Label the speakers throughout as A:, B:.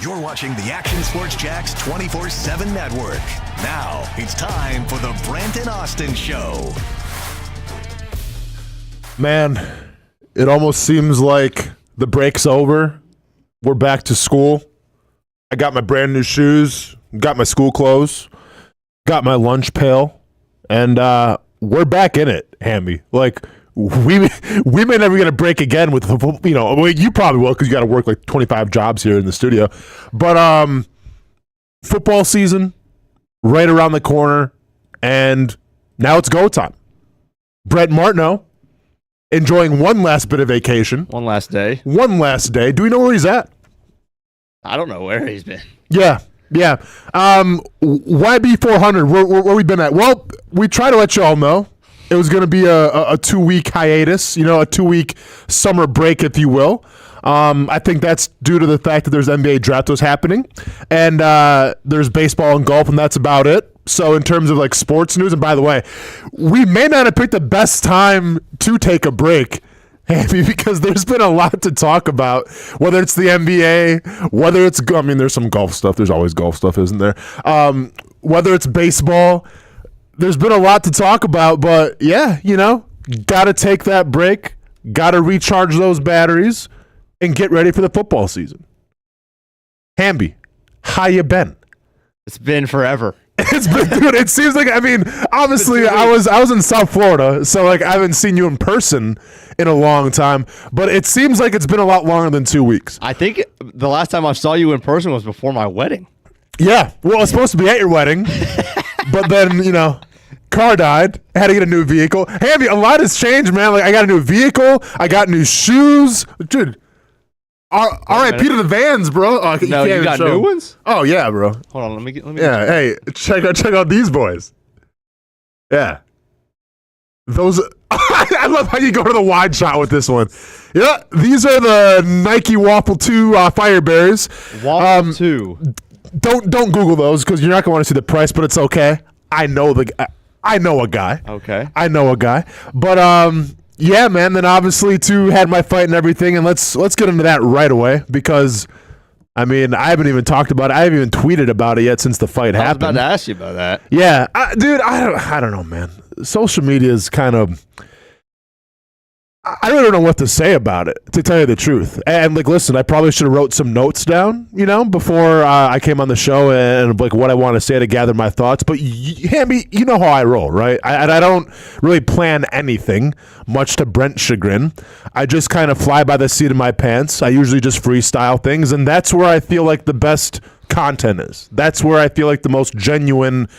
A: You're watching the Action Sports Jacks 24/7 network. Now it's time for the Brent Austen Show.
B: Man, it almost seems like the break's over. We're back to school. I got my brand new shoes, got my school clothes, got my lunch pail, and we're back in it, Hamby. Like, we may never get a break again with, you probably will because you got to work like 25 jobs here in the studio. But football season right around the corner, and now it's go time. Brett Martineau enjoying one last bit of vacation.
C: One last day.
B: Do we know where he's at?
C: I don't know where he's been.
B: Yeah. YB 400, where we been at? Well, we try to let you all know. It was going to be a 2-week hiatus, a 2-week summer break, if you will. I think that's due to the fact that there's NBA draft was happening, and there's baseball and golf, and that's about it. So in terms of like sports news, and by the way, we may not have picked the best time to take a break, Andy, because there's been a lot to talk about, whether it's the NBA, whether it's, there's some golf stuff. There's always golf stuff, isn't there? Whether it's baseball, there's been a lot to talk about, but yeah, got to take that break, got to recharge those batteries, and get ready for the football season. Hamby, how you been?
C: It's been forever.
B: It's been, dude. It seems like, obviously, I was in South Florida, so like I haven't seen you in person in a long time. But it seems like it's been a lot longer than 2 weeks.
C: I think the last time I saw you in person was before my wedding.
B: Yeah, well, it was supposed to be at your wedding, but then car died. I had to get a new vehicle. Hamby, a lot has changed, man. Like I got a new vehicle, I got new shoes, dude. R.I.P. to the Vans, bro. Oh,
C: you got new ones?
B: Oh yeah, bro.
C: Hold on, let me.
B: Yeah, hey, check out these boys. Yeah, those. I love how you go to the wide shot with this one. Yeah, these are the Nike Waffle 2 Fireberries.
C: Waffle 2.
B: Don't Google those because you're not gonna want to see the price, but it's okay. I know a guy.
C: Okay.
B: I know a guy, but yeah, man. Then obviously too had my fight and everything, and let's get into that right away because I haven't even talked about it. I haven't even tweeted about it yet since the fight happened.
C: I was about to ask you about that.
B: Yeah, dude. I don't know, man. Social media is kind of. I really don't know what to say about it, to tell you the truth. And like, listen, I probably should have wrote some notes down, before I came on the show and like what I want to say to gather my thoughts. But Hamby, you know how I roll, right? I don't really plan anything, much to Brent's chagrin. I just kind of fly by the seat of my pants. I usually just freestyle things, and that's where I feel like the best content is. That's where I feel like the most genuine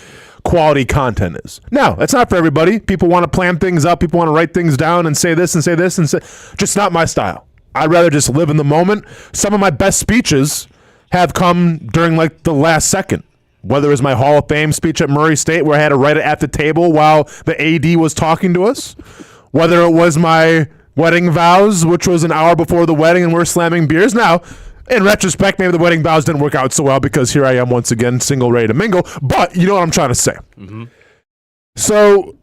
B: quality content is. Now, that's not for everybody. People want to plan things up. People want to write things down and say this and say this and say, just not my style. I'd rather just live in the moment. Some of my best speeches have come during like the last second, whether it was my Hall of Fame speech at Murray State where I had to write it at the table while the AD was talking to us, whether it was my wedding vows, which was an hour before the wedding and we're slamming beers. Now, in retrospect, maybe the wedding vows didn't work out so well because here I am once again, single, ready to mingle. But you know what I'm trying to say. Mm-hmm. So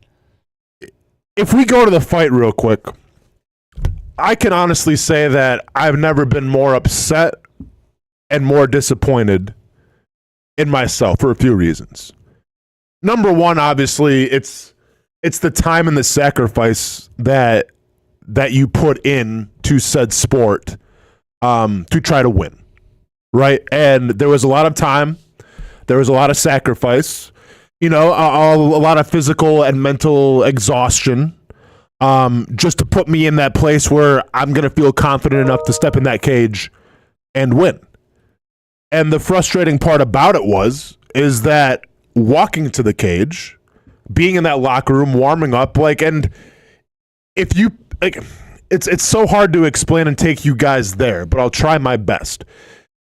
B: if we go to the fight real quick, I can honestly say that I've never been more upset and more disappointed in myself for a few reasons. Number one, obviously, it's the time and the sacrifice that you put in to said sport to try to win, right? And there was a lot of time, there was a lot of sacrifice, a lot of physical and mental exhaustion, just to put me in that place where I'm going to feel confident enough to step in that cage and win. And the frustrating part about it is that walking to the cage, being in that locker room, warming up, and if you, it's so hard to explain and take you guys there, but I'll try my best.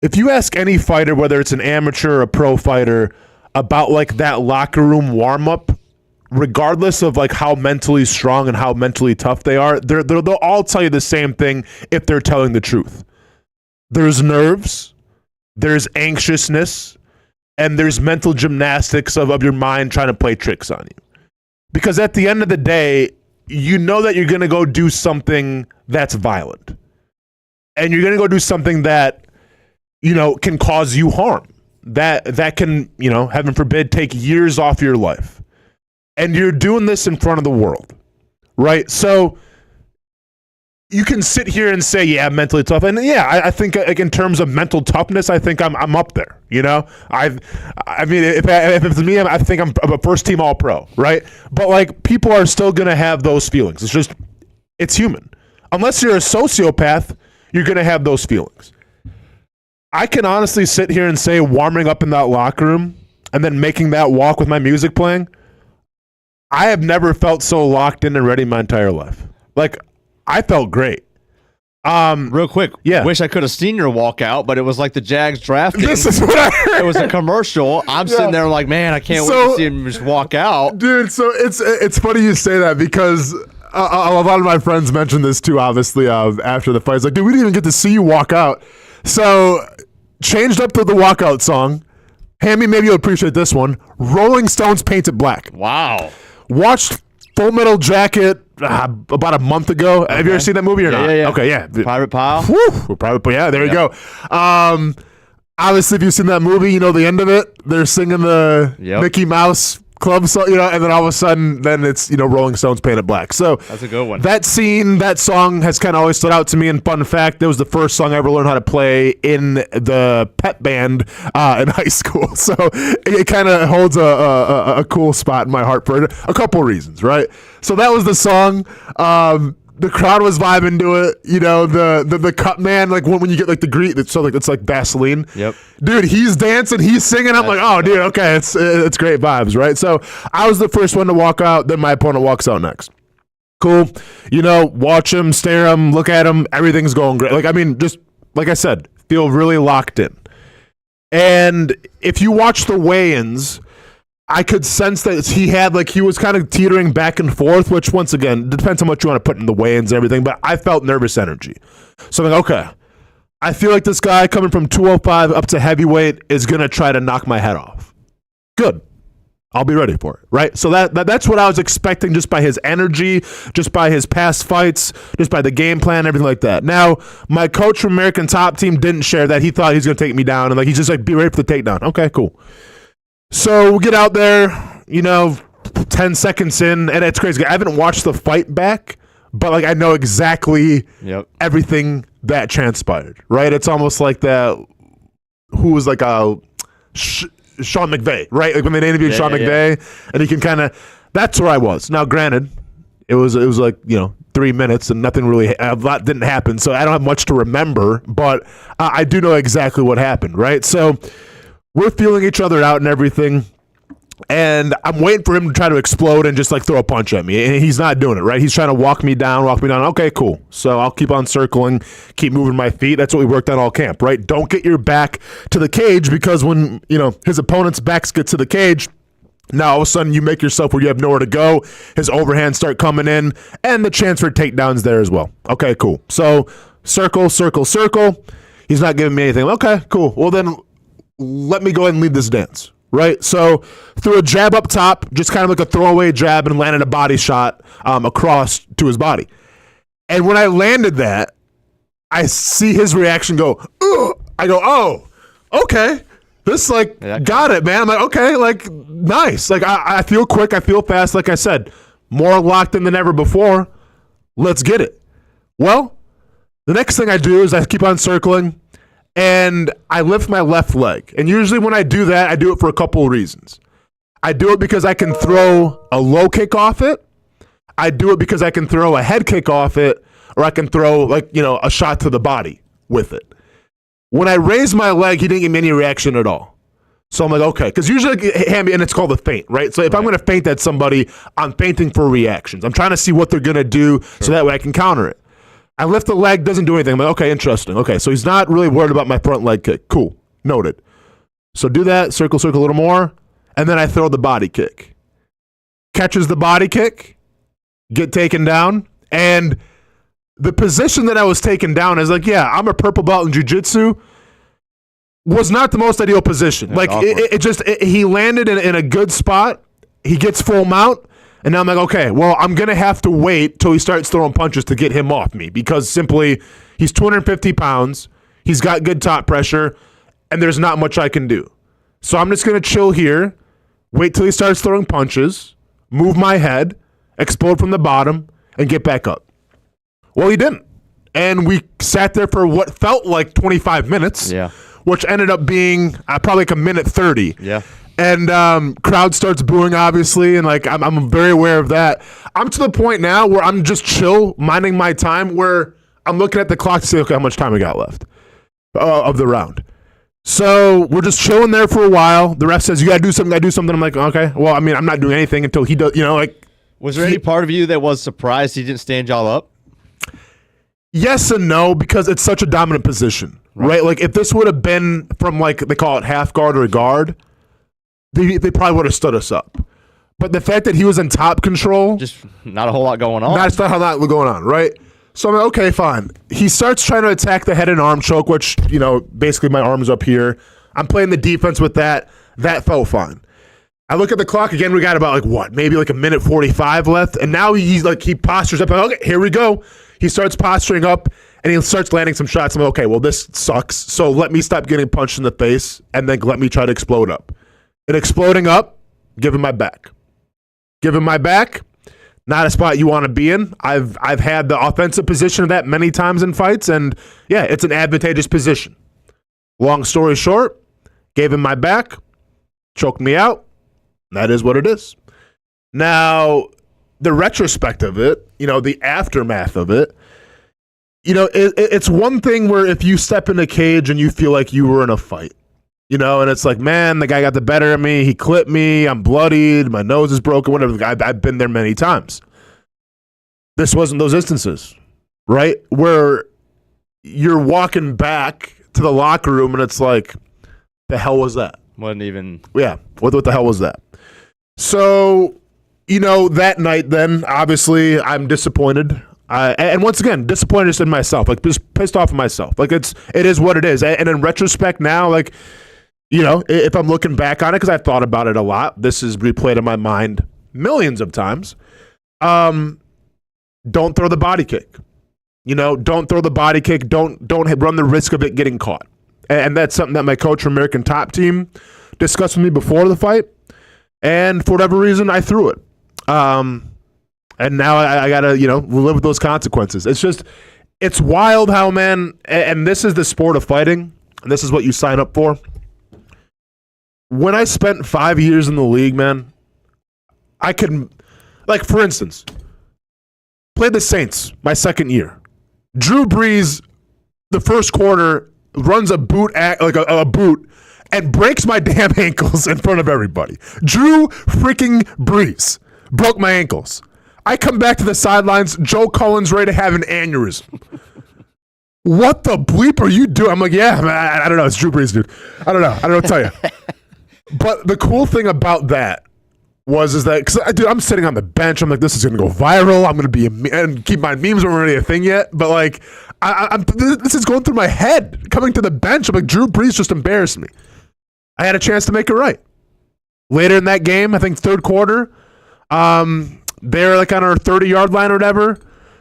B: If you ask any fighter, whether it's an amateur or a pro fighter, about that locker room warm up, regardless of how mentally strong and how mentally tough they are, they'll all tell you the same thing if they're telling the truth. There's nerves, there's anxiousness, and there's mental gymnastics of your mind trying to play tricks on you. Because at the end of the day, you know that you're going to go do something that's violent. And you're going to go do something that can cause you harm. That can, heaven forbid, take years off your life. And you're doing this in front of the world, right? So you can sit here and say, yeah, mentally tough. And yeah, I think like in terms of mental toughness, I think I'm up there, I mean, if it's me, I think I'm a first team All-Pro, right? But like people are still going to have those feelings. It's human. Unless you're a sociopath, you're going to have those feelings. I can honestly sit here and say warming up in that locker room and then making that walk with my music playing, I have never felt so locked in and ready my entire life. Like, I felt great.
C: Real quick,
B: yeah.
C: Wish I could have seen your walkout, but it was like the Jags drafting.
B: This is what I heard.
C: It was a commercial. I'm sitting there like, man, I can't wait to see him just walk out.
B: Dude, so it's funny you say that because a lot of my friends mentioned this too, obviously, after the fight. It's like, dude, we didn't even get to see you walk out. So, changed up to the walkout song. Hammy, maybe you'll appreciate this one. Rolling Stones Painted Black.
C: Wow. Watched
B: Full Metal Jacket about a month ago. Okay. Have you ever seen that movie or not?
C: Yeah.
B: Okay, yeah.
C: Private Pile?
B: Whew, there you go. Obviously, if you've seen that movie, you know the end of it. They're singing the Mickey Mouse Club song, and then all of a sudden, then it's, Rolling Stones Painted Black. So
C: that's a good one.
B: That scene, that song has kind of always stood out to me. And fun fact, that was the first song I ever learned how to play in the pep band in high school. So it kind of holds a cool spot in my heart for a couple of reasons, right? So that was the song. The crowd was vibing to it. The cut man, like when you get like the greet, it's like Vaseline.
C: Yep.
B: Dude, he's dancing, he's singing. I'm like, oh, dude, okay, it's great vibes, right? So I was the first one to walk out. Then my opponent walks out next. Cool. Watch him, stare him, look at him. Everything's going great. Like, I mean, just like I said, feel really locked in. And if you watch the weigh-ins, I could sense that he was kind of teetering back and forth, which once again, depends how much you want to put in the weigh-ins and everything, but I felt nervous energy. So I'm like, okay, I feel like this guy coming from 205 up to heavyweight is going to try to knock my head off. Good. I'll be ready for it, right? So that's what I was expecting just by his energy, just by his past fights, just by the game plan, everything like that. Now, my coach from American Top Team didn't share that. He thought he was going to take me down, and he's just like, be ready for the takedown. Okay, cool. So we get out there, 10 seconds in, and it's crazy. I haven't watched the fight back, but I know exactly everything that transpired, right? It's almost like that, who was like Sean McVay, right? Like when they interviewed Sean McVay, and he can kind of, that's where I was. Now, granted, it was like, 3 minutes and nothing really, a lot didn't happen, so I don't have much to remember, but I do know exactly what happened, right? So we're feeling each other out and everything, and I'm waiting for him to try to explode and just throw a punch at me, and he's not doing it, right? He's trying to walk me down. Okay, cool. So I'll keep on circling, keep moving my feet. That's what we worked on all camp, right? Don't get your back to the cage, because when, his opponent's backs get to the cage, now all of a sudden you make yourself where you have nowhere to go. His overhands start coming in, and the chance for takedowns there as well. Okay, cool. So circle. He's not giving me anything. Okay, cool. Well, then let me go ahead and lead this dance, right? So threw a jab up top, just kind of like a throwaway jab, and landed a body shot across to his body. And when I landed that, I see his reaction go, ugh. I go, oh, okay. This got it, man. I'm like, okay, nice. I feel quick, I feel fast. Like I said, more locked in than ever before. Let's get it. Well, the next thing I do is I keep on circling, and I lift my left leg. And usually when I do that, I do it for a couple of reasons. I do it because I can throw a low kick off it. I do it because I can throw a head kick off it, or I can throw a shot to the body with it. When I raised my leg, he didn't give me any reaction at all. So I'm like, okay, because usually, and it's called a feint, right? So if I'm going to feint at somebody, I'm feinting for reactions. I'm trying to see what they're going to do so that way I can counter it. I lift the leg, doesn't do anything. I'm like, okay, interesting. Okay, so he's not really worried about my front leg kick. Cool, noted. So do that, circle a little more, and then I throw the body kick. Catches the body kick, get taken down, and the position that I was taken down is I'm a purple belt in jiu-jitsu, was not the most ideal position. He landed in a good spot. He gets full mount. And now I'm like, okay, well, I'm going to have to wait till he starts throwing punches to get him off me, because simply he's 250 pounds. He's got good top pressure, and there's not much I can do. So I'm just going to chill here, wait till he starts throwing punches, move my head, explode from the bottom, and get back up. Well, he didn't. And we sat there for what felt like 25 minutes, which ended up being probably like a minute 30.
C: Yeah.
B: And crowd starts booing, obviously, and like I'm very aware of that. I'm to the point now where I'm just chill, minding my time, where I'm looking at the clock to say, okay, how much time we got left of the round. So we're just chilling there for a while. The ref says, you got to do something, I'm like, okay. Well, I mean, I'm not doing anything until he does, like.
C: Was there any part of you that was surprised he didn't stand y'all up?
B: Yes and no, because it's such a dominant position, right? Like, if this would have been from, like, they call it half guard or guard, they probably would have stood us up. But the fact that he was in top control.
C: Just not a whole lot going on.
B: That's not how that was going on, right? So I'm like, okay, fine. He starts trying to attack the head and arm choke, which, basically my arm's up here. I'm playing the defense with that. That felt fine. I look at the clock again. We got about maybe like a minute 45 left. And now he postures up. Okay, here we go. He starts posturing up and he starts landing some shots. I'm like, okay, well, this sucks. So let me stop getting punched in the face and then let me try to explode up. And exploding up, give him my back. Give him my back. Not a spot you want to be in. I've had the offensive position of that many times in fights, and yeah, it's an advantageous position. Long story short, gave him my back, choked me out. That is what it is. Now, the retrospect of it, the aftermath of it, it's one thing where if you step in a cage and you feel like you were in a fight, and it's like, man, the guy got the better of me. He clipped me. I'm bloodied. My nose is broken, whatever. I've been there many times. This wasn't those instances, right? Where you're walking back to the locker room and it's like, the hell was that?
C: Wasn't even.
B: Yeah. What the hell was that? So, that night then, obviously, I'm disappointed. And once again, disappointed just in myself. Like, just pissed off at myself. Like, it is what it is. And in retrospect now, like, if I'm looking back on it, because I've thought about it a lot, this is replayed in my mind millions of times. Don't throw the body kick. Don't throw the body kick. Don't run the risk of it getting caught. And that's something that my coach from American Top Team discussed with me before the fight. And for whatever reason, I threw it. And now I got to, live with those consequences. It's wild how, man, and this is the sport of fighting, and this is what you sign up for. When I spent 5 years in the league, man, I could, for instance, played the Saints my second year. Drew Brees, the first quarter, runs a boot a boot and breaks my damn ankles in front of everybody. Drew freaking Brees broke my ankles. I come back to the sidelines, Joe Cullen's ready to have an aneurysm. What the bleep are you doing? I'm like, yeah, man, I don't know. It's Drew Brees, dude. I don't know what to tell you. But the cool thing about that is that, because I'm sitting on the bench. I'm like, this is going to go viral. I'm going to be, and keep my memes weren't really a thing yet. But this is going through my head. Coming to the bench, I'm like, Drew Brees just embarrassed me. I had a chance to make it right. Later in that game, I think third quarter, they're on our 30-yard line or whatever.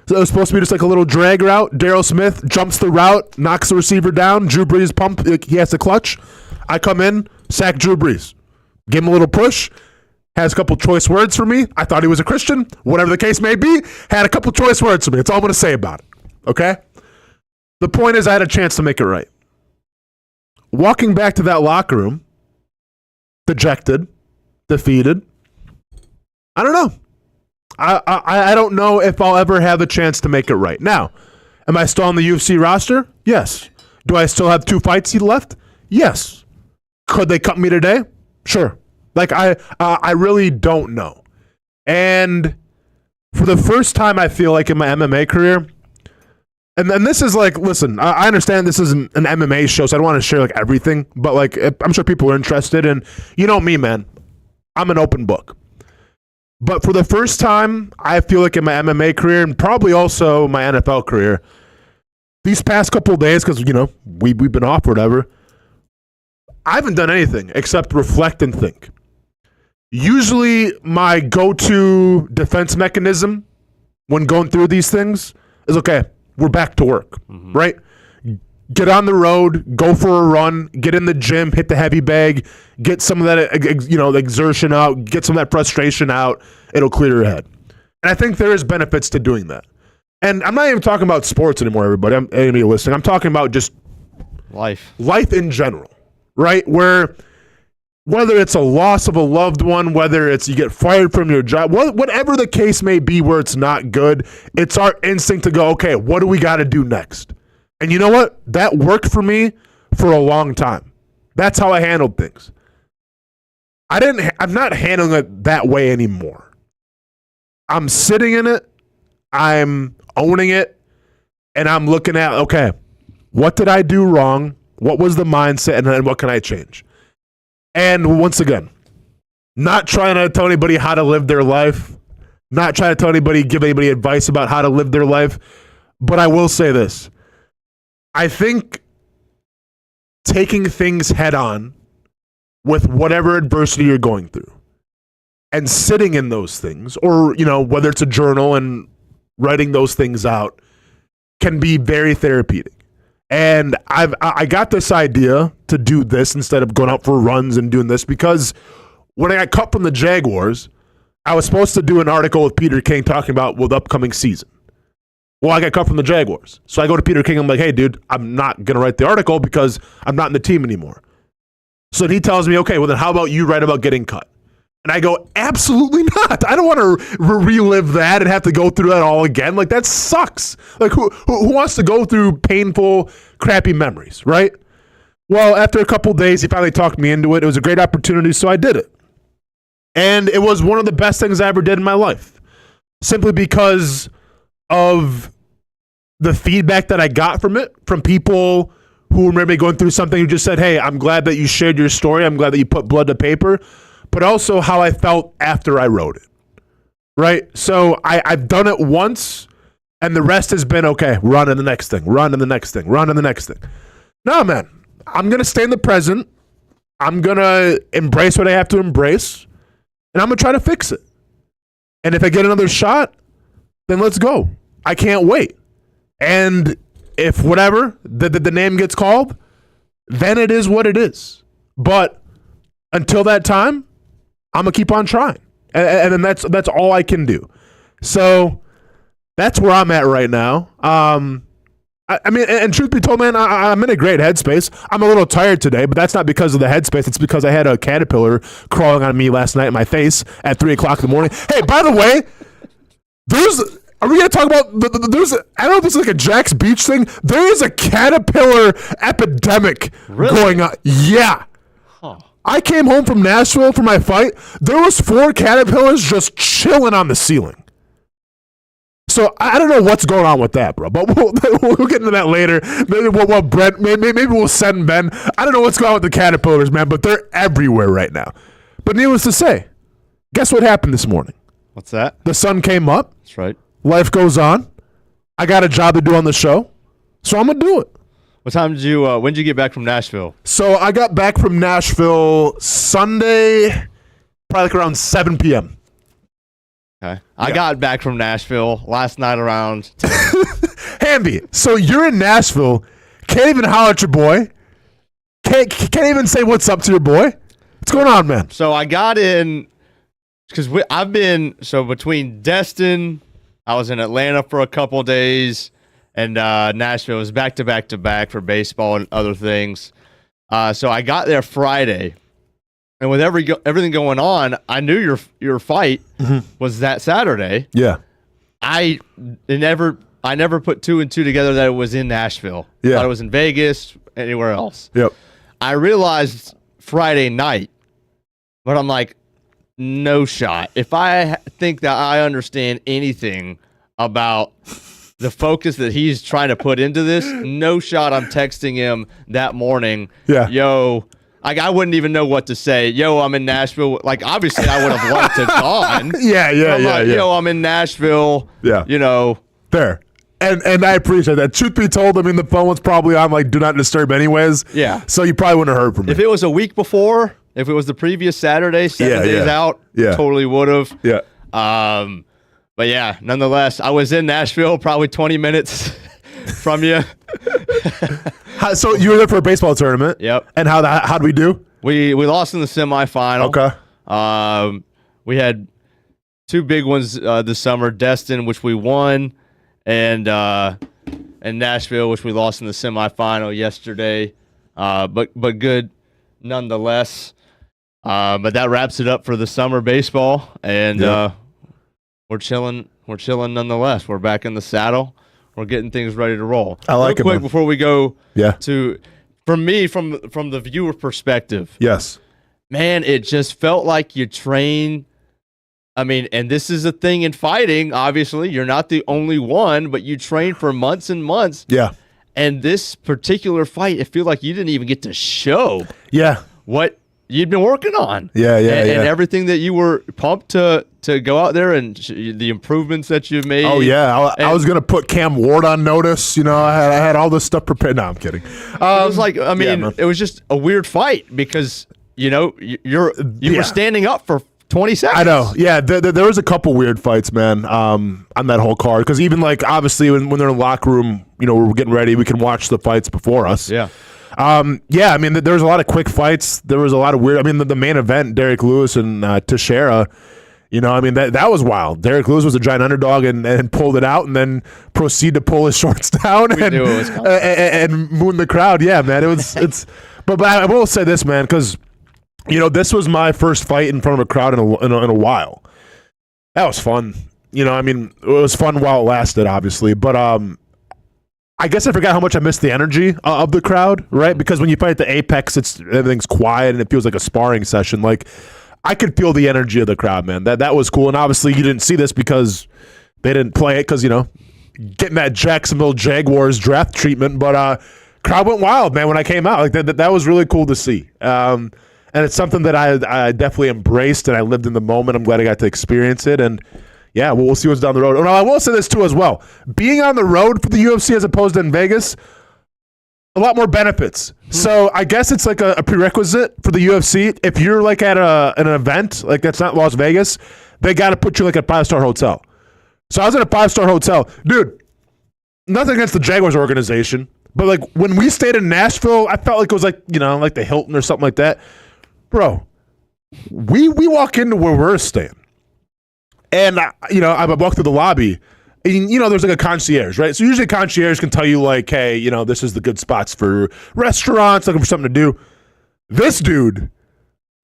B: So it was supposed to be just a little drag route. Darryl Smith jumps the route, knocks the receiver down. Drew Brees pump. He has to clutch. I come in, sack Drew Brees. Give him a little push. Has a couple choice words for me. I thought he was a Christian. Whatever the case may be, had a couple choice words for me. That's all I'm going to say about it. Okay? The point is I had a chance to make it right. Walking back to that locker room, dejected, defeated. I don't know. I don't know if I'll ever have a chance to make it right. Now, am I still on the UFC roster? Yes. Do I still have 2 fights left? Yes. Could they cut me today? Sure. I really don't know. And for the first time, I feel like in my MMA career, and this is listen, I understand this isn't an MMA show, so I don't want to share everything, but I'm sure people are interested, and you know me, man. I'm an open book. But for the first time, I feel like in my MMA career, and probably also my NFL career, these past couple of days, because, we've been off or whatever, I haven't done anything except reflect and think. Usually my go-to defense mechanism when going through these things is, okay, we're back to work, right? get on the road, go for a run, get in the gym, hit the heavy bag, get some of that exertion out, get some of that frustration out. It'll clear your head. And I think there is benefits to doing that. And I'm not even talking about sports anymore, everybody. Anybody listening. I'm talking about just
C: life in general, right? Whether it's a loss of a loved one, whether it's you get fired from your job, whatever the case may be where it's not good, it's our instinct to go, okay, what do we got to do next? And you know what? That worked for me for a long time. That's how I handled things. I'm not handling it that way anymore. I'm sitting in it, I'm owning it, and I'm looking at, okay, what did I do wrong? What was the mindset, and then what can I change? And once again, not trying to tell anybody how to live their life, not trying to tell anybody, give anybody advice about how to live their life, but I will say this. I think taking things head on with whatever adversity you're going through and sitting in those things, or, whether it's a journal and writing those things out, can be very therapeutic. And I got this idea to do this instead of going out for runs and doing this because when I got cut from the Jaguars, I was supposed to do an article with Peter King talking about the upcoming season. Well, I got cut from the Jaguars. So I go to Peter King, I'm like, hey, dude, I'm not going to write the article because I'm not in the team anymore. So then he tells me, okay, well then how about you write about getting cut? And I go, absolutely not. I don't want to relive that and have to go through that all again. Like, that sucks. Like, who wants to go through painful, crappy memories, right? Well, after a couple of days, he finally talked me into it. It was a great opportunity, so I did it. And it was one of the best things I ever did in my life, simply because of the feedback that I got from it, from people who were maybe going through something who just said, hey, I'm glad that you shared your story. I'm glad that you put blood to paper. But also how I felt after I wrote it, right? So I've done it once, and the rest has been, okay, run in the next thing, run in the next thing, run in the next thing. No, man, I'm going to stay in the present. I'm going to embrace what I have to embrace, and I'm going to try to fix it. And if I get another shot, then let's go. I can't wait. And if whatever, the name gets called, then it is what it is. But until that time, I'm going to keep on trying. And that's all I can do. So that's where I'm at right now. I mean, and truth be told, man, I'm in a great headspace. I'm a little tired today, but that's not because of the headspace. It's because I had a caterpillar crawling on me last night in my face at 3 o'clock in the morning. Hey, by the way, are we going to talk about, I don't know if this is like a Jack's Beach thing. There is a caterpillar epidemic going on. Yeah. Huh.
B: I came home from Nashville for my fight. There was 4 caterpillars just chilling on the ceiling. So I don't know what's going on with that, bro. But we'll get into that later. Maybe we'll send Ben. I don't know what's going on with the caterpillars, man, but they're everywhere right now. But needless to say, guess what happened this morning?
C: What's that?
B: The sun came up.
C: That's right.
B: Life goes on. I got a job to do on the show, so I'm going to do it.
C: What time when did you get back from Nashville?
B: So I got back from Nashville Sunday, probably like around 7 p.m.
C: Okay. I got back from Nashville last night around 10.
B: Hamby, so you're in Nashville, can't even holler at your boy, can't even say what's up to your boy. What's going on, man?
C: So I got in, because I've been, between Destin, I was in Atlanta for a couple days, and Nashville was back to back for baseball and other things. So I got there Friday, and with everything going on, I knew your fight was that Saturday.
B: Yeah.
C: I never put 2 and 2 together that it was in Nashville.
B: Yeah.
C: Thought it was in Vegas, anywhere else.
B: Yep.
C: I realized Friday night, but I'm like, no shot. If I think that I understand anything about the focus that he's trying to put into this, no shot I'm texting him that morning.
B: Yeah.
C: Yo, like I wouldn't even know what to say. Yo, I'm in Nashville. Like, obviously I would have liked to have gone.
B: Yeah.
C: Yo, I'm in Nashville.
B: Yeah.
C: You know.
B: Fair. And I appreciate that. Truth be told, I mean, the phone was probably on like do not disturb anyways.
C: Yeah.
B: So you probably wouldn't have heard from me.
C: If it was a week before, if it was the previous Saturday, 7 days out, totally would have.
B: Yeah.
C: But yeah, nonetheless, I was in Nashville probably 20 minutes from you.
B: So you were there for a baseball tournament.
D: Yep.
B: And how'd we do?
D: We lost in the semifinal.
B: Okay.
D: We had two big ones this summer: Destin, which we won, and Nashville, which we lost in the semifinal yesterday. But good nonetheless. But that wraps it up for the summer baseball, and we're chilling. We're chilling nonetheless. We're back in the saddle. We're getting things ready to roll.
B: I like it,
D: Real quick
B: man.
D: before we go.
B: Yeah.
D: From the viewer perspective.
B: Yes.
D: Man, it just felt like you train. I mean, and this is a thing in fighting. Obviously, you're not the only one, but you train for months and months.
B: Yeah.
D: And this particular fight, it feels like you didn't even get to show what you'd been working on.
B: Yeah.
D: And everything that you were pumped to go out there and the improvements that you've made.
B: Oh, yeah. I was going to put Cam Ward on notice. You know, I had all this stuff prepared. No, I'm kidding.
D: It was like, I mean, it was just a weird fight because, you know, you were standing up for 20 seconds.
B: I know. Yeah, there was a couple weird fights, man, on that whole card. Because even, like, obviously when they're in the locker room, you know, we're getting ready, we can watch the fights before us.
D: Yeah.
B: Yeah, I mean, there was a lot of quick fights. There was a lot of weird. I mean, the main event, Derek Lewis and Teixeira, you know, I mean, that was wild. Derek Lewis was a giant underdog and pulled it out and then proceeded to pull his shorts down and moon the crowd. Yeah, man, but I will say this, man, because, you know, this was my first fight in front of a crowd in a while. That was fun. You know, I mean, it was fun while it lasted, obviously, but I guess I forgot how much I missed the energy of the crowd, right? Because when you fight at the Apex, everything's quiet and it feels like a sparring session. Like, I could feel the energy of the crowd, man. That was cool. And obviously, you didn't see this because they didn't play it because, you know, getting that Jacksonville Jaguars draft treatment. But crowd went wild, man, when I came out. Like that was really cool to see. And it's something that I definitely embraced and I lived in the moment. I'm glad I got to experience it. And yeah, we'll see what's down the road. Oh, no, I will say this too as well. Being on the road for the UFC as opposed to in Vegas, a lot more benefits. So I guess it's like a prerequisite for the UFC. If you're like at an event, like that's not Las Vegas, they got to put you like at a 5-star hotel. So I was at a 5-star hotel. Dude, nothing against the Jaguars organization, but like when we stayed in Nashville, I felt like it was like, you know, like the Hilton or something like that. Bro, we walk into where we're staying. And, you know, I walk through the lobby. And, you know, there's like a concierge, right? So usually a concierge can tell you like, hey, you know, this is the good spots for restaurants, looking for something to do. This dude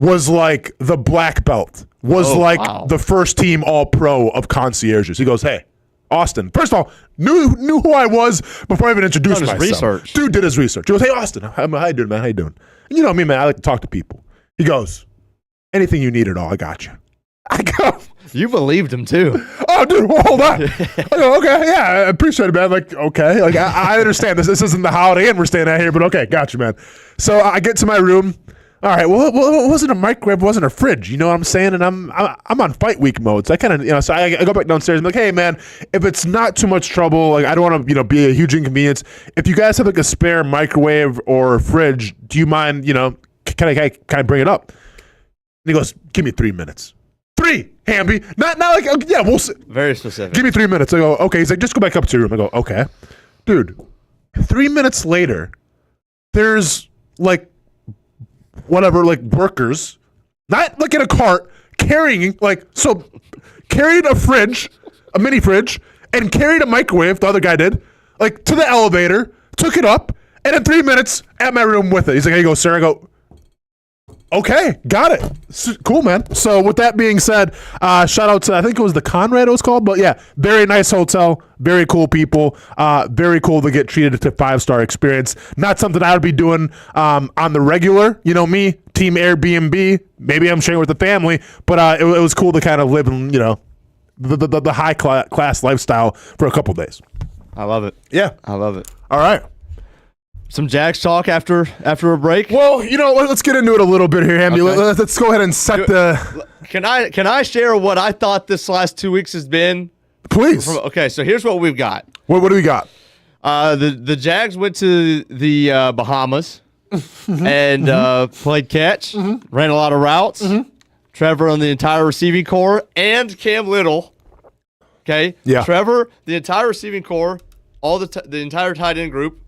B: was like the black belt, the first team all-pro of concierges. He goes, hey, Austen. First of all, knew who I was before I even introduced myself.
D: Research.
B: Dude did his research. He goes, hey, Austen, how you doing, man? How you doing? And you know me, man. I like to talk to people. He goes, anything you need at all, I got you. I go,
D: you believed him too.
B: Oh, dude, well, hold on. I go, okay, yeah, I appreciate it, man. Like, okay, like I understand this. This isn't the Holiday Inn we're staying at here, but okay, got you, man. So I get to my room. All right, well, it wasn't a microwave, it wasn't a fridge. You know what I'm saying? And I'm on fight week mode, so I kind of, you know, so I go back downstairs. I'm like, hey, man, if it's not too much trouble, like I don't want to, you know, be a huge inconvenience. If you guys have like a spare microwave or fridge, do you mind, you know, can I bring it up? And he goes, give me 3 minutes. 3, Hamby. Not like, yeah, we'll see.
D: Very specific.
B: Give me 3 minutes. I go, okay. He's like, just go back up to your room. I go, okay. Dude, 3 minutes later, there's like, whatever, like workers, not like in a cart, carrying a fridge, a mini fridge, and carried a microwave, the other guy did, like to the elevator, took it up, and in 3 minutes, at my room with it. He's like, here you go, sir. I go, okay, got it. Cool, man. So with that being said, shout out to, I think it was the Conrad it was called, but yeah, very nice hotel, very cool people, very cool to get treated to 5-star experience. Not something I would be doing on the regular, you know me, team Airbnb, maybe I'm sharing with the family, but it was cool to kind of live in, you know, the high class lifestyle for a couple days.
D: I love it.
B: Yeah.
D: I love it.
B: All right.
D: Some Jags talk after a break.
B: Well, you know, let's get into it a little bit here, Hamby. Okay. Let's go ahead and set the.
D: Can I share what I thought this last 2 weeks has been?
B: Please.
D: Okay, so here's what we've got.
B: What do we got?
D: The Jags went to the Bahamas and played catch, ran a lot of routes. Trevor on the entire receiving core and Cam Little. Okay.
B: Yeah.
D: Trevor, the entire receiving core, all the entire tight end group.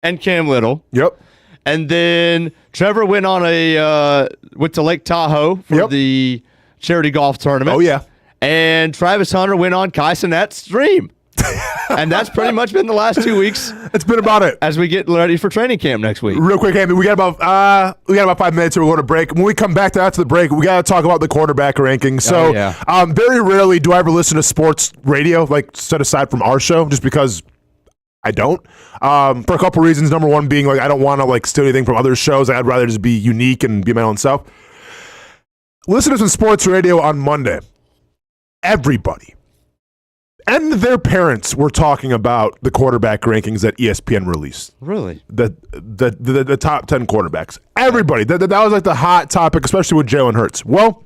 D: and Cam Little.
C: Yep.
D: And then Trevor went to Lake Tahoe for the charity golf tournament.
C: Oh, yeah.
D: And Travis Hunter went on Kai Sinet's stream. And that's pretty much been the last 2 weeks.
C: That's been about it.
D: As we get ready for training camp next week.
C: Real quick, Andy, we got about 5 minutes here. We're going to break. When we come back to after the break, we got to talk about the quarterback rankings. So, very rarely do I ever listen to sports radio, like set aside from our show, just because I don't. For a couple reasons. Number one being like I don't want to like steal anything from other shows. I'd rather just be unique and be my own self. Listen to some sports radio on Monday. Everybody and their parents were talking about the quarterback rankings that ESPN released.
D: Really?
C: The top 10 quarterbacks. Everybody. That was like the hot topic, especially with Jalen Hurts. Well,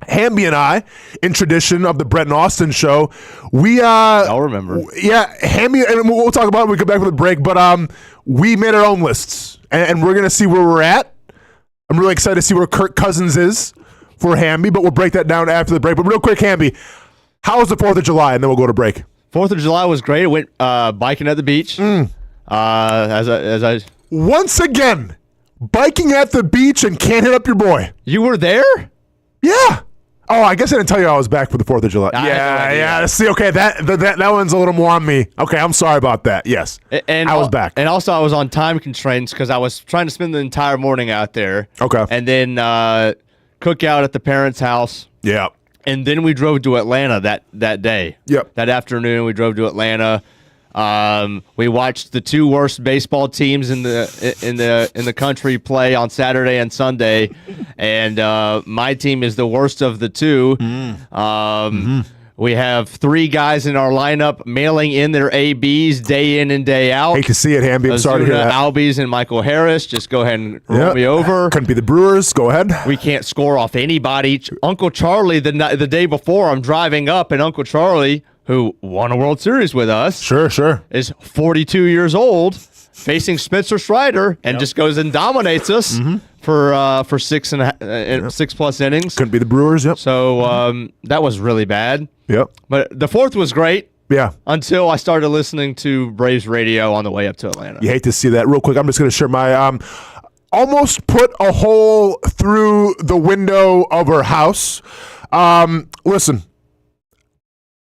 C: Hamby and I, in tradition of the Brent Austen Show,
D: I'll remember.
C: Yeah, Hamby, and we'll talk about it when we come back from the break, but we made our own lists, and we're going to see where we're at. I'm really excited to see where Kirk Cousins is for Hamby, but we'll break that down after the break. But real quick, Hamby, how was the 4th of July? And then we'll go to break.
D: 4th of July was great. I went biking at the beach.
C: Once again, biking at the beach and can't hit up your boy.
D: You were there?
C: Yeah. Oh, I guess I didn't tell you I was back for the 4th of July. Yeah. See, okay, that one's a little more on me. Okay, I'm sorry about that. Yes,
D: and
C: I was back.
D: And also, I was on time constraints because I was trying to spend the entire morning out there.
C: Okay.
D: And then cook out at the parents' house.
C: Yeah.
D: And then we drove to Atlanta that day.
C: Yep.
D: That afternoon, we drove to Atlanta. We watched the two worst baseball teams in the country play on Saturday and Sunday, and my team is the worst of the two. We have 3 guys in our lineup mailing in their ABs day in and day out.
C: Hate to see it, Hamby. I'm sorry to hear that.
D: Albies and Michael Harris. Just go ahead and roll me over.
C: Couldn't be the Brewers. Go ahead.
D: We can't score off anybody. Uncle Charlie, the day before, I'm driving up, and Uncle Charlie, who won a World Series with us,
C: sure,
D: is 42 years old, facing Spencer Strider, and just goes and dominates us for 6+ innings.
C: Couldn't be the Brewers. Yep.
D: So that was really bad.
C: Yep.
D: But the 4th was great.
C: Yeah.
D: Until I started listening to Braves radio on the way up to Atlanta.
C: You hate to see that. Real quick, I'm just going to share my almost put a hole through the window of her house. Listen.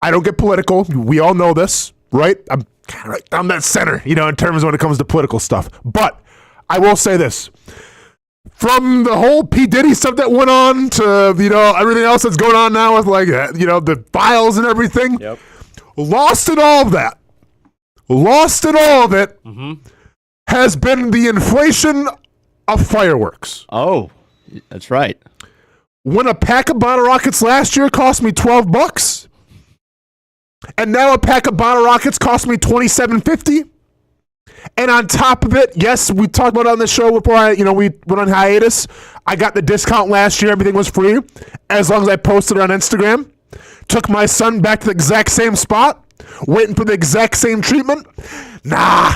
C: I don't get political. We all know this, right? I'm kind of right down that center, in terms of when it comes to political stuff. But I will say this. From the whole P. Diddy stuff that went on to, everything else that's going on now with, like, the files and everything.
D: Yep.
C: Lost in all of it has been the inflation of fireworks.
D: Oh, that's right.
C: When a pack of bottle rockets last year cost me $12, and now a pack of bottle rockets cost me $27.50. And on top of it, yes, we talked about it on the show before we went on hiatus. I got the discount last year. Everything was free as long as I posted it on Instagram. Took my son back to the exact same spot, waiting for the exact same treatment. Nah,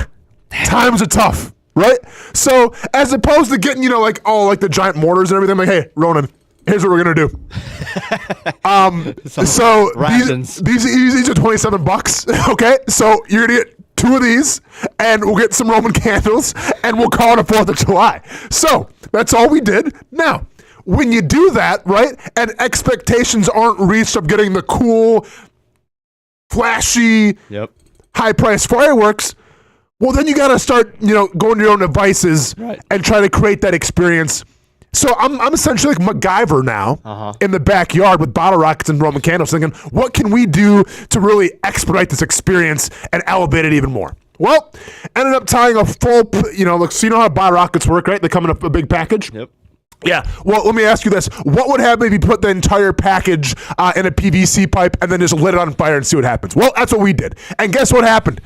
C: times are tough, right? So as opposed to getting, like the giant mortars and everything, I'm like, hey, Ronan, here's what we're gonna do. So these are $27. Okay, so you're gonna get 2 of these, and we'll get some Roman candles, and we'll call it a 4th of July. So that's all we did. Now, when you do that, right, and expectations aren't reached of getting the cool, flashy, high-priced fireworks, well, then you got to start, going to your own devices and try to create that experience. So I'm essentially like MacGyver now in the backyard with bottle rockets and Roman candles, thinking, what can we do to really expedite this experience and elevate it even more? Well, ended up tying a full, so you know how bottle rockets work, right? They come in a big package.
D: Yep.
C: Yeah. Well, let me ask you this: what would happen if you put the entire package in a PVC pipe and then just lit it on fire and see what happens? Well, that's what we did, and guess what happened?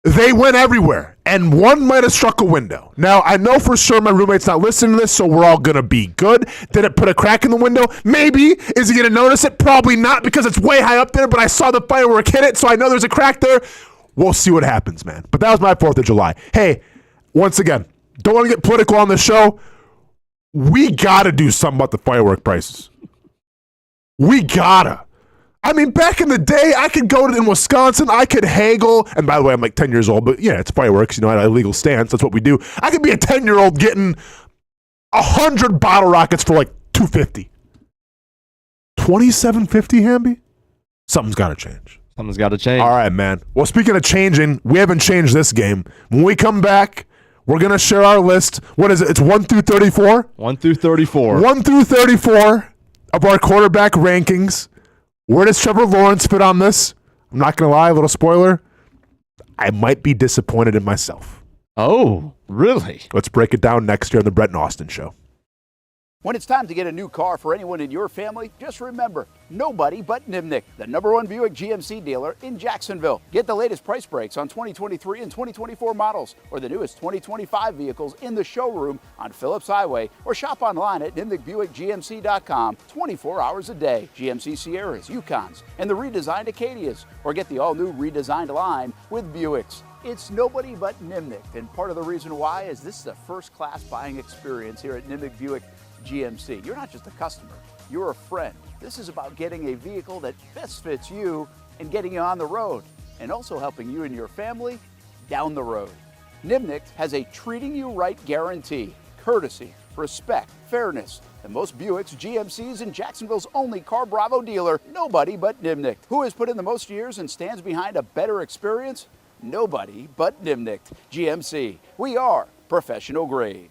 C: They went everywhere, and one might have struck a window. Now, I know for sure my roommate's not listening to this, so we're all going to be good. Did it put a crack in the window? Maybe. Is he going to notice it? Probably not, because it's way high up there, but I saw the firework hit it, so I know there's a crack there. We'll see what happens, man. But that was my 4th of July. Hey, once again, don't want to get political on the show. We got to do something about the firework prices. We got to. I mean, back in the day, I could go in Wisconsin, I could haggle. And by the way, I'm like 10 years old, but yeah, it's fireworks. You know, at a legal stance, that's what we do. I could be a 10-year-old getting 100 bottle rockets for like $250. $27.50, Hamby? Something's got to change.
D: Something's got to change.
C: All right, man. Well, speaking of changing, we haven't changed this game. When we come back, we're going to share our list. What is it? It's 1 through 34?
D: 1 through 34.
C: 1 through 34 of our quarterback rankings. Where does Trevor Lawrence fit on this? I'm not going to lie, a little spoiler. I might be disappointed in myself.
D: Oh, really?
C: Let's break it down next year on the Brent Austen Show.
E: When it's time to get a new car for anyone in your family, just remember, nobody but Nimnick, the #1 Buick GMC dealer in Jacksonville. Get the latest price breaks on 2023 and 2024 models or the newest 2025 vehicles in the showroom on Phillips Highway or shop online at nimnickbuickgmc.com 24 hours a day. GMC Sierras, Yukons, and the redesigned Acadias, or get the all-new redesigned line with Buicks. It's nobody but Nimnick, and part of the reason why is this is a first-class buying experience here at Nimnick Buick GMC. You're not just a customer, you're a friend. This is about getting a vehicle that best fits you and getting you on the road, and also helping you and your family down the road. Nimnick has a treating you right guarantee, courtesy, respect, fairness. The most Buicks, GMCs, and Jacksonville's only Car Bravo dealer, nobody but Nimnick. Who has put in the most years and stands behind a better experience? Nobody but Nimnick. GMC. We are professional grade.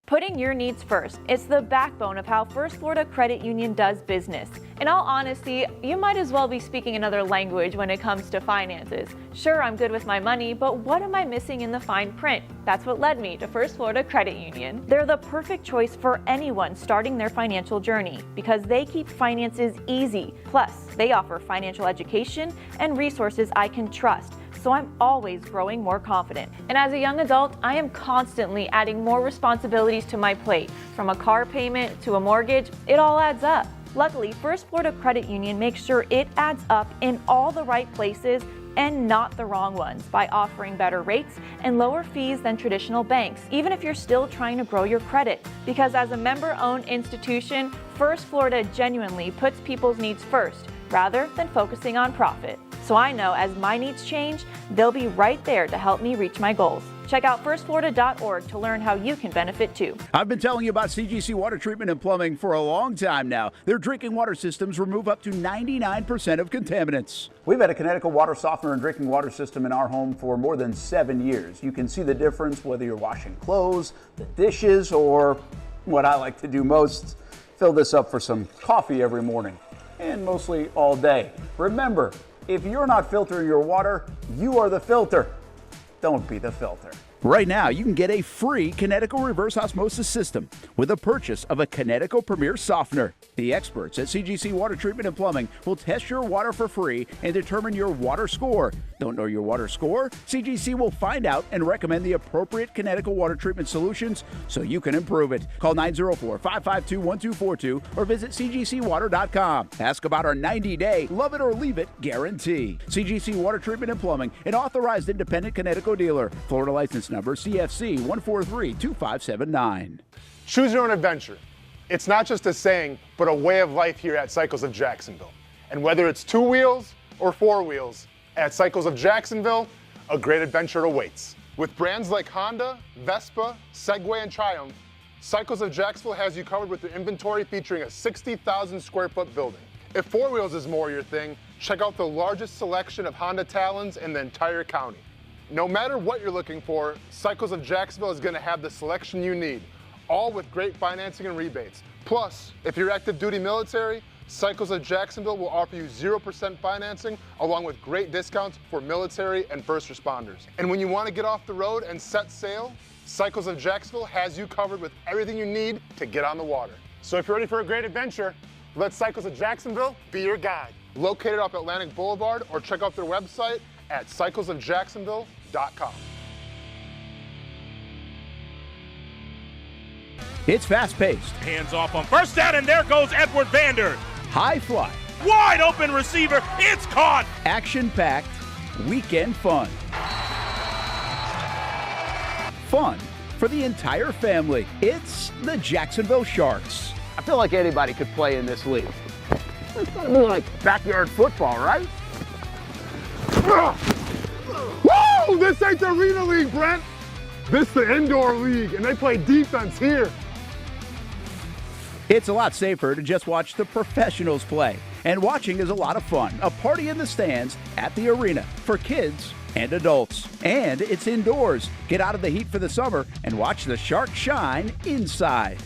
F: Putting your needs first. It's the backbone of how First Florida Credit Union does business. In all honesty, you might as well be speaking another language when it comes to finances. Sure, I'm good with my money, but what am I missing in the fine print? That's what led me to First Florida Credit Union. They're the perfect choice for anyone starting their financial journey because they keep finances easy. Plus, they offer financial education and resources I can trust. So I'm always growing more confident. And as a young adult, I am constantly adding more responsibilities to my plate. From a car payment to a mortgage, it all adds up. Luckily, First Florida Credit Union makes sure it adds up in all the right places and not the wrong ones by offering better rates and lower fees than traditional banks, even if you're still trying to grow your credit. Because as a member-owned institution, First Florida genuinely puts people's needs first rather than focusing on profit. So I know as my needs change, they'll be right there to help me reach my goals. Check out firstflorida.org to learn how you can benefit too.
E: I've been telling you about CGC Water Treatment and Plumbing for a long time now. Their drinking water systems remove up to 99% of contaminants. We've had a Connecticut water softener and drinking water system in our home for more than 7 years. You can see the difference whether you're washing clothes, the dishes, or what I like to do most, fill this up for some coffee every morning and mostly all day. Remember, if you're not filtering your water, you are the filter. Don't be the filter. Right now, you can get a free Connecticut reverse osmosis system with a purchase of a Connecticut Premier Softener. The experts at CGC Water Treatment and Plumbing will test your water for free and determine your water score. Don't know your water score? CGC will find out and recommend the appropriate Connecticut water treatment solutions so you can improve it. Call 904-552-1242 or visit cgcwater.com. Ask about our 90-day love it or leave it guarantee. CGC Water Treatment and Plumbing, an authorized independent Connecticut dealer. Florida license number CFC 1432579.
G: Choose your own adventure. It's not just a saying, but a way of life here at Cycles of Jacksonville. And whether it's 2 wheels or 4 wheels, at Cycles of Jacksonville, a great adventure awaits. With brands like Honda, Vespa, Segway, and Triumph, Cycles of Jacksonville has you covered with their inventory featuring a 60,000 square foot building. If 4 wheels is more your thing, check out the largest selection of Honda Talons in the entire county. No matter what you're looking for, Cycles of Jacksonville is going to have the selection you need, all with great financing and rebates. Plus, if you're active duty military, Cycles of Jacksonville will offer you 0% financing along with great discounts for military and first responders. And when you want to get off the road and set sail, Cycles of Jacksonville has you covered with everything you need to get on the water. So if you're ready for a great adventure, let Cycles of Jacksonville be your guide. Located off Atlantic Boulevard, or check out their website at cyclesofjacksonville.com.
E: It's fast-paced,
H: Hands off on first down, and there goes Edward Vander.
E: high fly,
H: Wide open receiver. It's caught.
E: action-packed, weekend fun. Fun for the entire family. It's the Jacksonville Sharks.
I: I feel like anybody could play in this league.
E: It's gotta be like backyard football, right?
G: Woo! This ain't the Arena League, Brent. This is the indoor league, and they play defense here.
E: It's a lot safer to just watch the professionals play. And watching is a lot of fun. A party in the stands at the arena for kids and adults. And it's indoors. Get out of the heat for the summer and watch the Sharks shine inside.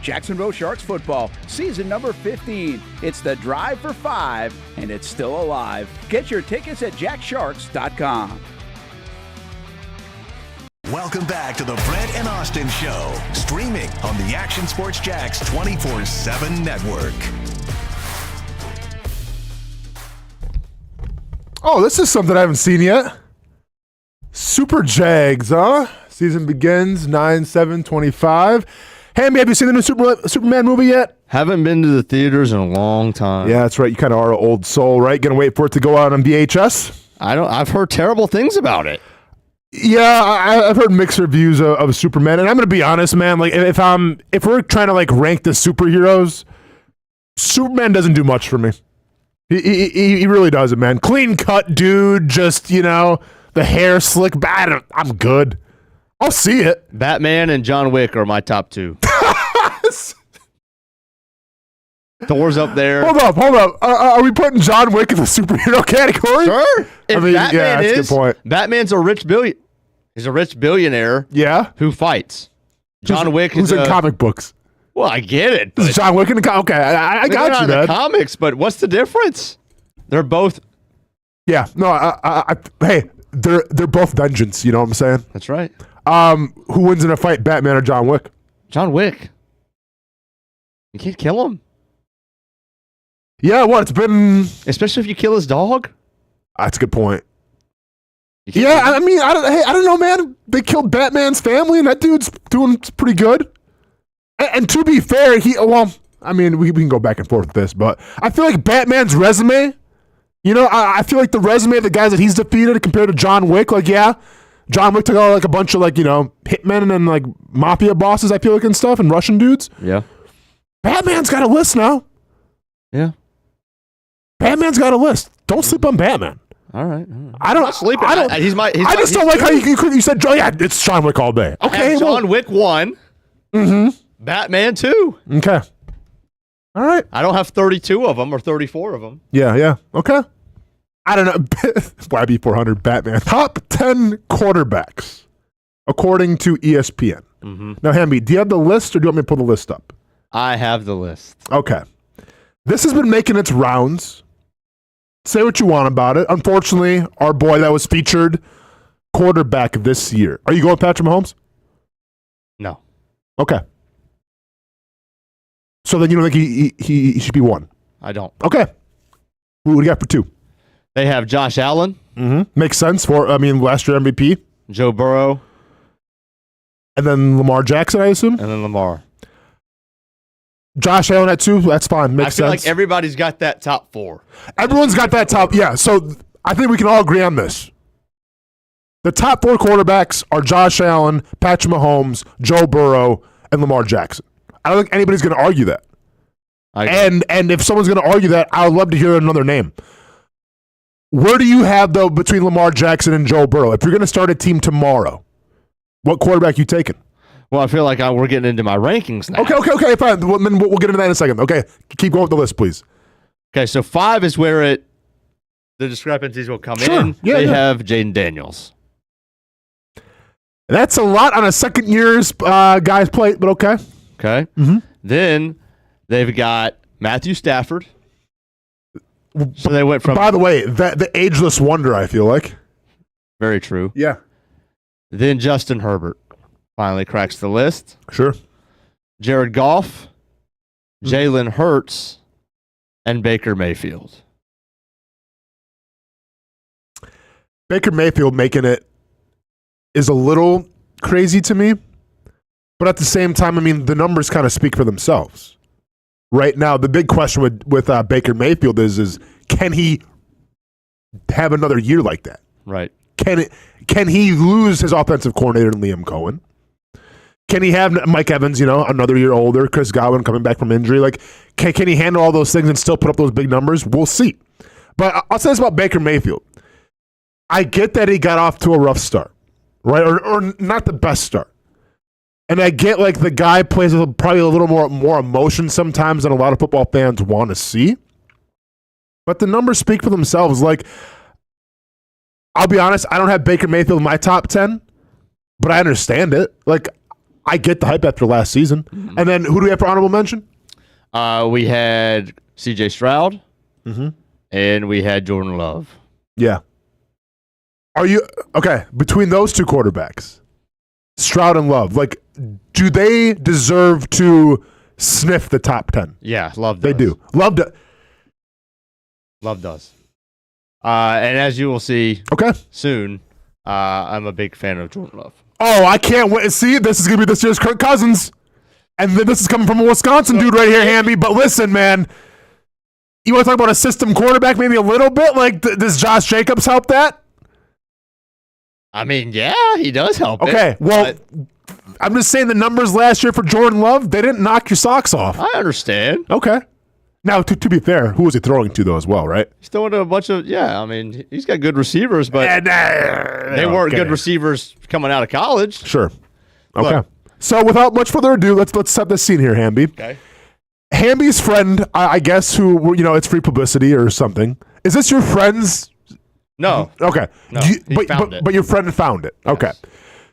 E: Jacksonville Sharks football, season number 15. It's the Drive for 5, and it's still alive. Get your tickets at jacksharks.com.
A: Welcome back to the Brent and Austen Show, streaming on the Action Sports Jax 24/7 network.
C: Oh, this is something I haven't seen yet. Super Jags, huh? Season begins 9/7/25. Hamby, have you seen the new Superman movie yet?
D: Haven't been to the theaters in a long time.
C: Yeah, that's right. You kind of are an old soul, right? Gonna wait for it to go out on VHS?
D: I've heard terrible things about it.
C: Yeah, I've heard mixed reviews of Superman, and I'm gonna be honest, man. Like, if we're trying to like rank the superheroes, Superman doesn't do much for me. He really doesn't, man. Clean cut dude, just the hair slick back. I'm good. I'll see it.
D: Batman and John Wick are my top two. Thor's up there.
C: Hold up. Are we putting John Wick in the superhero category?
D: Sure.
C: I mean, yeah, that's a good point.
D: Batman's a rich billionaire.
C: Yeah.
D: Who fights. John Wick
C: who's
D: is
C: in comic books.
D: Well, I get it.
C: Is John Wick in the comic? Okay, I got you,
D: in
C: man.
D: the comics, but what's the difference? They're both.
C: Yeah. No. Hey, they're both vengeance. You know what I'm saying?
D: That's right.
C: Who wins in a fight, Batman or John Wick?
D: John Wick. You can't kill him.
C: Yeah. What? It's been.
D: Especially if you kill his dog.
C: That's a good point. Yeah. I mean, I don't know, man. They killed Batman's family, and that dude's doing pretty good. And to be fair, we can go back and forth with this, but I feel like Batman's resume, I feel like the resume of the guys that he's defeated compared to John Wick, John Wick took out a bunch of hitmen and mafia bosses, I feel like, and stuff, and Russian dudes.
D: Yeah.
C: Batman's got a list now.
D: Yeah.
C: Batman's got a list. Don't sleep on Batman.
D: All right.
C: I don't
D: sleep.
C: I just don't like how you said, yeah, it's John Wick all day. Okay.
D: John Wick 1.
C: Mm-hmm.
D: Batman 2.
C: Okay. All right.
D: I don't have 32 of them or 34 of them.
C: Yeah. Okay. I don't know. YB400 Batman. Top 10 quarterbacks, according to ESPN.
D: Mm-hmm.
C: Now, Hamby, do you have the list or do you want me to pull the list up?
D: I have the list.
C: Okay. This has been making its rounds. Say what you want about it. Unfortunately, our boy that was featured quarterback this year. Are you going Patrick Mahomes?
D: No.
C: Okay. So then you don't think he should be one?
D: I don't.
C: Okay. What do you got for two?
D: They have Josh Allen.
C: Mm-hmm. Makes sense last year MVP.
D: Joe Burrow.
C: And then Lamar Jackson, I assume?
D: And then Lamar.
C: Josh Allen at 2, that's fine. Makes sense.
D: I feel like everybody's got that top 4.
C: Everyone's got that top, yeah. So I think we can all agree on this. The top 4 quarterbacks are Josh Allen, Patrick Mahomes, Joe Burrow, and Lamar Jackson. I don't think anybody's going to argue that. And if someone's going to argue that, I would love to hear another name. Where do you have, though, between Lamar Jackson and Joe Burrow? If you're going to start a team tomorrow, what quarterback you taking?
D: Well, I feel like we're getting into my rankings now.
C: Okay, fine. Then we'll get into that in a second. Okay, keep going with the list, please.
D: Okay, so 5 is where the discrepancies will come in.
C: Yeah,
D: they have Jaden Daniels.
C: That's a lot on a second year's guy's plate, but okay.
D: Okay.
C: Mm-hmm.
D: Then they've got Matthew Stafford. So they went from.
C: By the way, the ageless wonder, I feel like.
D: Very true.
C: Yeah.
D: Then Justin Herbert finally cracks the list.
C: Sure.
D: Jared Goff, Jalen Hurts, and Baker Mayfield.
C: Baker Mayfield making it is a little crazy to me. But at the same time, I mean, the numbers kind of speak for themselves. Right now, the big question with Baker Mayfield is can he have another year like that?
D: Right.
C: Can he lose his offensive coordinator, Liam Cohen? Can he have Mike Evans, another year older, Chris Godwin coming back from injury? Like, can he handle all those things and still put up those big numbers? We'll see. But I'll say this about Baker Mayfield. I get that he got off to a rough start, right? Or not the best start. And I get like the guy plays with probably a little more emotion sometimes than a lot of football fans want to see. But the numbers speak for themselves. Like, I'll be honest, I don't have Baker Mayfield in my top 10, but I understand it. Like, I get the hype after last season. Mm-hmm. And then who do we have for honorable mention?
D: We had C.J. Stroud, and we had Jordan Love.
C: Yeah. Are you okay? Between those two quarterbacks, Stroud and Love, like, do they deserve to sniff the top 10?
D: Yeah, Love does.
C: They do. Love
D: does. And as you will see soon, I'm a big fan of Jordan Love.
C: Oh, I can't wait. See, this is going to be this year's Kirk Cousins. And then this is coming from a Wisconsin dude right here, Hamby. But listen, man, you want to talk about a system quarterback maybe a little bit? Like, does Josh Jacobs help that?
D: I mean, yeah, he does help.
C: Okay, well, I'm just saying the numbers last year for Jordan Love, they didn't knock your socks off.
D: I understand.
C: Okay. Now, to be fair, who was he throwing to, though, as well, right?
D: He's throwing to a bunch of, I mean, he's got good receivers, but they weren't good receivers coming out of college.
C: Sure. Okay. Look, so without much further ado, let's set the scene here, Hamby.
D: Okay.
C: Hamby's friend, I guess, who, it's free publicity or something. Is this your friend's?
D: No.
C: Okay.
D: No,
C: but your friend found it.
D: Yes.
C: Okay.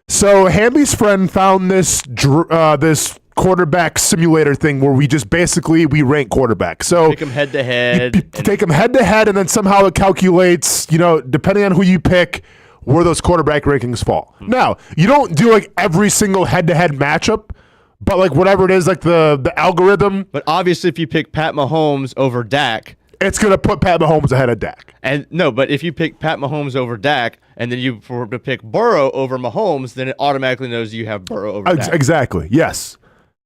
C: So Hamby's friend found this this quarterback simulator thing where we just basically rank quarterbacks. So
D: pick them head to head.
C: Take them head to head, and then somehow it calculates, depending on who you pick, where those quarterback rankings fall. Mm-hmm. Now, you don't do like every single head to head matchup, but like whatever it is, like the algorithm.
D: But obviously, if you pick Pat Mahomes over Dak,
C: it's going to put Pat Mahomes ahead of Dak.
D: And no, but if you pick Pat Mahomes over Dak, and then you to pick Burrow over Mahomes, then it automatically knows you have Burrow over Dak.
C: Exactly. Yes.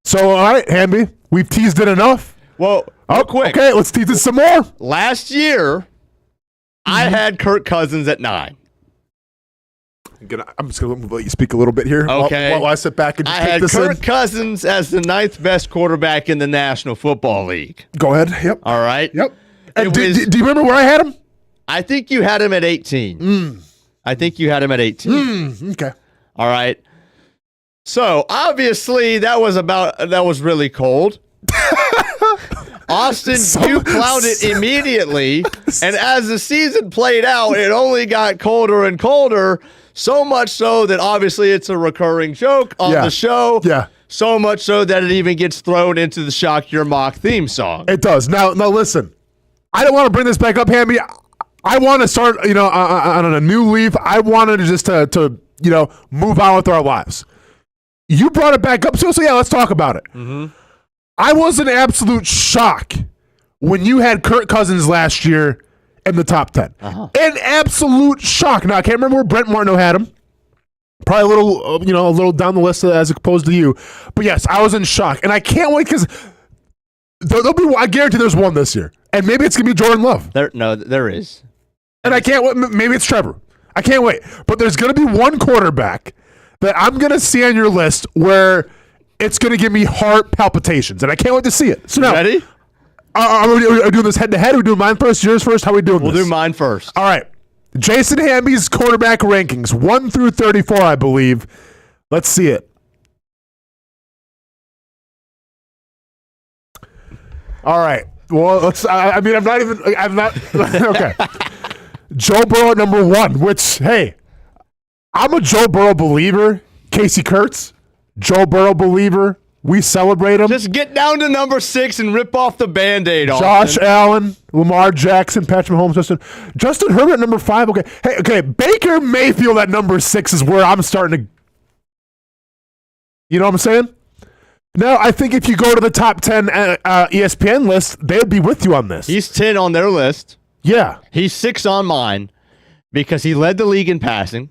C: So, all right, Hamby, we've teased it enough.
D: Well, real quick.
C: Okay, let's tease it some more.
D: Last year, I had Kirk Cousins at 9.
C: I'm just going to let you speak a little bit here.
D: Okay.
C: While I sit back and just take this
D: in. I had Kirk Cousins as the 9th best quarterback in the National Football League.
C: Go ahead. Yep.
D: All right.
C: Yep. And do you remember where I had him?
D: I think you had him at 18. I think you had him at 18.
C: Okay.
D: All right. So, obviously, that was really cold. Austin, you plowed it immediately, and as the season played out, it only got colder and colder, so much so that obviously it's a recurring joke on the show.
C: Yeah.
D: So much so that it even gets thrown into the Shock Your Mock theme song.
C: It does. Now listen, I don't want to bring this back up, Hamby. I want to start, on a new leaf. I wanted just to move on with our lives. You brought it back up, so yeah, let's talk about it.
D: Mm-hmm.
C: I was in absolute shock when you had Kirk Cousins last year in the top 10. An absolute shock. Now, I can't remember where Brent Martineau had him. Probably a little down the list as opposed to you. But yes, I was in shock. And I can't wait because I guarantee there's one this year. And maybe it's going to be Jordan Love.
D: There is.
C: And I can't wait. Maybe it's Trevor. I can't wait. But there's going to be one quarterback that I'm going to see on your list where it's going to give me heart palpitations. And I can't wait to see it. So now,
D: ready?
C: Are we doing this head-to-head? Are we doing mine first, yours first? How are we doing this?
D: We'll do mine first.
C: All right. Jason Hamby's quarterback rankings, 1 through 34, I believe. Let's see it. All right. Well, I'm not. Okay. Joe Burrow at number 1, which, hey, I'm a Joe Burrow believer. Casey Kurtz, Joe Burrow believer. We celebrate him.
D: Just get down to number 6 and rip off the Band-Aid off.
C: Josh Allen, Lamar Jackson, Patrick Mahomes, Justin Herbert at number 5. Okay, Baker Mayfield at number 6 is where I'm starting to. You know what I'm saying? Now, I think if you go to the top 10 ESPN list, they would be with you on this.
D: He's 10 on their list.
C: Yeah.
D: He's 6 on mine because he led the league in passing.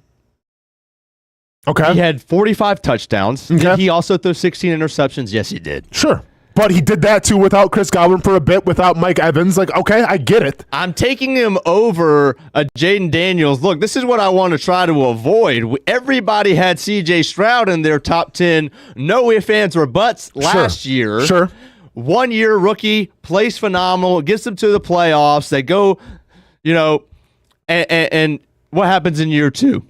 C: Okay.
D: He had 45 touchdowns.
C: Okay.
D: Did he also throw 16 interceptions? Yes, he did.
C: Sure. But he did that too without Chris Godwin for a bit, without Mike Evans. Like, okay, I get it.
D: I'm taking him over Jaden Daniels. Look, this is what I want to try to avoid. Everybody had C.J. Stroud in their top 10. No ifs, ands, or buts last year.
C: Sure.
D: 1 year rookie, plays phenomenal, gets them to the playoffs. They go, and what happens in year 2?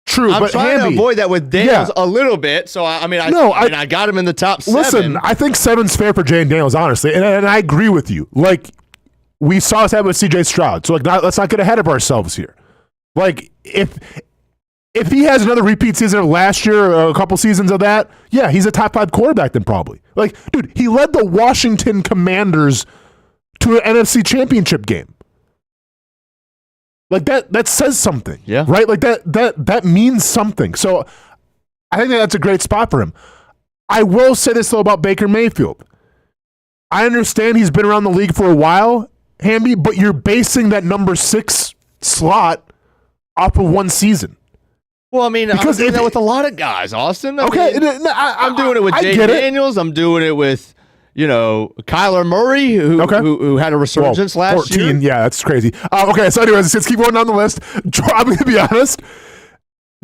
C: True,
D: I'm
C: but
D: trying to avoid that with Daniels a little bit. So I got him in the top 7.
C: Listen, I think 7's fair for Jaden Daniels, honestly, and I agree with you. Like, we saw us have with C.J. Stroud, so like, let's not get ahead of ourselves here. Like, if he has another repeat season of last year, or a couple seasons of that, yeah, he's a top 5 quarterback then probably. Like, dude, he led the Washington Commanders to an NFC Championship game. Like, that says something, right? Like, that means something. So I think that's a great spot for him. I will say this, though, about Baker Mayfield. I understand he's been around the league for a while, Hamby, but you're basing that number 6 slot off of one season.
D: Well, I mean, because I'm doing that with a lot of guys, Austin. I'm doing it with Jaden Daniels. I'm doing it with, Kyler Murray, who had a resurgence last
C: 14,
D: year.
C: Yeah, that's crazy. Okay, so anyways, let's keep going down the list. I'm going to be honest.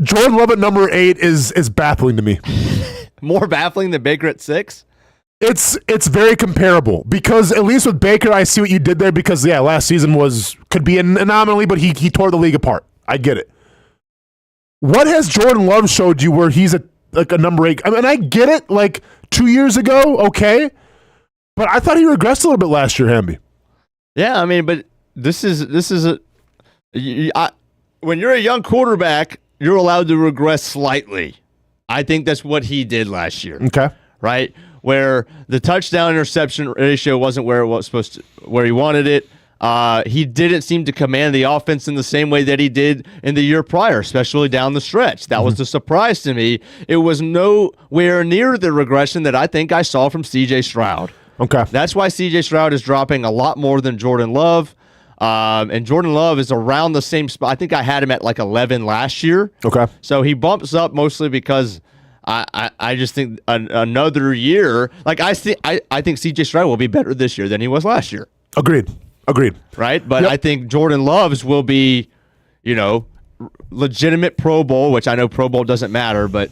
C: Jordan Love at number 8 is baffling to me.
D: More baffling than Baker at 6?
C: It's very comparable because at least with Baker, I see what you did there because, last season could be an anomaly, but he tore the league apart. I get it. What has Jordan Love showed you where he's a number 8? I mean, I get it, like 2 years ago, okay. But I thought he regressed a little bit last year, Hamby.
D: Yeah, I mean, but this is when you're a young quarterback, you're allowed to regress slightly. I think that's what he did last year.
C: Okay.
D: Right? Where the touchdown interception ratio wasn't where it was supposed to, where he wanted it. He didn't seem to command the offense in the same way that he did in the year prior, especially down the stretch. That was the surprise to me. It was nowhere near the regression that I think I saw from C.J. Stroud.
C: Okay.
D: That's why C.J. Stroud is dropping a lot more than Jordan Love. And Jordan Love is around the same spot. I think I had him at like 11 last year.
C: Okay.
D: So he bumps up mostly because I just think another year, like I think C.J. Stroud will be better this year than he was last year.
C: Agreed.
D: Right? But I think Jordan Love's will be, legitimate Pro Bowl, which I know Pro Bowl doesn't matter, but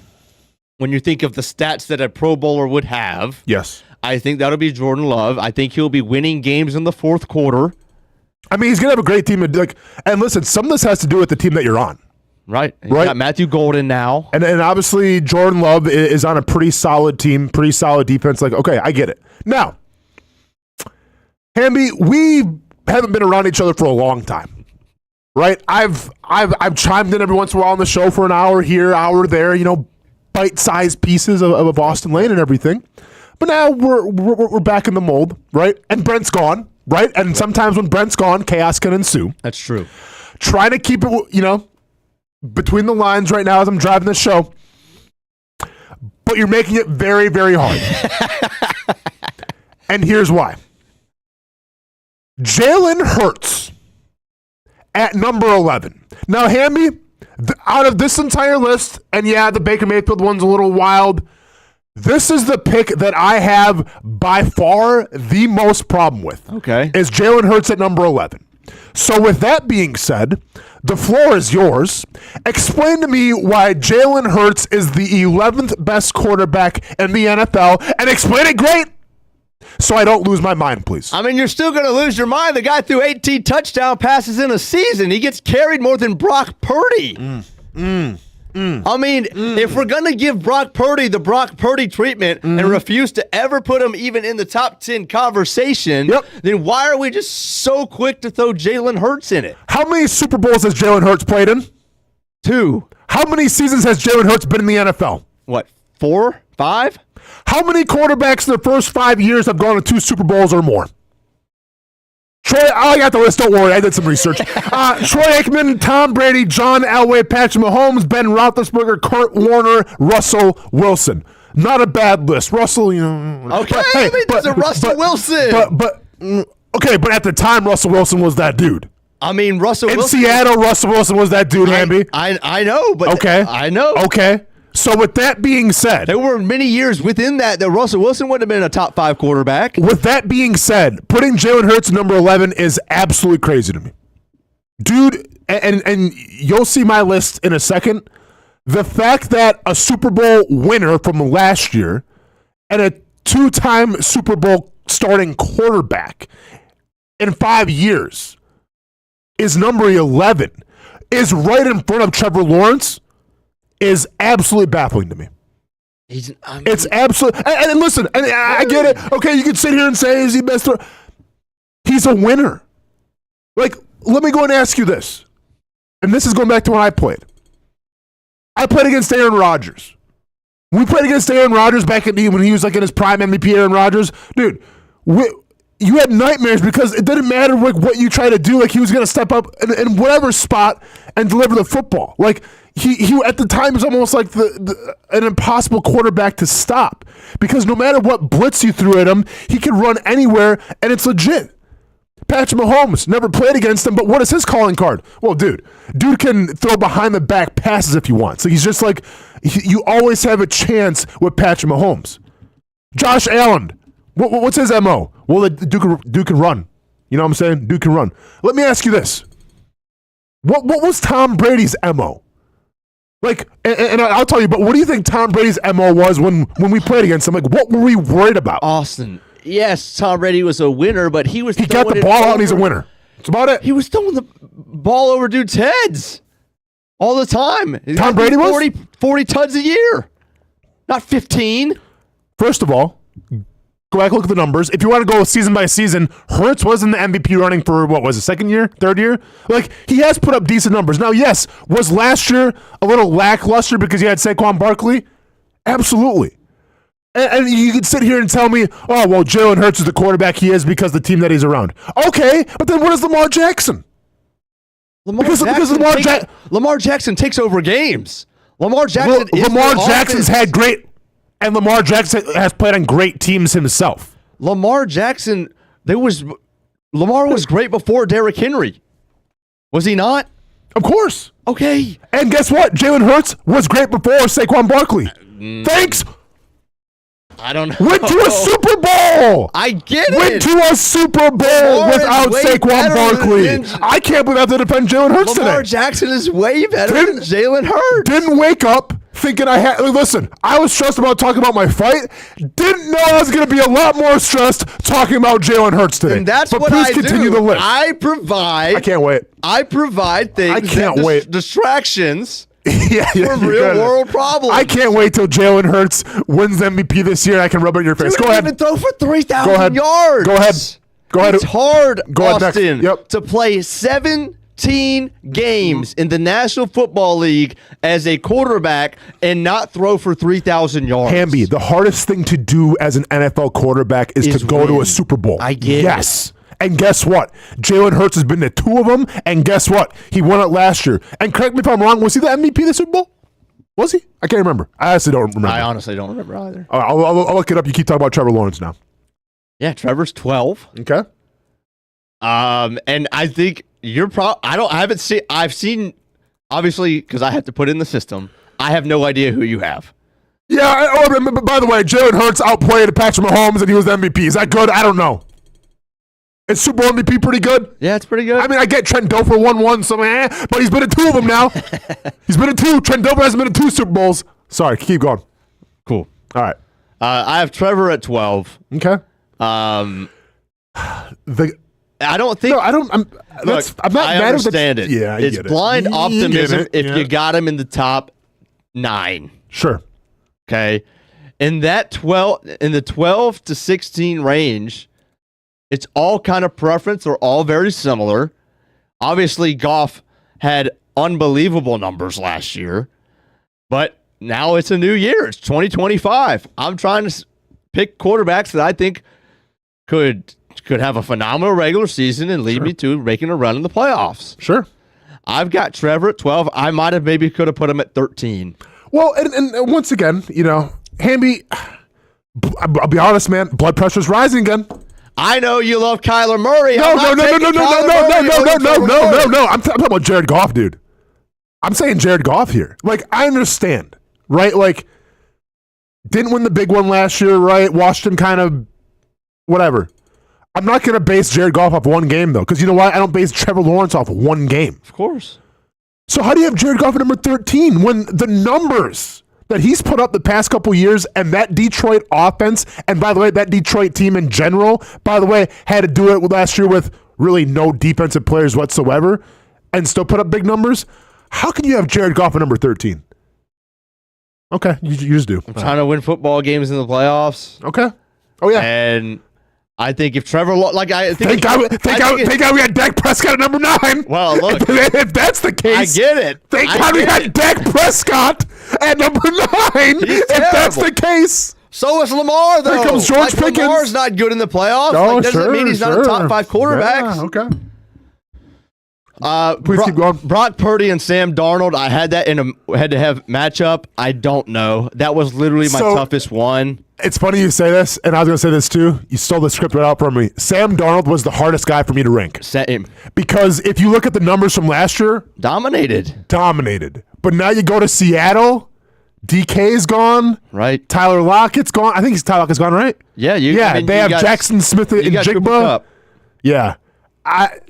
D: when you think of the stats that a Pro Bowler would have,
C: yes,
D: I think that'll be Jordan Love. I think he'll be winning games in the fourth quarter.
C: I mean, he's going to have a great team. And listen, some of this has to do with the team that you're on.
D: Right. You got Matthew Golden now.
C: And obviously Jordan Love is on a pretty solid team, pretty solid defense. Like, okay, I get it. Now, Hamby, we haven't been around each other for a long time, right? I've chimed in every once in a while on the show for an hour here, hour there, bite-sized pieces of Austen Lane and everything. But now we're back in the mold, right? And Brent's gone, right? And sometimes when Brent's gone, chaos can ensue.
D: That's true.
C: Trying to keep it, between the lines right now as I'm driving the show. But you're making it very, very hard. And here's why. Jalen Hurts at number 11. Now, Hamby, out of this entire list, and the Baker Mayfield one's a little wild, this is the pick that I have by far the most problem with.
D: Okay.
C: Is Jalen Hurts at number 11. So with that being said, the floor is yours. Explain to me why Jalen Hurts is the 11th best quarterback in the NFL, and explain it great so I don't lose my mind, please.
D: I mean, you're still going to lose your mind. The guy threw 18 touchdown passes in a season. He gets carried more than Brock Purdy. I mean, if we're going to give Brock Purdy the Brock Purdy treatment and refuse to ever put him even in the top 10 conversation, then why are we just so quick to throw Jalen Hurts in it?
C: How many Super Bowls has Jalen Hurts played in?
D: 2.
C: How many seasons has Jalen Hurts been in the NFL?
D: What, 4, 5?
C: How many quarterbacks in the first 5 years have gone to 2 Super Bowls or more? I got the list. Don't worry. I did some research. Troy Aikman, Tom Brady, John Elway, Patrick Mahomes, Ben Roethlisberger, Kurt Warner, Russell Wilson. Not a bad list. Russell,
D: Okay, there's a Russell Wilson.
C: But at the time, Russell Wilson was that dude.
D: I mean, Russell Wilson.
C: In Seattle, Russell Wilson was that dude, Hamby.
D: I know, but
C: okay.
D: I know.
C: Okay.
B: So with that being said,
D: There were many years within that Russell Wilson would have been a top 5 quarterback.
B: with that being said, putting Jalen Hurts number 11 is absolutely crazy to me. Dude, and you'll see my list in a second. The fact that a Super Bowl winner from last year and a 2-time Super Bowl starting quarterback in 5 years is number 11, is right in front of Trevor Lawrence, is absolutely baffling to me. It's absolutely, and listen, and I get it. Okay, you can sit here and say, is he best? He's a winner. Like, let me go and ask you this. And this is going back to when I played. I played against Aaron Rodgers. We played against Aaron Rodgers back when he was like in his prime MVP, Aaron Rodgers. Dude, you had nightmares because it didn't matter like what you try to do. Like, he was going to step up in whatever spot and deliver the football. Like, he at the time was almost like an impossible quarterback to stop because no matter what blitz you threw at him, he could run anywhere, and it's legit. Patrick Mahomes never played against him, but what is his calling card? Well, dude can throw behind the back passes if he wants. So he's just like, you always have a chance with Patrick Mahomes. Josh Allen, what's his MO? Well, the Duke can run. You know what I'm saying? Duke can run. Let me ask you this. What was Tom Brady's MO? Like, and I'll tell you, but what do you think Tom Brady's MO was when we played against him? Like, what were we worried about?
D: Austin. Yes, Tom Brady was a winner, but he
B: got the ball out and he's a winner. That's about it.
D: He was throwing the ball over dudes' heads all the time.
B: Tom Brady was
D: 40 tons a year, not 15.
B: First of all, go back and look at the numbers. If you want to go season by season, Hurts was in the MVP running for what was it, second year, third year? Like, he has put up decent numbers. Now, yes, was last year a little lackluster because you had Saquon Barkley? Absolutely. And you can sit here and tell me, oh, well, Jalen Hurts is the quarterback he is because of the team that he's around. Okay, but then what is Lamar Jackson?
D: Lamar Jackson takes over games. Lamar
B: Jackson's had great, and Lamar Jackson has played on great teams himself.
D: Lamar was great before Derrick Henry. Was he not?
B: Of course.
D: Okay.
B: And guess what? Jalen Hurts was great before Saquon Barkley. Thanks.
D: I don't know.
B: Went to a Super Bowl.
D: I get it.
B: Went to a Super Bowl without Saquon Barkley. I can't believe I have to defend Jalen Hurts today.
D: Lamar Jackson is way better than Jalen Hurts.
B: Didn't wake up thinking I had... Listen, I was stressed about talking about my fight. Didn't know I was going to be a lot more stressed talking about Jalen Hurts today.
D: And that's
B: but
D: what
B: please
D: I
B: continue
D: do.
B: the list.
D: I can't
B: wait.
D: I provide things.
B: I can't wait.
D: Distractions.
B: Yeah,
D: for real world problems.
B: I can't wait till Jalen Hurts wins the MVP this year. I can rub it in your face.
D: Dude,
B: Go ahead.
D: Even throw for 3,000 yards.
B: Go ahead.
D: It's hard, Austin,
B: Yep.
D: to play 17 games in the National Football League as a quarterback and not throw for 3,000 yards.
B: Hamby, the hardest thing to do as an NFL quarterback is to go to a Super Bowl.
D: I get it.
B: And guess what? Jalen Hurts has been to 2 of them, and guess what? He won it last year. And correct me if I'm wrong, was he the MVP of the Super Bowl? Was he? I can't remember. I honestly don't remember.
D: I honestly don't remember either.
B: I'll look it up. You keep talking about Trevor Lawrence now.
D: Yeah, Trevor's 12.
B: Okay.
D: And I think I've seen, obviously, because I have to put it in the system, I have no idea who you have.
B: Yeah, by the way, Jalen Hurts outplayed Patrick Mahomes, and he was the MVP. Is that good? I don't know. Is Super Bowl MVP pretty good?
D: Yeah, it's pretty good.
B: I mean, I get Trent Dilfer 1-1, so but he's been in 2 of them now. He's been in 2. Trent Dilfer hasn't been in 2 Super Bowls. Sorry, keep going.
D: Cool.
B: All right.
D: I have Trevor at 12.
B: Okay.
D: I don't think.
B: No, I don't. I'm not
D: I
B: mad
D: understand it.
B: Yeah,
D: it's blind optimism if you got him in the top 9.
B: Sure.
D: Okay. In the 12 to 16 range, it's all kind of preference. They're all very similar. Obviously, Goff had unbelievable numbers last year, but now it's a new year. It's 2025. I'm trying to pick quarterbacks that I think could have a phenomenal regular season and lead me to making a run in the playoffs.
B: Sure.
D: I've got Trevor at 12. I might have could have put him at 13.
B: Well, and once again, Hamby, I'll be honest, man, blood pressure's rising again.
D: I know you love Kyler Murray.
B: No. I'm talking about Jared Goff, dude. I'm saying Jared Goff here. Like, I understand.
C: right? Like, didn't win the big one last year, right? Washington kind of whatever. I'm not going to base Jared Goff off one game, though, because you know why? I don't base Trevor Lawrence off one game.
D: Of course.
C: So how do you have Jared Goff at number 13 when the numbers that he's put up the past couple years and that Detroit offense, and by the way, that Detroit team in general, by the way, had to do it last year with really no defensive players whatsoever and still put up big numbers? How can you have Jared Goff at number 13? Okay, you just do.
D: I'm trying to win football games in the playoffs.
C: Okay. Oh, yeah.
D: And I think if Trevor,
C: Thank God we had Dak Prescott at number 9.
D: Well, look,
C: if that's the case,
D: I get it.
C: Thank God we had Dak Prescott at number 9. If that's the case.
D: So is Lamar, though.
C: Here comes George Pickens.
D: Lamar's not good in the playoffs.
C: Oh,
D: doesn't mean he's not a top 5 quarterback.
C: Yeah, okay.
D: Please
C: keep going.
D: Brock Purdy and Sam Darnold. I had that in a head-to-head matchup. I don't know. That was literally my toughest one.
C: It's funny you say this, and I was going to say this too. You stole the script right out from me. Sam Darnold was the hardest guy for me to rank.
D: Same.
C: Because if you look at the numbers from last year,
D: Dominated.
C: But now you go to Seattle, DK's gone.
D: Right.
C: Tyler Lockett's gone. I think Tyler Lockett's gone, right?
D: Yeah.
C: They have Jackson Smith and Jigba. Yeah.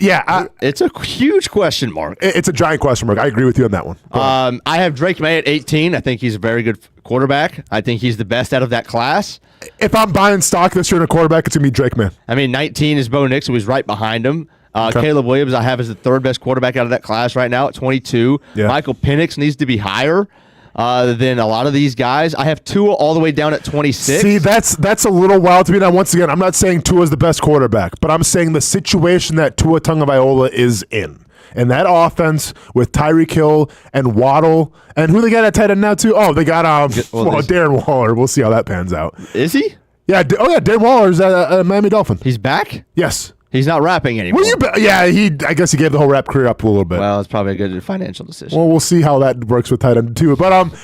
D: It's a huge question mark.
C: It's a giant question mark. I agree with you on that one.
D: I have Drake May at 18. I think he's a very good quarterback. I think he's the best out of that class.
C: If I'm buying stock this year in a quarterback, it's going to be Drake May.
D: I mean, 19 is Bo Nix, who's right behind him. Caleb Williams, I have as the 3rd best quarterback out of that class right now at 22.
C: Yeah.
D: Michael Penix needs to be higher than a lot of these guys. I have Tua all the way down at 26.
C: See, that's a little wild to me. Now, once again, I'm not saying Tua is the best quarterback, but I'm saying the situation that Tua Tagovailoa is in. And that offense with Tyreek Hill and Waddle, and who they got at tight end now too? Oh, they got Darren Waller. We'll see how that pans out.
D: Is he?
C: Yeah. Darren Waller's a Miami Dolphin.
D: He's back?
C: Yes.
D: He's not rapping anymore.
C: I guess he gave the whole rap career up a little bit.
D: Well, it's probably a good financial decision.
C: Well, we'll see how that works with tight end too. But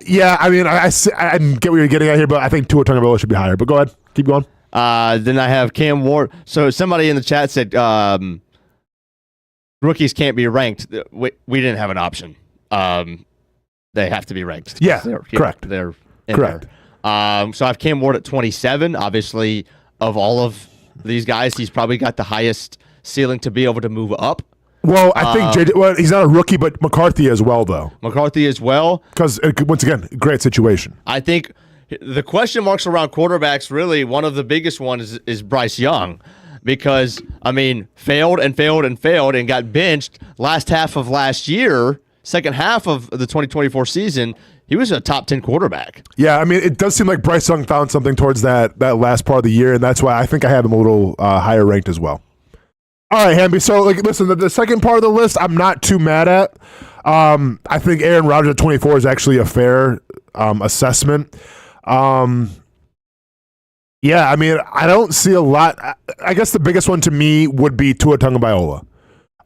C: yeah, I mean, I didn't get what you're getting at here, but I think Tua Tagovailoa should be higher. But go ahead, keep going.
D: Then I have Cam Ward. So somebody in the chat said rookies can't be ranked. We didn't have an option. They have to be ranked.
C: Yeah, correct.
D: They're
C: correct.
D: There. So I have Cam Ward at 27. Obviously, of all of these guys, he's probably got the highest ceiling to be able to move up.
C: Well, I think he's not a rookie, but McCarthy as well, though.
D: McCarthy as well.
C: Because, once again, great situation.
D: I think the question marks around quarterbacks, really, one of the biggest ones is Bryce Young. Because, I mean, failed and got benched last half of last year, second half of the 2024 season. He was a top 10 quarterback. Yeah, I mean, it does seem like Bryce Young found something towards that last part of the year, and that's why I think I have him a little higher ranked as well. All right, Hamby. So, listen, the second part of the list, I'm not too mad at. I think Aaron Rodgers at 24 is actually a fair assessment. Yeah, I mean, I don't see a lot. I guess the biggest one to me would be Tua Tagovailoa.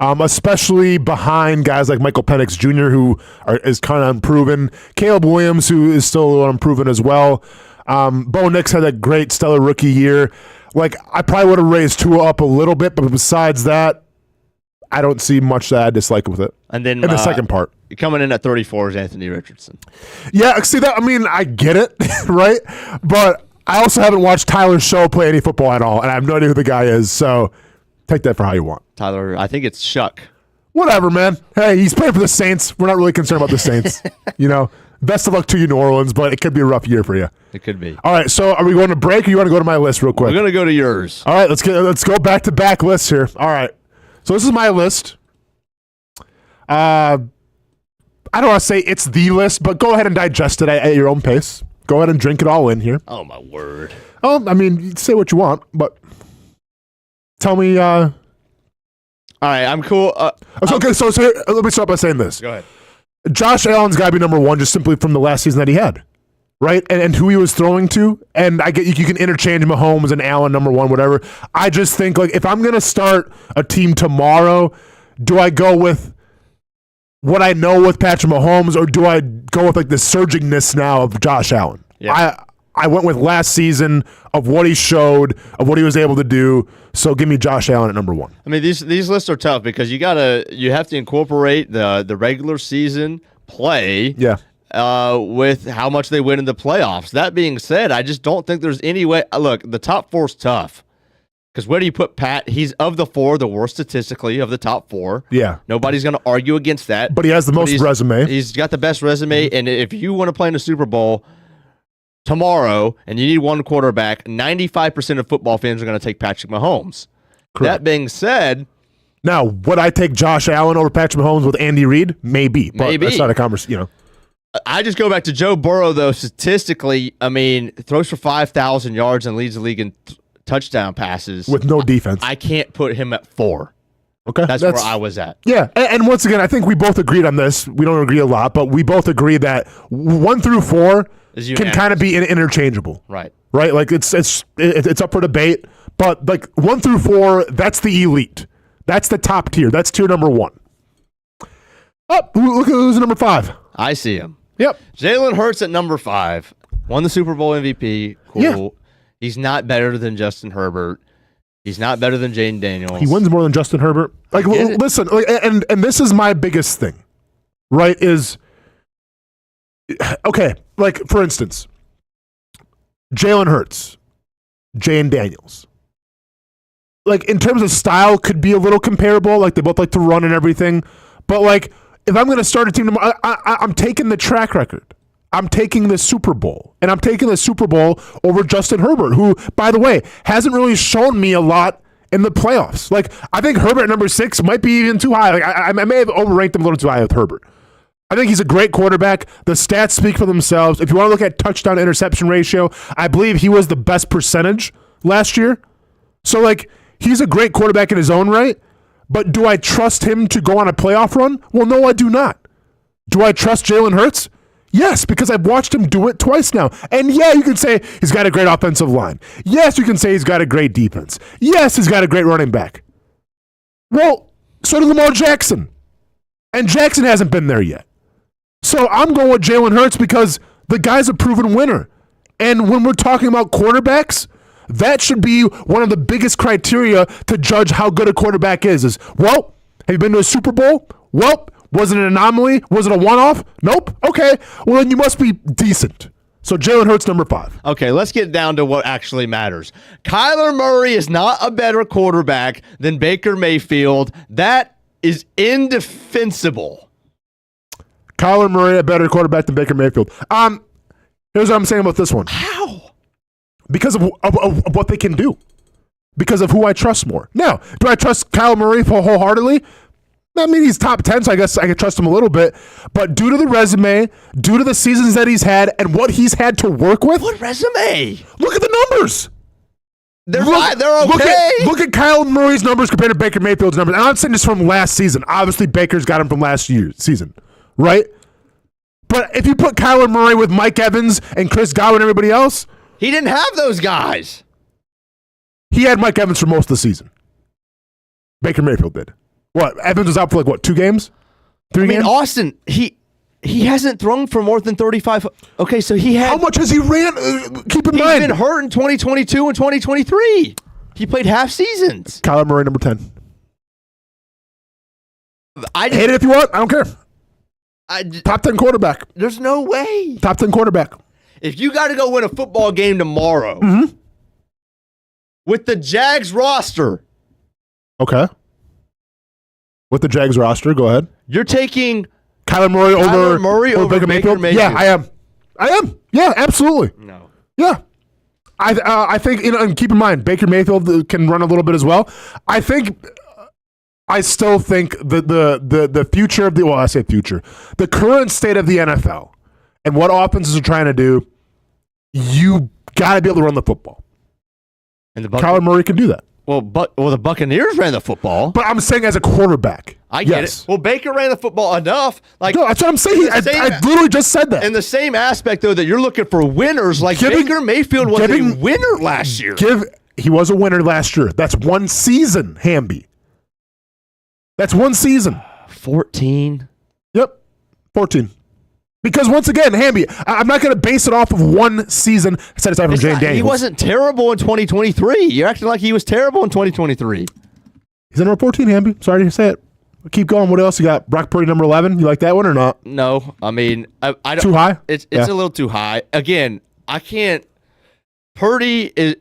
D: Especially behind guys like Michael Penix Jr., who is kind of unproven. Caleb Williams, who is still a little unproven as well. Bo Nix had a great, stellar rookie year. I probably would have raised Tua up a little bit, but besides that, I don't see much that I dislike with it. And then in the second part. Coming in at 34 is Anthony Richardson.
C: Yeah, see that? I mean, I get it, right? But I also haven't watched Tyler Show play any football at all, and I have no idea who the guy is, so take that for how you want.
D: Tyler, I think it's Shuck.
C: Whatever, man. Hey, he's playing for the Saints. We're not really concerned about the Saints. Best of luck to you, New Orleans, but it could be a rough year for you.
D: It could be.
C: All right, so are we going to break, or you want to go to my list real quick?
D: We're going to go to yours.
C: All right, let's go back-to-back lists here. All right, so this is my list. I don't want to say it's the list, but go ahead and digest it at your own pace. Go ahead and drink it all in here.
D: Oh, my word.
C: I mean, say what you want, but tell me.
D: All right, I'm cool.
C: Okay, so here, let me start by saying this.
D: Go ahead.
C: Josh Allen's got to be number one just simply from the last season that he had, right? And who he was throwing to. And I get you can interchange Mahomes and Allen number one, whatever. I just think, if I'm going to start a team tomorrow, do I go with what I know with Patrick Mahomes, or do I go with the surgingness now of Josh Allen?
D: Yeah.
C: I went with last season of what he showed, of what he was able to do. So give me Josh Allen at number one.
D: I mean, these lists are tough because you have to incorporate the regular season play.
C: Yeah.
D: with how much they win in the playoffs. That being said, I just don't think there's any way. Look, the top four's tough. Because where do you put Pat? He's of the four, the worst statistically of the top four.
B: Yeah.
D: Nobody's going to argue against that.
B: But he has the most resume.
D: He's got the best resume. And if you want to play in the Super Bowl tomorrow and you need one quarterback, 95% of football fans are going to take Patrick Mahomes. Correct. That being said,
B: now, would I take Josh Allen over Patrick Mahomes with Andy Reid? Maybe. But that's not a conversation,
D: I just go back to Joe Burrow, though, statistically, throws for 5,000 yards and leads the league in touchdown passes.
B: With no defense.
D: I can't put him at 4.
B: Okay.
D: That's where I was at.
B: Yeah. And once again, I think we both agreed on this. We don't agree a lot, but we both agree that 1 through 4 can kind of be interchangeable.
D: Right.
B: Right? Like, it's up for debate, but like 1 through 4, that's the elite. That's the top tier. That's tier number 1. Oh, look at who's number 5.
D: I see him.
B: Yep.
D: Jalen Hurts at number 5. Won the Super Bowl MVP. Cool.
B: Yeah.
D: He's not better than Justin Herbert. He's not better than Jaden Daniels.
B: He wins more than Justin Herbert. Like, listen, and this is my biggest thing, right? Is okay. Like, for instance, Jalen Hurts, Jaden Daniels. Like, in terms of style, could be a little comparable. Like, they both like to run and everything. But like, if I'm going to start a team, I'm taking the track record. I'm taking the Super Bowl, and I'm taking the Super Bowl over Justin Herbert, who, by the way, hasn't really shown me a lot in the playoffs. Like, I think Herbert at number 6 might be even too high. Like, I may have overranked him a little too high with Herbert. I think he's a great quarterback. The stats speak for themselves. If you want to look at touchdown-interception ratio, I believe he was the best percentage last year. So, like, he's a great quarterback in his own right, but do I trust him to go on a playoff run? Well, no, I do not. Do I trust Jalen Hurts? Yes, because I've watched him do it twice now. And yeah, you can say he's got a great offensive line. Yes, you can say he's got a great defense. Yes, he's got a great running back. Well, so did Lamar Jackson. And Jackson hasn't been there yet. So I'm going with Jalen Hurts because the guy's a proven winner. And when we're talking about quarterbacks, that should be one of the biggest criteria to judge how good a quarterback is, well, have you been to a Super Bowl? Well, was it an anomaly? Was it a one-off? Nope. Okay. Well, then you must be decent. So Jalen Hurts, number 5.
D: Okay, let's get down to what actually matters. Kyler Murray is not a better quarterback than Baker Mayfield. That is indefensible.
B: Kyler Murray, a better quarterback than Baker Mayfield. Here's what I'm saying about this one.
D: How?
B: Because of what they can do. Because of who I trust more. Now, do I trust Kyler Murray wholeheartedly? I mean, he's top 10, so I guess I can trust him a little bit. But due to the resume, due to the seasons that he's had, and what he's had to work with.
D: What resume?
B: Look at the numbers.
D: They're right. They're okay.
B: Look at Kyle Murray's numbers compared to Baker Mayfield's numbers. And I'm saying this from last season. Obviously, Baker's got him from last year's season, right? But if you put Kyler Murray with Mike Evans and Chris Godwin and everybody else.
D: He didn't have those guys.
B: He had Mike Evans for most of the season. Baker Mayfield did. What? Evans was out for 2 games? 3 games?
D: Austen, he hasn't thrown for more than 35. Okay, so he had.
B: How much has he ran? Keep in mind.
D: He's been hurt in 2022 and 2023. He played half seasons.
B: Kyler Murray, number 10. Hate it if you want. I don't care. Top 10 quarterback.
D: There's no way.
B: Top 10 quarterback.
D: If you got to go win a football game tomorrow with the Jags roster.
B: Okay. With the Jags roster, go ahead.
D: You're taking
B: Kyler Murray over Baker Mayfield? Yeah, I am. Yeah, absolutely.
D: No.
B: Yeah. I think, and keep in mind, Baker Mayfield can run a little bit as well. I still think the future of the current state of the NFL and what offenses are trying to do, you got to be able to run the football.
D: And
B: Kyler Murray can do that.
D: Well, the Buccaneers ran the football.
B: But I'm saying as a quarterback.
D: I get it. Well, Baker ran the football enough. No,
B: that's what I'm saying. I literally just said that.
D: In the same aspect, though, that you're looking for winners, Baker Mayfield was a winner last year.
B: He was a winner last year. That's one season, Hamby. That's one season.
D: 14.
B: Yep, 14. Because once again, Hamby, I'm not going to base it off of one season set aside from Jaden Daniels.
D: He wasn't terrible in 2023. You're acting like he was terrible in 2023.
B: He's at number 14, Hamby. Sorry to say it. Keep going. What else you got? Brock Purdy, number 11. You like that one or not?
D: No, I mean, I don't.
B: Too high?
D: It's a little too high. Again, I can't. Purdy is.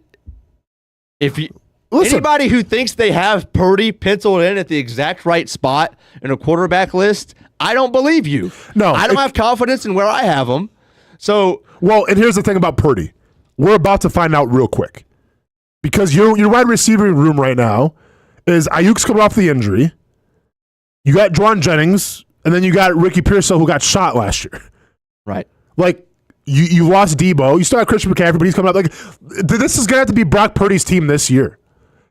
D: If you anybody who thinks they have Purdy penciled in at the exact right spot in a quarterback list, I don't believe you.
B: No,
D: I don't have confidence in where I have him. So,
B: well, and here's the thing about Purdy. We're about to find out real quick because your wide receiver room right now is Ayuk's coming off the injury. You got Juwan Jennings, and then you got Ricky Pearsall who got shot last year.
D: Right.
B: Like, you lost Debo. You still have Christian McCaffrey, but he's coming up. Like, this is going to have to be Brock Purdy's team this year.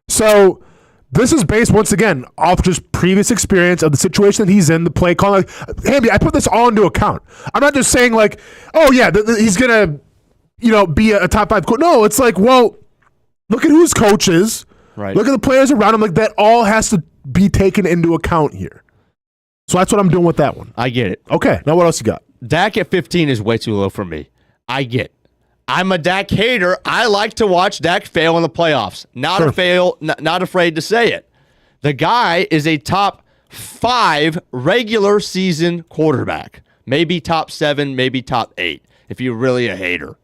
B: So this is based, once again, off just previous experience of the situation that he's in, the play calling. Like, Hamby, I put this all into account. I'm not just saying, like, oh, yeah, he's going to, be a top 5 coach. No, it's like, well, look at who's coaches.
D: Right.
B: Look at the players around him. Like, that all has to be taken into account here. So that's what I'm doing with that one.
D: I get it.
B: Okay, now what else you got?
D: Dak at 15 is way too low for me. I get it. I'm a Dak hater. I like to watch Dak fail in the playoffs. Not afraid to say it. The guy is a top 5 regular season quarterback. Maybe top 7, maybe top 8, if you're really a hater.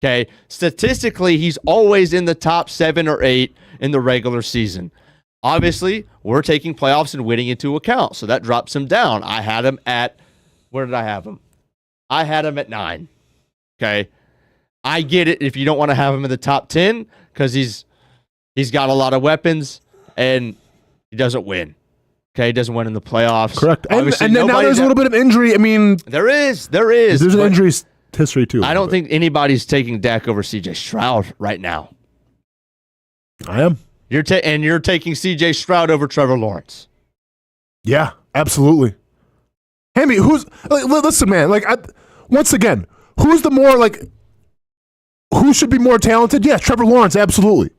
D: Okay? Statistically, he's always in the top 7 or 8 in the regular season. Obviously, we're taking playoffs and winning into account, so that drops him down. I had him at, where did I have him? I had him at 9. Okay? I get it if you don't want to have him in the top 10 because he's got a lot of weapons and he doesn't win. Okay, he doesn't win in the playoffs.
B: Correct. And now there's a little bit of injury. I mean,
D: there is.
B: There's an injury history too.
D: I don't think anybody's taking Dak over CJ Stroud right now.
B: I am.
D: You're taking C.J. Stroud over Trevor Lawrence.
B: Yeah, absolutely. Hammy, listen, man. Like, once again, who's the more who should be more talented? Yes, Trevor Lawrence, absolutely.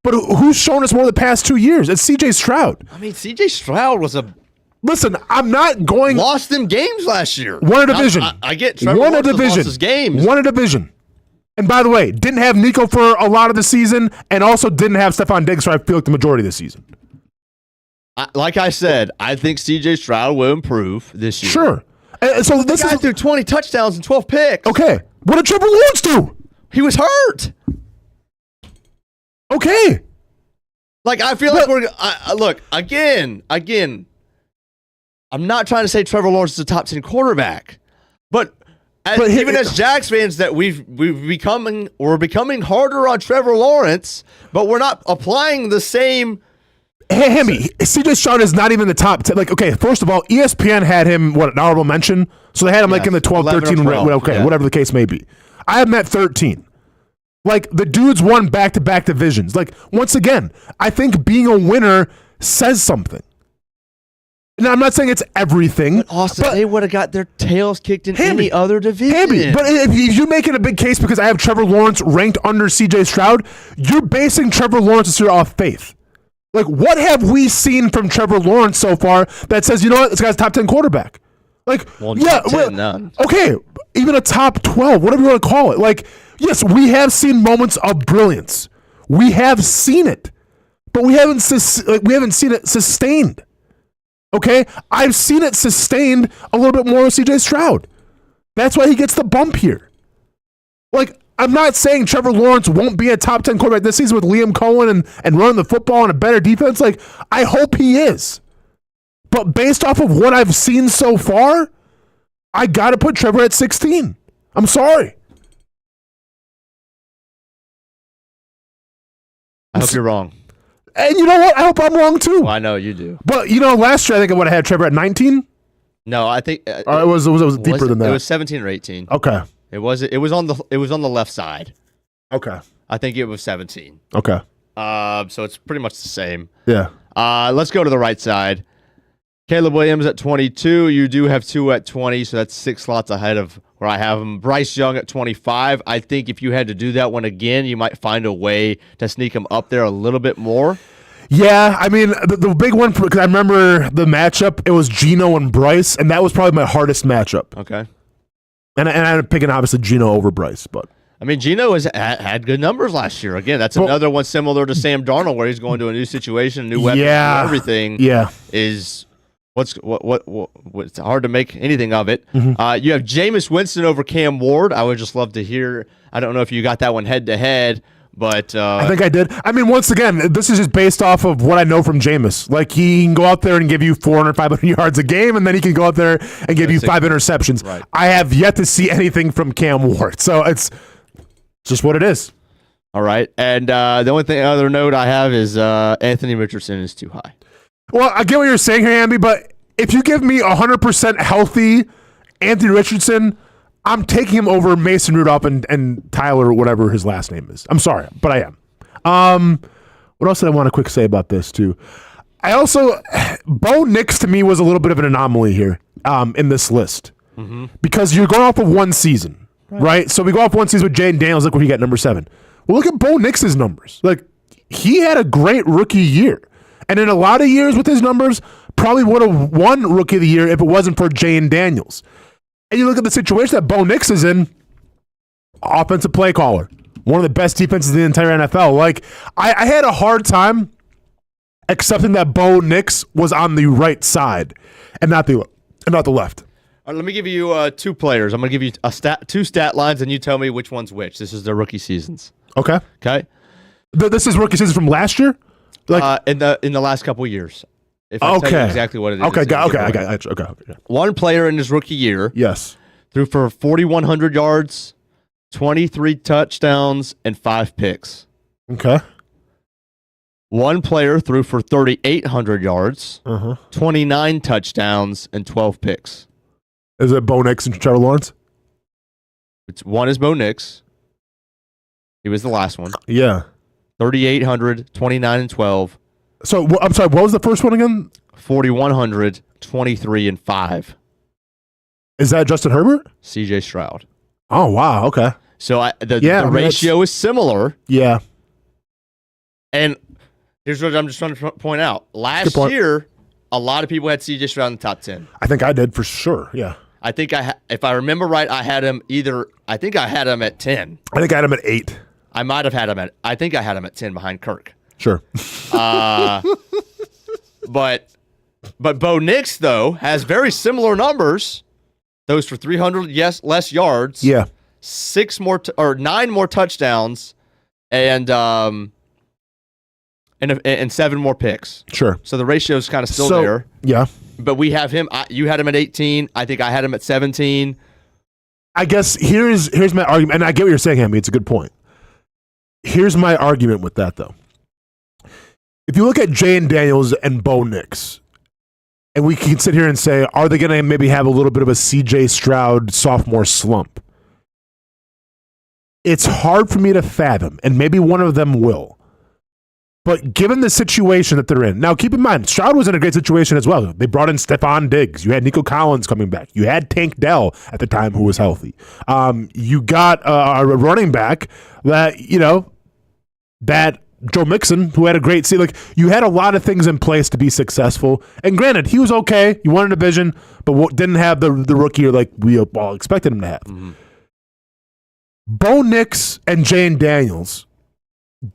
B: But who's shown us more the past 2 years? It's C.J. Stroud.
D: I mean, C.J. Stroud was
B: Listen, I'm not going.
D: Lost them games last year.
B: Won a division.
D: I get Trevor Lawrence lost his games.
B: Won a division. And by the way, didn't have Nico for a lot of the season, and also didn't have Stephon Diggs for I feel like the majority of the season.
D: Like I said, I think C.J. Stroud will improve this year.
B: Sure. So this
D: guy threw 20 touchdowns and 12 picks.
B: Okay. What did Trevor Lawrence do?
D: He was hurt.
B: Okay.
D: Like, I feel like look, again, I'm not trying to say Trevor Lawrence is a top 10 quarterback, but even as Jags fans, that we're becoming harder on Trevor Lawrence, but we're not applying the same.
B: Hey, Hammy, C.J. Stroud is not even the top 10. Like, okay, first of all, ESPN had him, an honorable mention? So they had him in the 12, 13, 12, whatever the case may be. I have him at 13. Like, the dude's won back-to-back divisions. Like, once again, I think being a winner says something. Now, I'm not saying it's everything.
D: But Austin, they would have got their tails kicked in any other division.
B: Hammy, but if you're making a big case because I have Trevor Lawrence ranked under C.J. Stroud, you're basing Trevor Lawrence this year off faith. Like, what have we seen from Trevor Lawrence so far that says, you know what, this guy's a top 10 quarterback? Like,
D: top 10, none.
B: Okay, even a top 12, whatever you want to call it. Like, yes, we have seen moments of brilliance. We have seen it, but we haven't seen it sustained. Okay, I've seen it sustained a little bit more with C.J. Stroud. That's why he gets the bump here. Like, I'm not saying Trevor Lawrence won't be a top 10 quarterback this season with Liam Cohen and running the football and a better defense. Like, I hope he is. But based off of what I've seen so far, I got to put Trevor at 16. I'm sorry.
D: I hope you're wrong.
B: And you know what? I hope I'm wrong too.
D: Well, I know you do.
B: But last year I think I would have had Trevor at 19.
D: No, I think
B: it was deeper than that.
D: It was 17 or 18.
B: Okay.
D: It was on the left side.
B: Okay.
D: I think it was 17.
B: Okay.
D: So it's pretty much the same.
B: Yeah.
D: Let's go to the right side. Caleb Williams at 22. You do have 2 at 20, so that's 6 slots ahead of where I have him. Bryce Young at 25. I think if you had to do that one again, you might find a way to sneak him up there a little bit more.
B: Yeah, I mean, the big one, because I remember the matchup, it was Geno and Bryce, and that was probably my hardest matchup.
D: Okay.
B: And I'm picking, obviously, Geno over Bryce. But
D: I mean, Geno has had good numbers last year. Again, that's another one similar to Sam Darnold, where he's going to a new situation, new weapons, everything.
B: Yeah,
D: is what's hard to make anything of it.
B: Mm-hmm.
D: You have Jameis Winston over Cam Ward. I would just love to hear. I don't know if you got that one head to head, but
B: I think I did. I mean, once again, this is just based off of what I know from Jameis. Like, he can go out there and give you 400, 500 yards a game, and then he can go out there and give you 5 interceptions.
D: Right.
B: I have yet to see anything from Cam Ward, so it's just what it is.
D: All right, and the only other note I have is Anthony Richardson is too high.
B: Well, I get what you're saying here, Andy, but if you give me 100% healthy Anthony Richardson, I'm taking him over Mason Rudolph and Tyler, whatever his last name is. I'm sorry, but I am. What else did I want to quick say about this, too? Bo Nix, to me, was a little bit of an anomaly here in this list. Because you're going off of one season, right? So we go off one season with Jaden Daniels. Look where he got number 7. Well, look at Bo Nix's numbers. Like, he had a great rookie year. And in a lot of years with his numbers, probably would have won Rookie of the Year if it wasn't for Jaden Daniels. And you look at the situation that Bo Nix is in, offensive play caller, one of the best defenses in the entire NFL. Like, I had a hard time accepting that Bo Nix was on the right side and not the left.
D: All right, let me give you 2 players. I'm going to give you 2 stat lines, and you tell me which one's which. This is their rookie seasons.
B: Okay.
D: Okay.
B: This is rookie season from last year? Like
D: in the last couple of years. If I tell you exactly what it is.
B: I got you. Okay.
D: One player in his rookie year.
B: Yes.
D: Threw for 4,100 yards, 23 touchdowns, and 5 picks.
B: Okay.
D: One player threw for 3,800 yards, 29 touchdowns, and 12 picks.
B: Is it Bo Nix and Trevor Lawrence?
D: One is Bo Nix. He was the last one.
B: Yeah.
D: 3,800, 29, and 12.
B: So, I'm sorry, what was the first one again?
D: 4,100, 23, and 5.
B: Is that Justin Herbert?
D: CJ Stroud.
B: Oh, wow. Okay.
D: So the ratio is similar.
B: Yeah.
D: And here's what I'm just trying to point out. Last year, a lot of people had CJ Stroud in the top 10.
B: I think I did for sure. Yeah.
D: I think if I remember right, I had him at 10.
B: I think I had him at 8.
D: I might have had him I think I had him at 10 behind Kirk.
B: Sure.
D: But Bo Nix, though, has very similar numbers. Those for 300 less yards.
B: Yeah.
D: 9 more touchdowns, and 7 more picks.
B: Sure.
D: So the ratio is kind of still there.
B: Yeah.
D: But we have him. You had him at 18. I think I had him at 17.
B: I guess here's my argument, and I get what you're saying, Hammy. It's a good point. Here's my argument with that, though. If you look at Jaden Daniels and Bo Nix, and we can sit here and say, are they going to maybe have a little bit of a CJ Stroud sophomore slump? It's hard for me to fathom, and maybe one of them will. But given the situation that they're in, now keep in mind, Stroud was in a great situation as well. They brought in Stephon Diggs. You had Nico Collins coming back. You had Tank Dell at the time who was healthy. You got a running back that, that Joe Mixon, who had a great season. Like, you had a lot of things in place to be successful. And granted, he was okay. You won a division, but didn't have the rookie like we all expected him to have. Mm-hmm. Bo Nix and Jaden Daniels,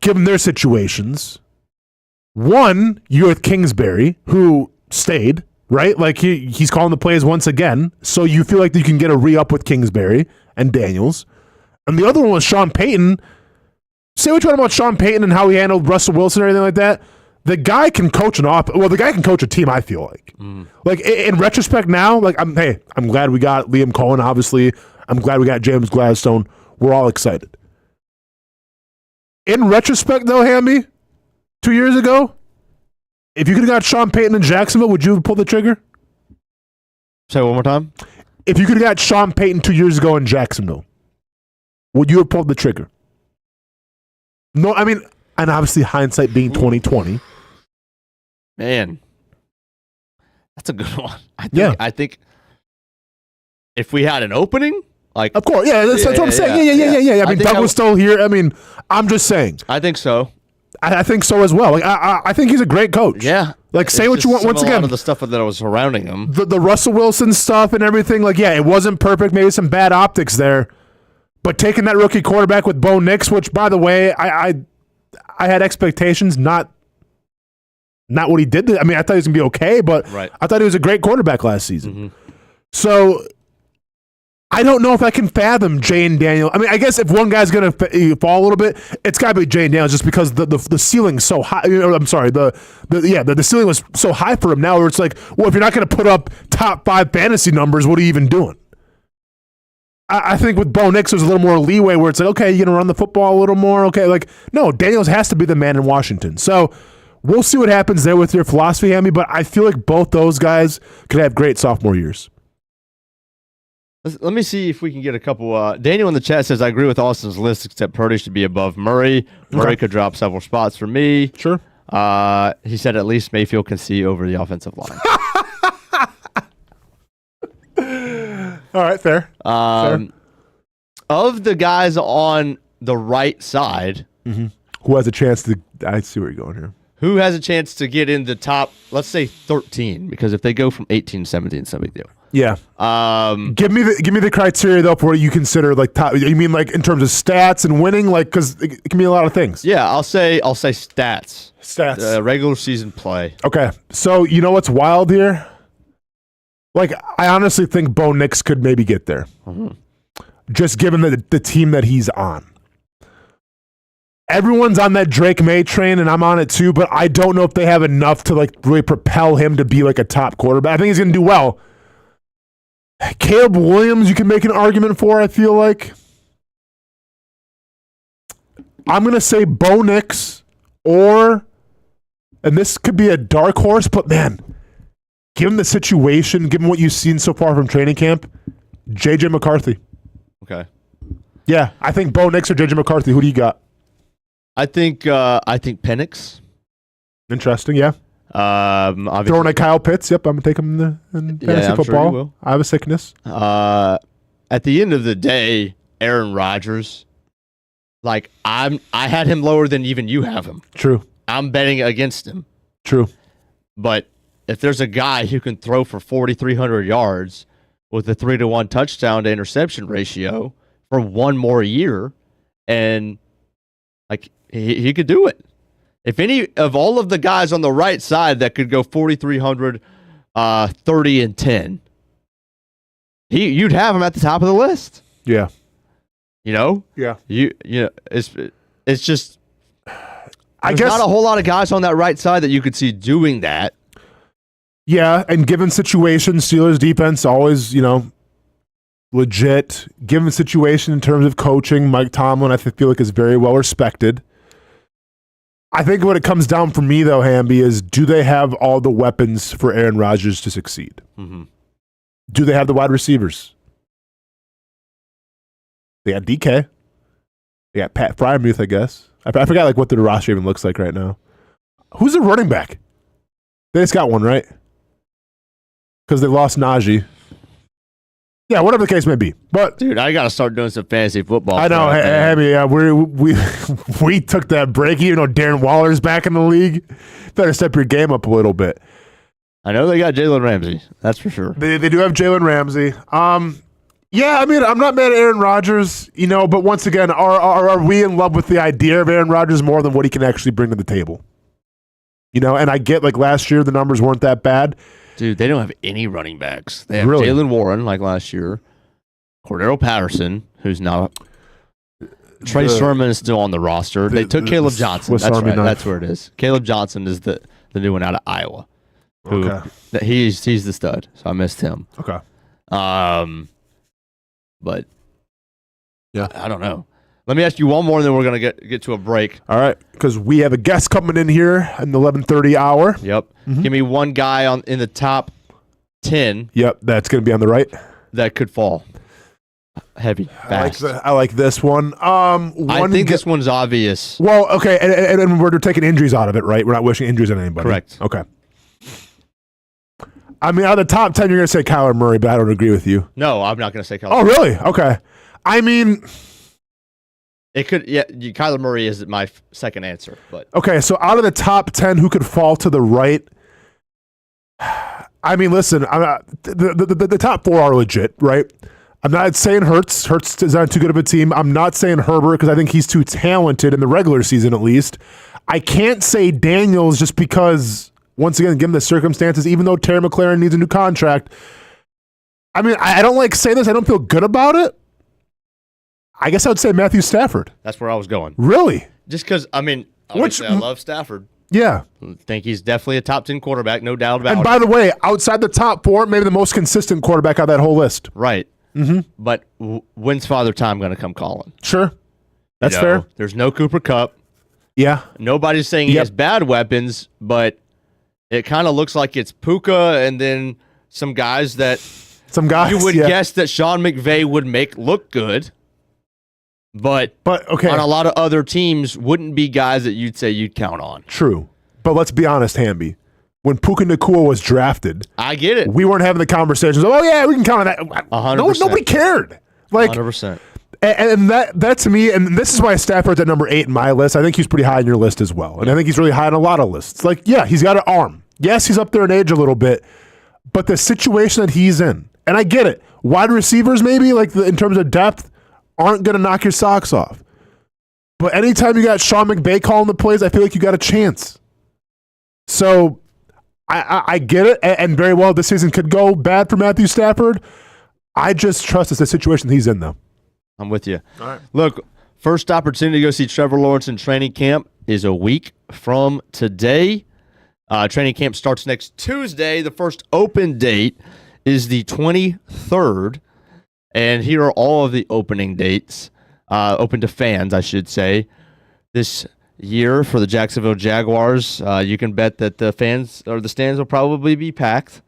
B: given their situations, one, you're with Kingsbury, who stayed, right? Like, he's calling the plays once again, so you feel like you can get a re-up with Kingsbury and Daniels. And the other one was Sean Payton. Say what you want about Sean Payton and how he handled Russell Wilson or anything like that. The guy can coach the guy can coach a team, I feel like. Like, in retrospect now, like, I'm glad we got Liam Cohen, obviously. I'm glad we got James Gladstone. We're all excited. In retrospect, though, Hamby, 2 years ago, if you could have got Sean Payton in Jacksonville, would you have pulled the trigger?
D: Say it one more time.
B: If you could have got Sean Payton 2 years ago in Jacksonville, would you have pulled the trigger? No, I mean, and obviously hindsight being 2020.
D: Man, that's a good one. I think if we had an opening, like,
B: of course, yeah, that's what I'm saying. Yeah. I mean, Doug was still here. I mean, I'm just saying.
D: I think so.
B: I think so as well. Like, I think he's a great coach.
D: Yeah.
B: Like, say what you want. Once again,
D: a lot of the stuff that was surrounding him,
B: the Russell Wilson stuff and everything. Like, yeah, it wasn't perfect. Maybe some bad optics there, But taking that rookie quarterback with Bo Nix, which, by the way, I had expectations, not what he did. I mean, I thought he was going to be okay, but I thought he was a great quarterback last season. Mm-hmm. So I don't know if I can fathom Jane Daniel. I mean, I guess if one guy's going to fall a little bit, it's got to be Jane Daniels, just because the ceiling's so high. I'm sorry, the ceiling was so high for him now, where it's like, well, if you're not going to put up top 5 fantasy numbers, what are you even doing? I think with Bo Nix, there's a little more leeway where it's like, okay, you're going to run the football a little more. Okay, like, no, Daniels has to be the man in Washington. So we'll see what happens there with your philosophy, Hammy, but I feel like both those guys could have great sophomore years.
D: Let me see if we can get a couple. Daniel in the chat says, I agree with Austin's list, except Purdy should be above Murray. Murray could drop several spots for me.
B: Sure.
D: He said at least Mayfield can see over the offensive line.
B: All right, fair.
D: Of the guys on the right side,
B: who has a chance to? I see where you're going here.
D: Who has a chance to get in the top? Let's say 13, because if they go from 18 to 17, it's no big deal.
B: Yeah. Give me the criteria though for what you consider like top. You mean like in terms of stats and winning, like because it can be a lot of things.
D: Yeah, I'll say stats.
B: Stats.
D: Regular season play.
B: Okay, so you know what's wild here? Like, I honestly think Bo Nix could maybe get there. Mm-hmm. Just given the team that he's on. Everyone's on that Drake May train, and I'm on it too, but I don't know if they have enough to like really propel him to be like a top quarterback. I think he's going to do well. Caleb Williams, you can make an argument for, I feel like. I'm going to say Bo Nix, and this could be a dark horse, but man, given the situation, given what you've seen so far from training camp, J.J. McCarthy.
D: Okay.
B: Yeah, I think Bo Nix or J.J. McCarthy. Who do you got?
D: I think Penix.
B: Interesting, yeah. Throwing at Kyle Pitts. Yep, I'm going to take him in fantasy football. Sure you will. I have a sickness.
D: At the end of the day, Aaron Rodgers, like I had him lower than even you have him.
B: True.
D: I'm betting against him.
B: True.
D: But if there's a guy who can throw for 4,300 yards with a 3-to-1 touchdown to interception ratio for one more year, and like he could do it. If any of all of the guys on the right side that could go 4,300, 30 and 10, you'd have him at the top of the list.
B: Yeah.
D: You know?
B: Yeah.
D: You know, it's just
B: I guess
D: not a whole lot of guys on that right side that you could see doing that.
B: Yeah, and given situations, Steelers defense always, legit. Given situation in terms of coaching, Mike Tomlin, I feel like is very well respected. I think what it comes down for me, though, Hamby, is do they have all the weapons for Aaron Rodgers to succeed? Mm-hmm. Do they have the wide receivers? They got DK. They got Pat Freiermuth, I guess. I forgot like what the roster even looks like right now. Who's the running back? They just got one, right? Because they lost Najee. Yeah, whatever the case may be. But
D: dude, I got to start doing some fantasy football.
B: I know. We took that break. Even though Darren Waller's back in the league, better step your game up a little bit.
D: I know they got Jalen Ramsey. That's for sure.
B: They do have Jalen Ramsey. Yeah, I mean, I'm not mad at Aaron Rodgers, but once again, are we in love with the idea of Aaron Rodgers more than what he can actually bring to the table? And I get like last year the numbers weren't that bad.
D: Dude, they don't have any running backs. They have Jalen Warren like last year, Cordero Patterson, who's not. Trey Sermon is still on the roster. They took Caleb Johnson. That's right. That's where it is. Caleb Johnson is the new one out of Iowa. He's the stud. So I missed him.
B: Okay.
D: But yeah, I don't know. Let me ask you one more, and then we're gonna get to a break.
B: All right, because we have a guest coming in here in the 11:30 hour.
D: Yep. Mm-hmm. Give me one guy in the top 10.
B: Yep, that's gonna be on the right.
D: That could fall heavy. Fast.
B: I like this one.
D: I think this one's obvious.
B: Well, okay, and we're taking injuries out of it, right? We're not wishing injuries on anybody.
D: Correct.
B: Okay. I mean, out of the top 10, you're gonna say Kyler Murray, but I don't agree with you.
D: No, I'm not gonna say Kyler.
B: Oh, really? Okay. I mean.
D: It could, yeah. Kyler Murray is my second answer, but
B: okay. So out of the top 10, who could fall to the right? I mean, listen, the top 4 are legit, right?
C: I'm not saying Hurts. Hurts is not too good of a team. I'm not saying Herbert because I think he's too talented in the regular season at least. I can't say Daniels just because, once again, given the circumstances, even though Terry McLaurin needs a new contract, I mean, I don't like saying this. I don't feel good about it. I guess I would say Matthew Stafford.
D: That's where I was going.
C: Really?
D: Just because, I mean, obviously I love Stafford.
C: Yeah.
D: I think he's definitely a top 10 quarterback, no doubt about it.
C: And by the way, outside the top 4, maybe the most consistent quarterback on that whole list.
D: Right. Mm-hmm. But when's Father Time going to come calling?
C: Sure. That's fair.
D: There's no Cooper Kupp.
C: Yeah.
D: Nobody's saying he has bad weapons, but it kind of looks like it's Puka and then some guys that you would guess that Sean McVay would make look good. But okay, on a lot of other teams wouldn't be guys that you'd say you'd count on.
C: True. But let's be honest, Hamby. When Puka Nacua was drafted,
D: I get it.
C: We weren't having the conversations. Oh yeah, we can count on that.
D: 100%.
C: Nobody cared. Like
D: 100%.
C: And that to me, and this is why Stafford's at number 8 in my list. I think he's pretty high on your list as well. And I think he's really high on a lot of lists. Like, yeah, he's got an arm. Yes, he's up there in age a little bit. But the situation that he's in, and I get it, wide receivers maybe, like in terms of depth, aren't going to knock your socks off. But anytime you got Sean McVay calling the plays, I feel like you got a chance. So I get it, and very well this season could go bad for Matthew Stafford. I just trust it's the situation he's in, though.
D: I'm with you.
C: All right.
D: Look, first opportunity to go see Trevor Lawrence in training camp is a week from today. Training camp starts next Tuesday. The first open date is the 23rd. And here are all of the opening dates, open to fans, I should say. This year for the Jacksonville Jaguars, you can bet that the fans or the stands will probably be packed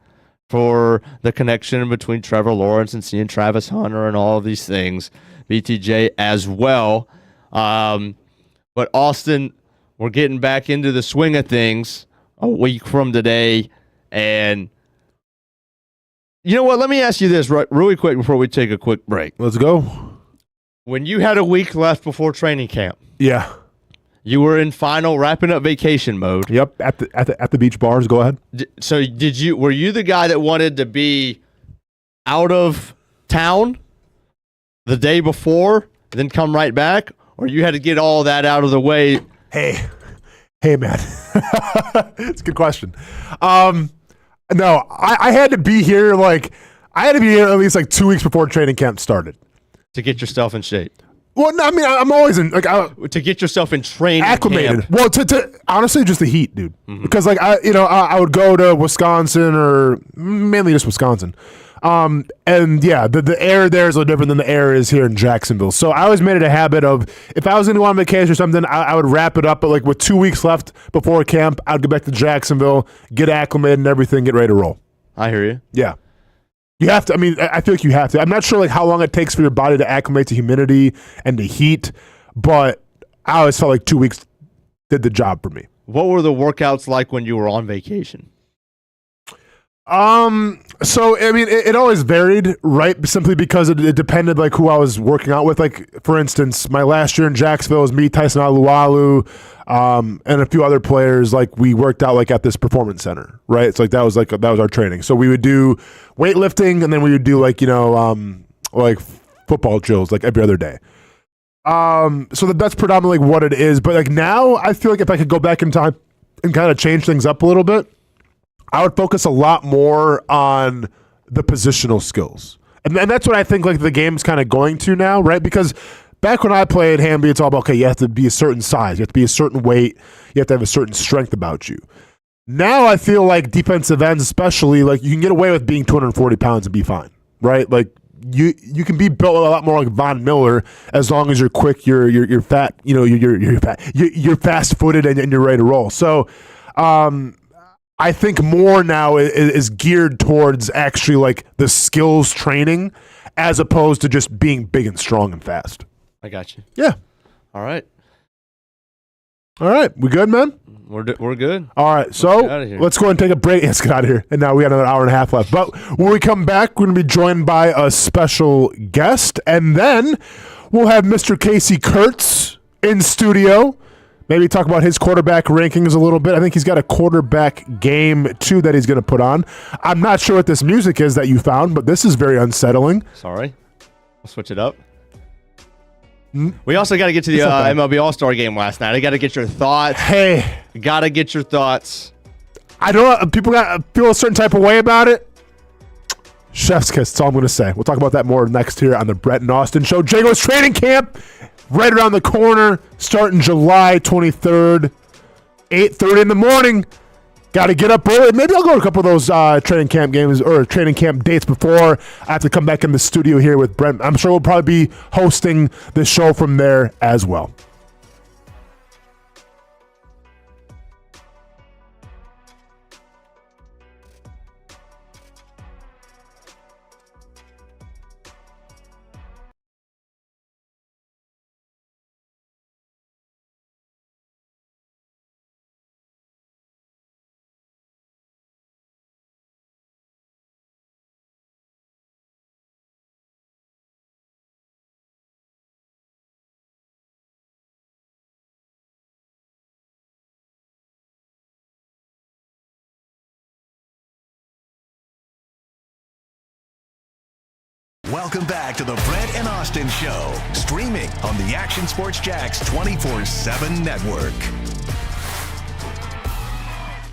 D: for the connection between Trevor Lawrence and seeing Travis Hunter and all of these things. BTJ as well. But Austin, we're getting back into the swing of things a week from today, and you know what? Let me ask you this really quick before we take a quick break.
C: Let's go.
D: When you had a week left before training camp,
C: yeah,
D: you were in final wrapping up vacation mode.
C: Yep, at the beach bars. Go ahead.
D: So were you the guy that wanted to be out of town the day before, then come right back, or you had to get all that out of the way?
C: Hey, man, it's a good question. No, I had to be here. I had to be here at least 2 weeks before training camp started
D: to get yourself in shape.
C: Well, no, I mean, I'm always in
D: to get yourself in training
C: acclimated.
D: Camp.
C: Well, to honestly, just the heat, dude. Mm-hmm. Because I would go to Wisconsin or mainly just Wisconsin, and yeah, the air there is a little different than the air is here in Jacksonville. So I always made it a habit of if I was going to go on vacation or something, I would wrap it up. But with 2 weeks left before camp, I'd go back to Jacksonville, get acclimated and everything, get ready to roll.
D: I hear you.
C: Yeah. You have to. I mean, I feel like you have to. I'm not sure how long it takes for your body to acclimate to humidity and to heat, but I always felt like 2 weeks did the job for me.
D: What were the workouts like when you were on vacation?
C: So I mean, it always varied, right? Simply because it depended who I was working out with. For instance, my last year in Jacksonville was me, Tyson Alualu, and a few other players. We worked out at this performance center, right? It's that was our training. So we would do weightlifting, and then we would do football drills every other day. So that's predominantly what it is. But now, I feel like if I could go back in time and kind of change things up a little bit, I would focus a lot more on the positional skills. And that's what I think the game's kind of going to now, right? Because back when I played Hamby, it's all about, okay, you have to be a certain size. You have to be a certain weight. You have to have a certain strength about you. Now I feel like defensive ends especially, you can get away with being 240 pounds and be fine, right? You can be built a lot more like Von Miller as long as you're quick, you're fat, you're fat, you're fast-footed and you're ready to roll. So I think more now is geared towards actually the skills training as opposed to just being big and strong and fast.
D: I got you.
C: Yeah.
D: All right.
C: We good, man?
D: We're good.
C: All right, so let's go ahead and take a break. Let's get out of here. And now we got another hour and a half left. But when we come back, we're going to be joined by a special guest. And then we'll have Mr. Casey Kurtz in studio. Maybe talk about his quarterback rankings a little bit. I think he's got a quarterback game, too, that he's going to put on. I'm not sure what this music is that you found, but this is very unsettling.
D: Sorry. We'll switch it up. We also got to get to the MLB All-Star game last night. I got to get your thoughts.
C: Hey.
D: Got to get your thoughts.
C: I know people feel a certain type of way about it. Chef's kiss, that's all I'm going to say. We'll talk about that more next here on the Brent Austen Show. Jaguars training camp right around the corner, starting July 23rd, 8:30 in the morning. Got to get up early. Maybe I'll go to a couple of those training camp games or training camp dates before I have to come back in the studio here with Brent. I'm sure we'll probably be hosting the show from there as well.
A: Welcome back to the Brent and Austen Show, streaming on the Action Sports Jax 24/7 network.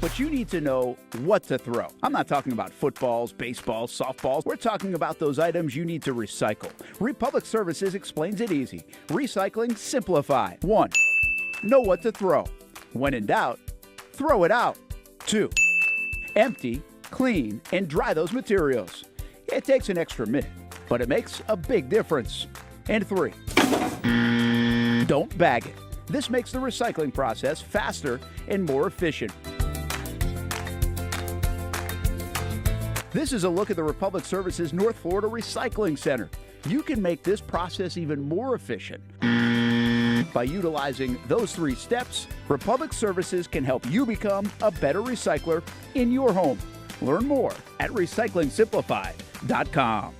E: But you need to know what to throw. I'm not talking about footballs, baseballs, softballs. We're talking about those items you need to recycle. Republic Services explains it easy. Recycling simplified. 1. Know what to throw. When in doubt, throw it out. 2. Empty, clean, and dry those materials. It takes an extra minute, but it makes a big difference. And 3. Don't bag it. This makes the recycling process faster and more efficient. This is a look at the Republic Services North Florida Recycling Center. You can make this process even more efficient. By utilizing those 3 steps, Republic Services can help you become a better recycler in your home. Learn more at recyclingsimplified.com.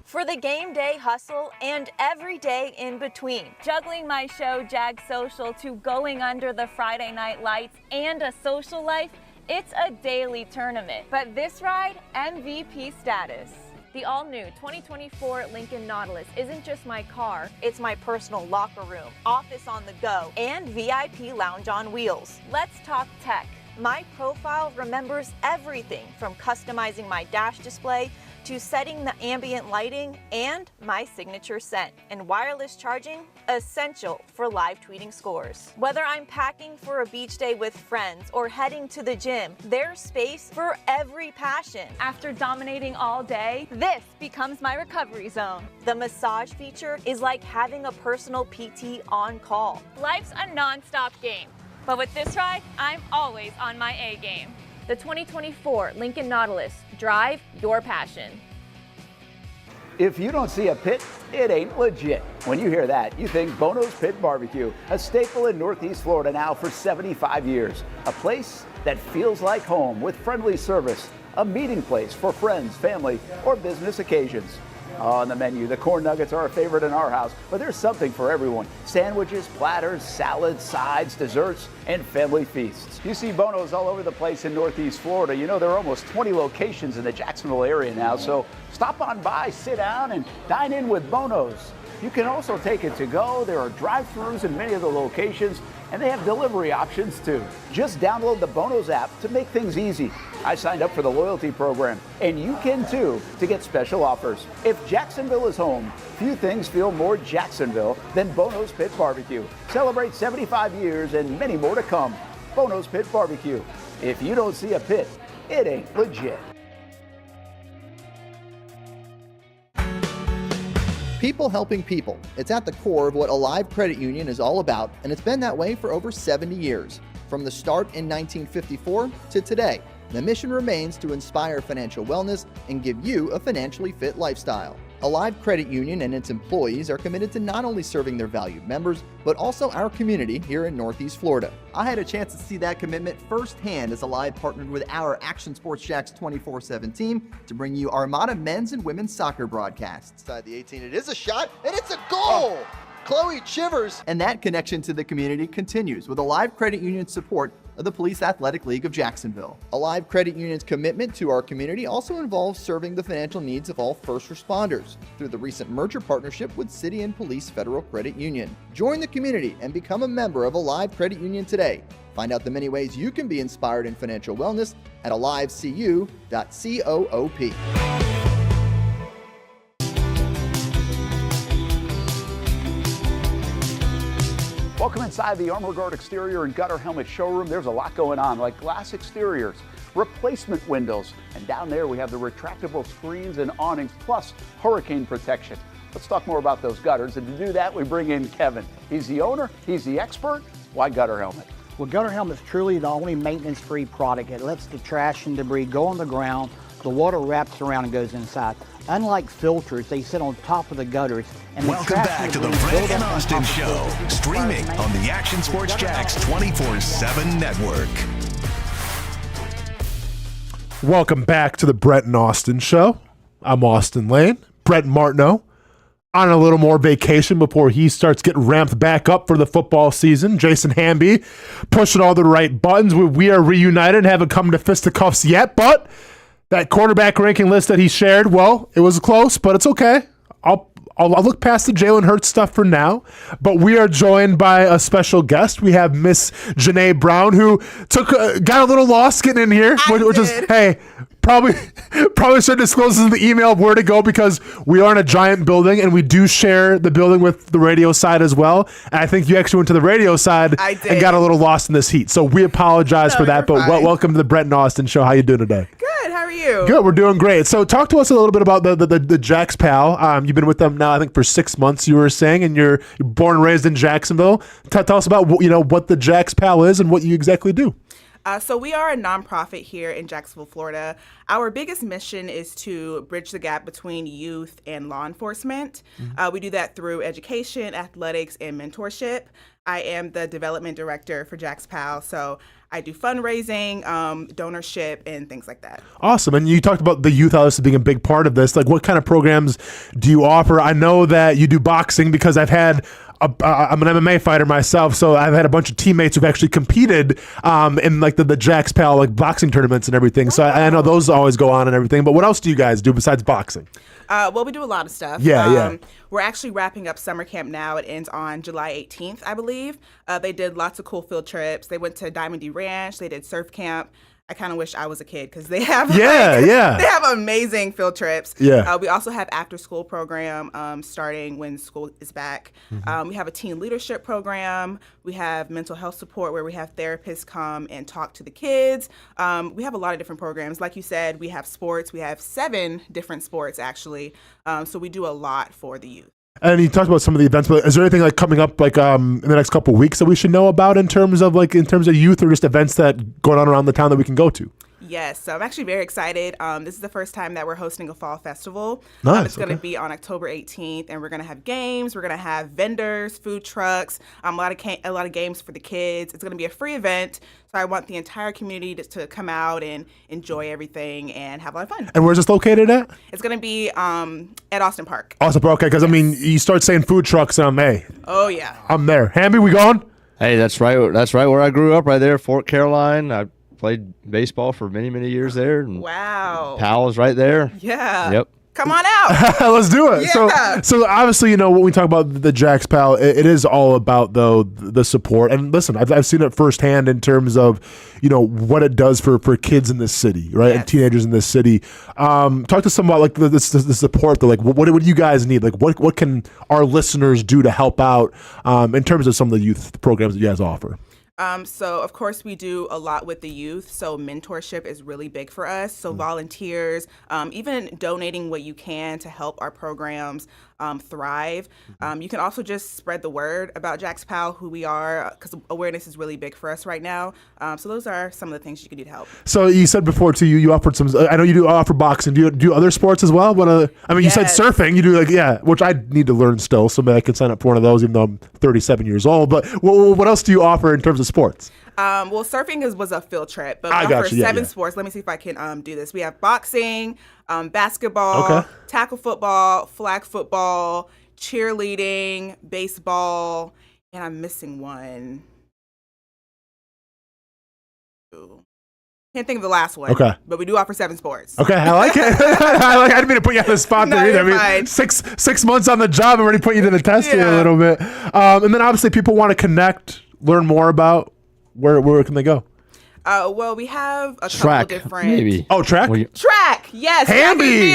F: For the game day hustle and every day in between, juggling my show Jag Social to going under the Friday night lights and a social life, it's a daily tournament. But this ride, MVP status. The all-new 2024 Lincoln Nautilus isn't just my car, it's my personal locker room, office on the go, and VIP lounge on wheels. Let's talk tech. My profile remembers everything from customizing my dash display to setting the ambient lighting and my signature scent. And wireless charging, essential for live tweeting scores. Whether I'm packing for a beach day with friends or heading to the gym, there's space for every passion. After dominating all day, this becomes my recovery zone. The massage feature is like having a personal PT on call. Life's a non-stop game. But with this ride, I'm always on my A game. The 2024 Lincoln Nautilus. Drive your passion.
E: If you don't see a pit, it ain't legit. When you hear that, you think Bono's Pit Barbecue, a staple in Northeast Florida now for 75 years. A place that feels like home with friendly service. A meeting place for friends, family, or business occasions. On the menu, the corn nuggets are a favorite in our house, but there's something for everyone. Sandwiches, platters, salads, sides, desserts, and family feasts. You see Bono's all over the place in Northeast Florida. You know, there are almost 20 locations in the Jacksonville area now, so stop on by, sit down, and dine in with Bono's. You can also take it to go. There are drive-thrus in many of the locations, and they have delivery options too. Just download the Bono's app to make things easy. I signed up for the loyalty program, and you can too, to get special offers. If Jacksonville is home, few things feel more Jacksonville than Bono's Pit Barbecue. Celebrate 75 years and many more to come. Bono's Pit Barbecue. If you don't see a pit, it ain't legit.
I: People helping people. It's at the core of what Alive Credit Union is all about, and it's been that way for over 70 years. From the start in 1954 to today, the mission remains to inspire financial wellness and give you a financially fit lifestyle. Alive Credit Union and its employees are committed to not only serving their valued members, but also our community here in Northeast Florida. I had a chance to see that commitment firsthand as Alive partnered with our Action Sports Jax 24/7 team to bring you Armada men's and women's soccer broadcasts. Inside the 18, it is a shot, and it's a goal! Chloe Chivers. And that connection to the community continues with Alive Credit Union's support of the Police Athletic League of Jacksonville. Alive Credit Union's commitment to our community also involves serving the financial needs of all first responders through the recent merger partnership with City and Police Federal Credit Union. Join the community and become a member of Alive Credit Union today. Find out the many ways you can be inspired in financial wellness at alivecu.coop.
E: Welcome inside the Armor Guard exterior and gutter helmet showroom. There's a lot going on, like glass exteriors, replacement windows, and down there we have the retractable screens and awnings, plus hurricane protection. Let's talk more about those gutters, and to do that, we bring in Kevin. He's the owner, he's the expert. Why Gutter Helmet?
J: Well, Gutter Helmet is truly the only maintenance-free product. It lets the trash and debris go on the ground, the water wraps around and goes inside. Unlike filters, they sit on top of the gutters. And
A: Welcome back to the Brent and Austen Show, streaming on the Action Sports Jacks 24/7 network.
B: Welcome back to the Brent and Austen Show. I'm Austen Lane. Brent Martineau on a little more vacation before he starts getting ramped back up for the football season. Jason Hamby pushing all the right buttons. We are reunited, haven't come to fisticuffs yet, but that quarterback ranking list that he shared, well, it was close, but it's okay. I'll look past the Jalen Hurts stuff for now, but we are joined by a special guest. We have Miss Janae Brown, who got a little lost getting in here, which is, hey, probably should disclose in the email of where to go, because we are in a giant building and we do share the building with the radio side as well. And I think you actually went to the radio side and got a little lost in this heat. So we apologize for that, but welcome to the Brent and Austen Show. How you doing today?
K: Good. How are you?
B: Good. We're doing great. So talk to us a little bit about the Jacks Pal. You've been with them now, I think, for 6 months, you were saying, and you're born and raised in Jacksonville. Tell us about what the Jacks Pal is and what you exactly do.
K: So we are a nonprofit here in Jacksonville, Florida. Our biggest mission is to bridge the gap between youth and law enforcement. We do that through education, athletics, and mentorship. I am the development director for Jacks Pal, so I do fundraising, donorship, and things like that. Awesome.
B: And you talked about the youth obviously being a big part of this. Like, what kind of programs do you offer? I know that you do boxing because I'm an MMA fighter myself, so I've had a bunch of teammates who've actually competed in like the Jacks Pal like boxing tournaments and everything. So I know those always go on and everything. But what else do you guys do besides boxing?
K: Well, we do a lot of stuff.
B: Yeah.
K: We're actually wrapping up summer camp now. It ends on July 18th, I believe. They did lots of cool field trips. They went to Diamond D Ranch. They did surf camp. I kind of wish I was a kid because they have they have amazing field trips.
B: Yeah.
K: We also have after school program starting when school is back. We have a teen leadership program. We have mental health support where we have therapists come and talk to the kids. We have a lot of different programs. Like you said, we have sports. We have 7 different sports actually. So we do a lot for the youth.
B: And you talked about some of the events, but is there anything like coming up like in the next couple of weeks that we should know about in terms of youth or just events that going on around the town that we can go to?
K: Yes, so I'm actually very excited. This is the first time that we're hosting a fall festival.
B: Nice.
K: It's going to be on October 18th, and we're going to have games. We're going to have vendors, food trucks, a lot of games for the kids. It's going to be a free event, so I want the entire community to come out and enjoy everything and have a lot of fun.
B: And where's this located at?
K: It's going to be at Austin Park.
B: Austin Park, okay, because I mean, you start saying food trucks, and
K: Oh yeah,
B: I'm there. Hamby, we going?
D: Hey, that's right. That's right where I grew up, right there, Fort Caroline. I played baseball for many, many years there. And
K: wow.
D: Pal is right there.
K: Yeah.
D: Yep.
K: Come on out.
B: Let's do it.
K: Yeah.
B: So obviously, when we talk about the Jacks Pal, it is all about the support. And listen, I've seen it firsthand in terms of what it does for kids in this city, right,
K: Yes.
B: and teenagers in this city. Talk to some about like the support. What do you guys need? Like what can our listeners do to help out in terms of some of the youth programs that you guys offer?
K: So, of course, we do a lot with the youth. So mentorship is really big for us. So volunteers, even donating what you can to help our programs thrive. You can also just spread the word about Jacks Pal, who we are, because awareness is really big for us right now. So those are some of the things you can do to help.
B: So you said before, too, you offered some, I know you do offer boxing. Do you do other sports as well? You said surfing. You do which I need to learn still, so maybe I can sign up for one of those even though I'm 37 years old. But what else do you offer in terms of sports?
K: Well, surfing was a field trip, but
B: I
K: we
B: got
K: offer
B: you.
K: 7 sports. Let me see if I can do this. We have boxing, basketball, tackle football, flag football, cheerleading, baseball, and I'm missing one. Can't think of the last one.
B: Okay.
K: But we do offer 7 sports.
B: Okay, I like it. I didn't mean to put you on the spot
K: No,
B: there either.
K: you're
B: I mean,
K: fine.
B: six months on the job, I'm already putting you to the test here a little bit. And then obviously people want to connect, learn more about where can they go?
K: Well, we have a
D: Track,
K: couple different.
D: maybe.
B: Oh, track?
K: Track, yes.
B: Hamby!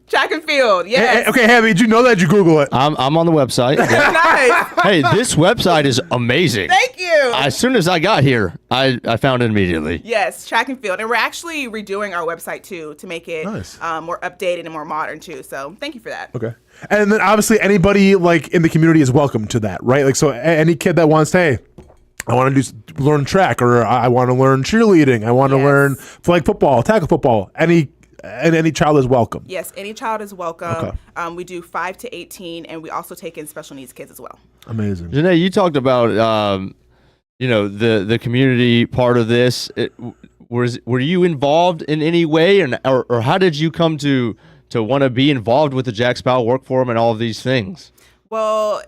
K: Track and field, yes.
B: Okay, Hamby, did you know that? Did you Google it?
D: I'm on the website.
K: Nice.
D: Hey, this website is amazing.
K: Thank you.
D: As soon as I got here, I found it immediately.
K: Yes, track and field. And we're actually redoing our website, too, to make it
B: Nice.
K: more updated and more modern, too. So thank you for that.
B: Okay. And then obviously anybody like in the community is welcome to that, right? Like, so any kid that wants to, hey, I want to learn track, or I want to learn cheerleading, I want to learn flag football, tackle football. Any child is welcome.
K: Yes, any child is welcome.
B: Okay.
K: We do 5 to 18, and we also take in special needs kids as well.
B: Amazing.
D: Janae, you talked about the community part of this. Were you involved in any way, or how did you come to want to be involved with the Jack Powell Work Forum and all of these things?
K: Well,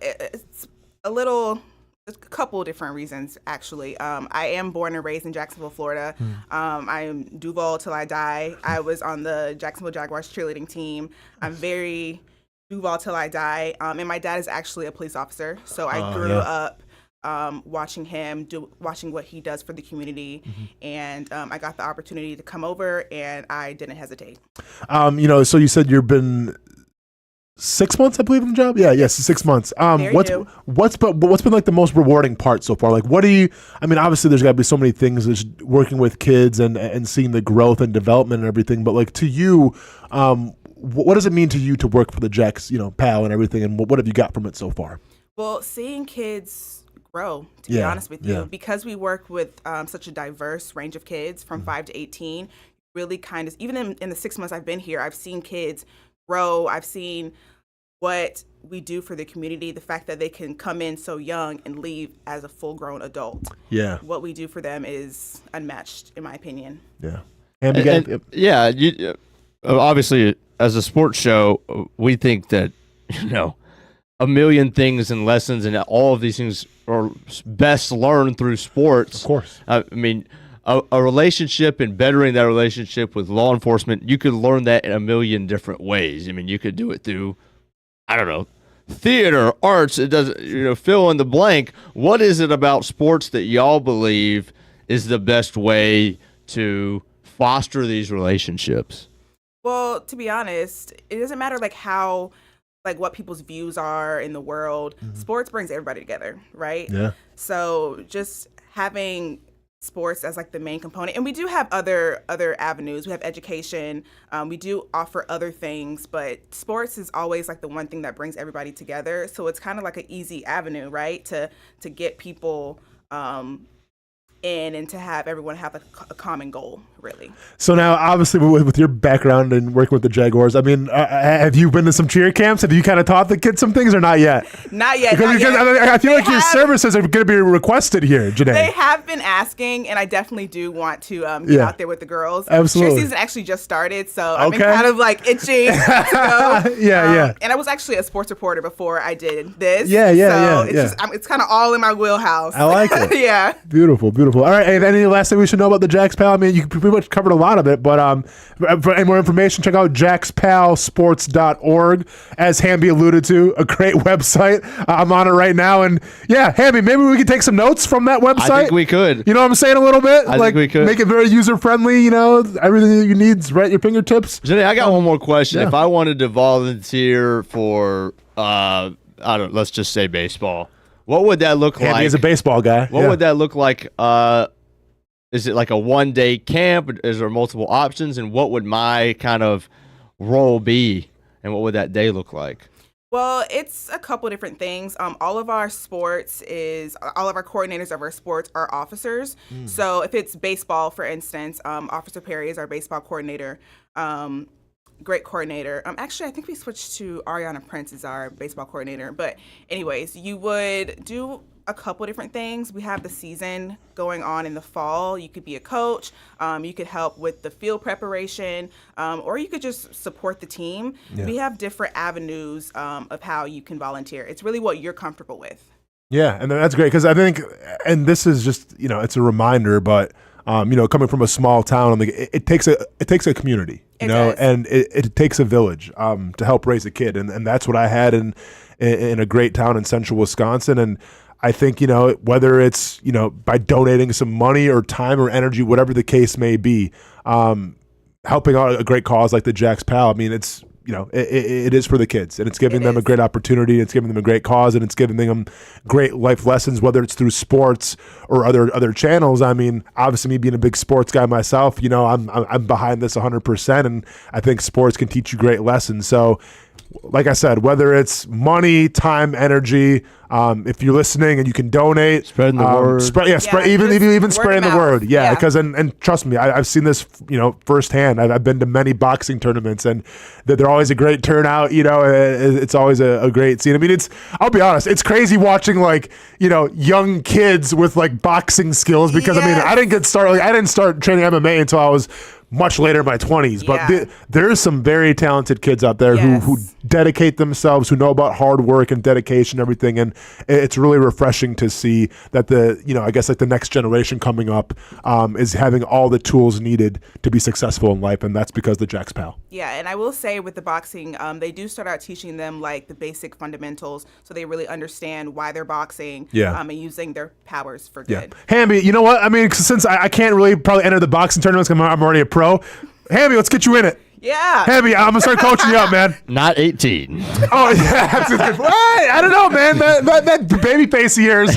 K: it's a couple of different reasons, actually. I am born and raised in Jacksonville, Florida. I am Duval till I die. I was on the Jacksonville Jaguars cheerleading team. I'm very Duval till I die. And my dad is actually a police officer, so I grew up watching him watching what he does for the community, and I got the opportunity to come over, and I didn't hesitate.
B: So you said you've been 6 months, I believe, in the job. Yes, 6 months. What's been like the most rewarding part so far? Like, what do you? I mean, obviously, there's got to be so many things. There's working with kids and seeing the growth and development and everything. But like to you, what does it mean to you to work for the Jacks, PAL and everything? And what have you got from it so far?
K: Well, seeing kids grow, to be honest with you, because we work with such a diverse range of kids from 5 to 18. Really, kind of, even in the 6 months I've been here, I've seen kids grow. I've seen what we do for the community, the fact that they can come in so young and leave as a full-grown adult. Yeah. What we do for them is unmatched, in my opinion.
B: Yeah.
D: Obviously, as a sports show, we think that, a million things and lessons and all of these things are best learned through sports.
B: Of course.
D: I mean, a relationship and bettering that relationship with law enforcement, you could learn that in a million different ways. I mean, you could do it through, theater, arts. It doesn't, fill in the blank. What is it about sports that y'all believe is the best way to foster these relationships?
K: Well, to be honest, it doesn't matter what people's views are in the world. Sports brings everybody together, right?
B: Yeah.
K: So just having sports as the main component, and we do have other avenues. We have education. We do offer other things, but sports is always the one thing that brings everybody together. So it's kind of like an easy avenue, right, to get people in and to have everyone have a common goal, really.
B: So now, obviously, with your background and working with the Jaguars, I mean, have you been to some cheer camps? Have you kind of taught the kids some things or not yet?
K: Not yet.
B: Because I feel like your services are going to be requested here, Janae.
K: They have been asking, and I definitely do want to get out there with the girls.
B: Absolutely.
K: Cheer season actually just started, so I've been kind of itching to go.
B: Yeah.
K: And I was actually a sports reporter before I did this. It's kind of all in my wheelhouse.
B: I like it.
K: Yeah.
B: Beautiful. All right. Any last thing we should know about the Jacks Pal? I mean, you pretty much covered a lot of it, but for any more information, check out jackspalsports.org. As Hamby alluded to, a great website. I'm on it right now, and Hamby, maybe we could take some notes from that website.
D: I think we could.
B: You know what I'm saying? A little bit.
D: I think we could
B: make it very user friendly. Everything that you need is right at your fingertips.
D: Janae, I got one more question. If I wanted to volunteer for, let's just say baseball. What would that look like?
B: Hamby is a baseball guy.
D: What would that look like? Is it like a one-day camp? Is there multiple options? And what would my kind of role be? And what would that day look like?
K: Well, it's a couple different things. All of our coordinators of our sports are officers. So if it's baseball, for instance, Officer Perry is our baseball coordinator. Great coordinator. Actually, I think we switched to Ariana Prince as our baseball coordinator. But anyways, you would do a couple different things. We have the season going on in the fall. You could be a coach. You could help with the field preparation, or you could just support the team. Yeah. We have different avenues of how you can volunteer. It's really what you're comfortable with.
C: Yeah, and that's great because I think, and this is just, it's a reminder, but coming from a small town, it takes a community, and it takes a village to help raise a kid, and that's what I had in a great town in central Wisconsin. And I think, whether it's, by donating some money or time or energy, whatever the case may be, helping out a great cause like the Jack's Pal, I mean, it's, it is for the kids, and it's giving them a great opportunity. It's giving them a great cause, and it's giving them great life lessons, whether it's through sports or other channels. I mean, obviously, me being a big sports guy myself, I'm behind this 100%, and I think sports can teach you great lessons. So, like I said, whether it's money, time, energy, if you're listening and you can donate,
D: spreading the word,
C: even spreading the word, because and trust me, I've seen this, firsthand. I've been to many boxing tournaments, and they're always a great turnout. It's always a great scene. I mean, I'll be honest, it's crazy watching young kids with boxing skills because I didn't start training MMA until I was much later in my 20s, but there's some very talented kids out there who dedicate themselves, who know about hard work and dedication and everything, and it's really refreshing to see that the next generation coming up is having all the tools needed to be successful in life, and that's because of the Jack's Pal.
K: Yeah, and I will say with the boxing, they do start out teaching them the basic fundamentals, so they really understand why they're boxing, and using their powers for good.
C: Hamby, you know what? I mean, since I can't really probably enter the boxing tournaments because I'm already a pro, Hamby, let's get you in it.
K: Yeah.
C: Hamby, I'm going to start coaching you up, man.
D: Not 18.
C: Oh, yeah. That's a good point. I don't know, man. That baby face of yours.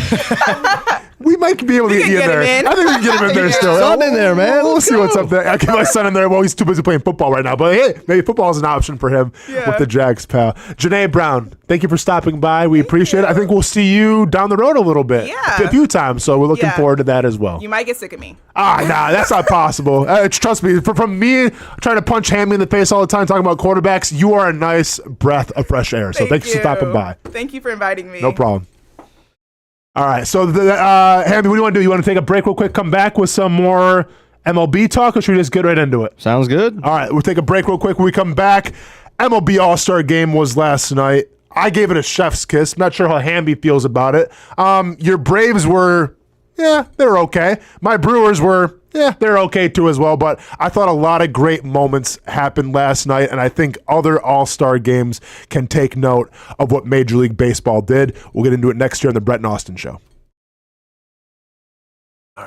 C: We might be able to get you in there. I think we can get him in there still.
D: Son in there, man.
C: We'll see what's up there. I get my son in there. Well, he's too busy playing football right now. But hey, maybe football is an option for him with the Jags, pal. Janae Brown, thank you for stopping by. We appreciate it. I think we'll see you down the road a little bit.
K: Yeah.
C: A few times. So we're looking forward to that as well.
K: You might get sick of me.
C: Nah, that's not possible. Trust me, from me trying to punch Hamby in the face all the time talking about quarterbacks, you are a nice breath of fresh air. So thanks for stopping by.
K: Thank you for inviting me.
C: No problem. All right, so Hamby, what do you want to do? You want to take a break real quick, come back with some more MLB talk, or should we just get right into it?
D: Sounds good.
C: All right, we'll take a break real quick. When we come back, MLB All-Star game was last night. I gave it a chef's kiss. Not sure how Hamby feels about it. Your Braves were, they were okay. My Brewers were, they're okay too as well. But I thought a lot of great moments happened last night, and I think other All-Star games can take note of what Major League Baseball did. We'll get into it next year on the Brent Austen Show.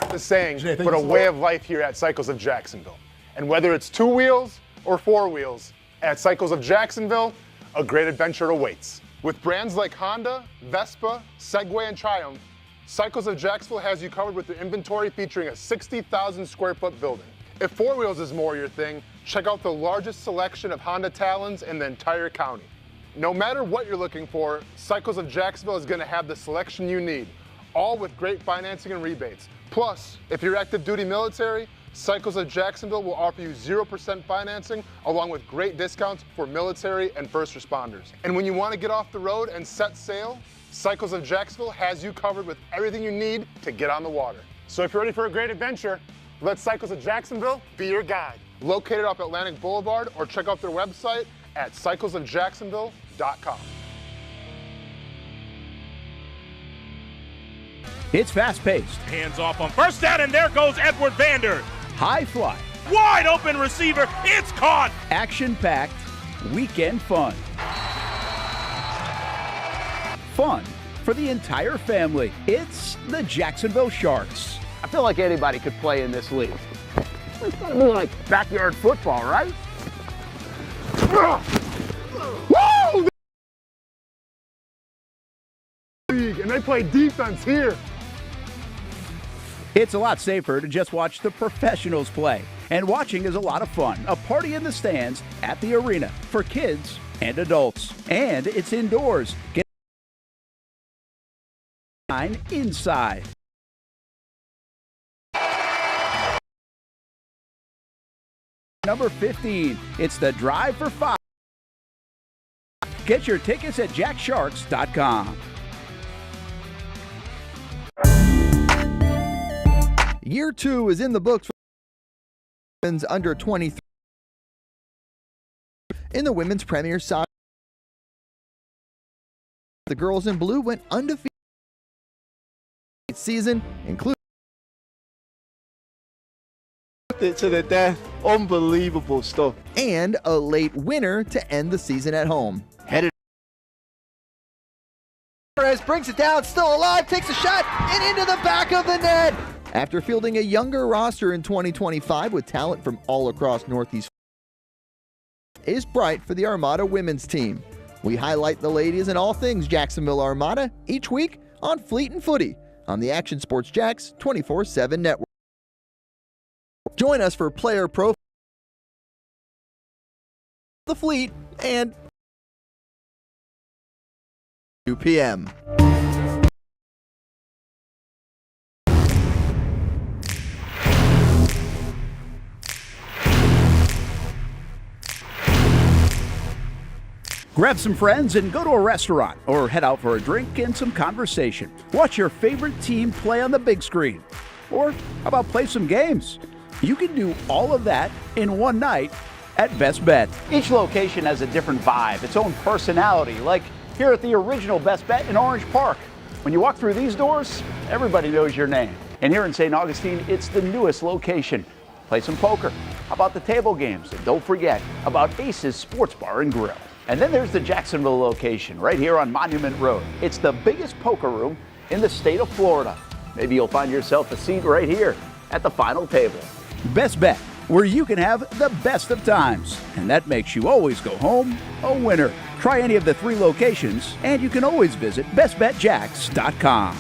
G: The saying, but a way of life here at Cycles of Jacksonville. And whether it's 2 wheels or 4 wheels, at Cycles of Jacksonville, a great adventure awaits. With brands like Honda, Vespa, Segway, and Triumph, Cycles of Jacksonville has you covered with their inventory featuring a 60,000 square foot building. If 4 wheels is more your thing, check out the largest selection of Honda Talons in the entire county. No matter what you're looking for, Cycles of Jacksonville is going to have the selection you need, all with great financing and rebates. Plus, if you're active duty military, Cycles of Jacksonville will offer you 0% financing along with great discounts for military and first responders. And when you want to get off the road and set sail, Cycles of Jacksonville has you covered with everything you need to get on the water. So if you're ready for a great adventure, let Cycles of Jacksonville be your guide. Located off Atlantic Boulevard, or check out their website at cyclesofjacksonville.com.
L: It's fast-paced.
H: Hands off on first down, and there goes Edward Vander.
L: High fly.
H: Wide open receiver. It's caught.
L: Action-packed. Weekend fun. Fun for the entire family. It's the Jacksonville Sharks.
M: I feel like anybody could play in this league. It's gotta be like backyard football, right?
G: Woo! And they play defense here.
L: It's a lot safer to just watch the professionals play. And watching is a lot of fun. A party in the stands at the arena for kids and adults. And it's indoors. Get inside. Number 15, it's the Drive for 5. Get your tickets at jacksharks.com.
I: Year 2 is in the books for women's under 23 in the women's Premier Soccer. The girls in blue went undefeated season, including
N: it to the death. Unbelievable stuff.
I: And a late winner to end the season at home.
N: Headed.
I: Perez brings it down, still alive, takes a shot, and into the back of the net. After fielding a younger roster in 2025 with talent from all across Northeast, is bright for the Armada women's team. We highlight the ladies and all things Jacksonville Armada each week on Fleet and Footy on the Action Sports Jacks 24/7 network. Join us for player profile, the Fleet, and 2 p.m.
L: Grab some friends and go to a restaurant or head out for a drink and some conversation. Watch your favorite team play on the big screen. Or how about play some games? You can do all of that in one night at Best Bet.
M: Each location has a different vibe, its own personality, like here at the original Best Bet in Orange Park. When you walk through these doors, everybody knows your name. And here in St. Augustine, it's the newest location. Play some poker. How about the table games? And don't forget about Ace's Sports Bar and Grill. And then there's the Jacksonville location right here on Monument Road. It's the biggest poker room in the state of Florida. Maybe you'll find yourself a seat right here at the final table.
L: Best Bet, where you can have the best of times. And that makes you always go home a winner. Try any of the 3 locations, and you can always visit bestbetjacks.com.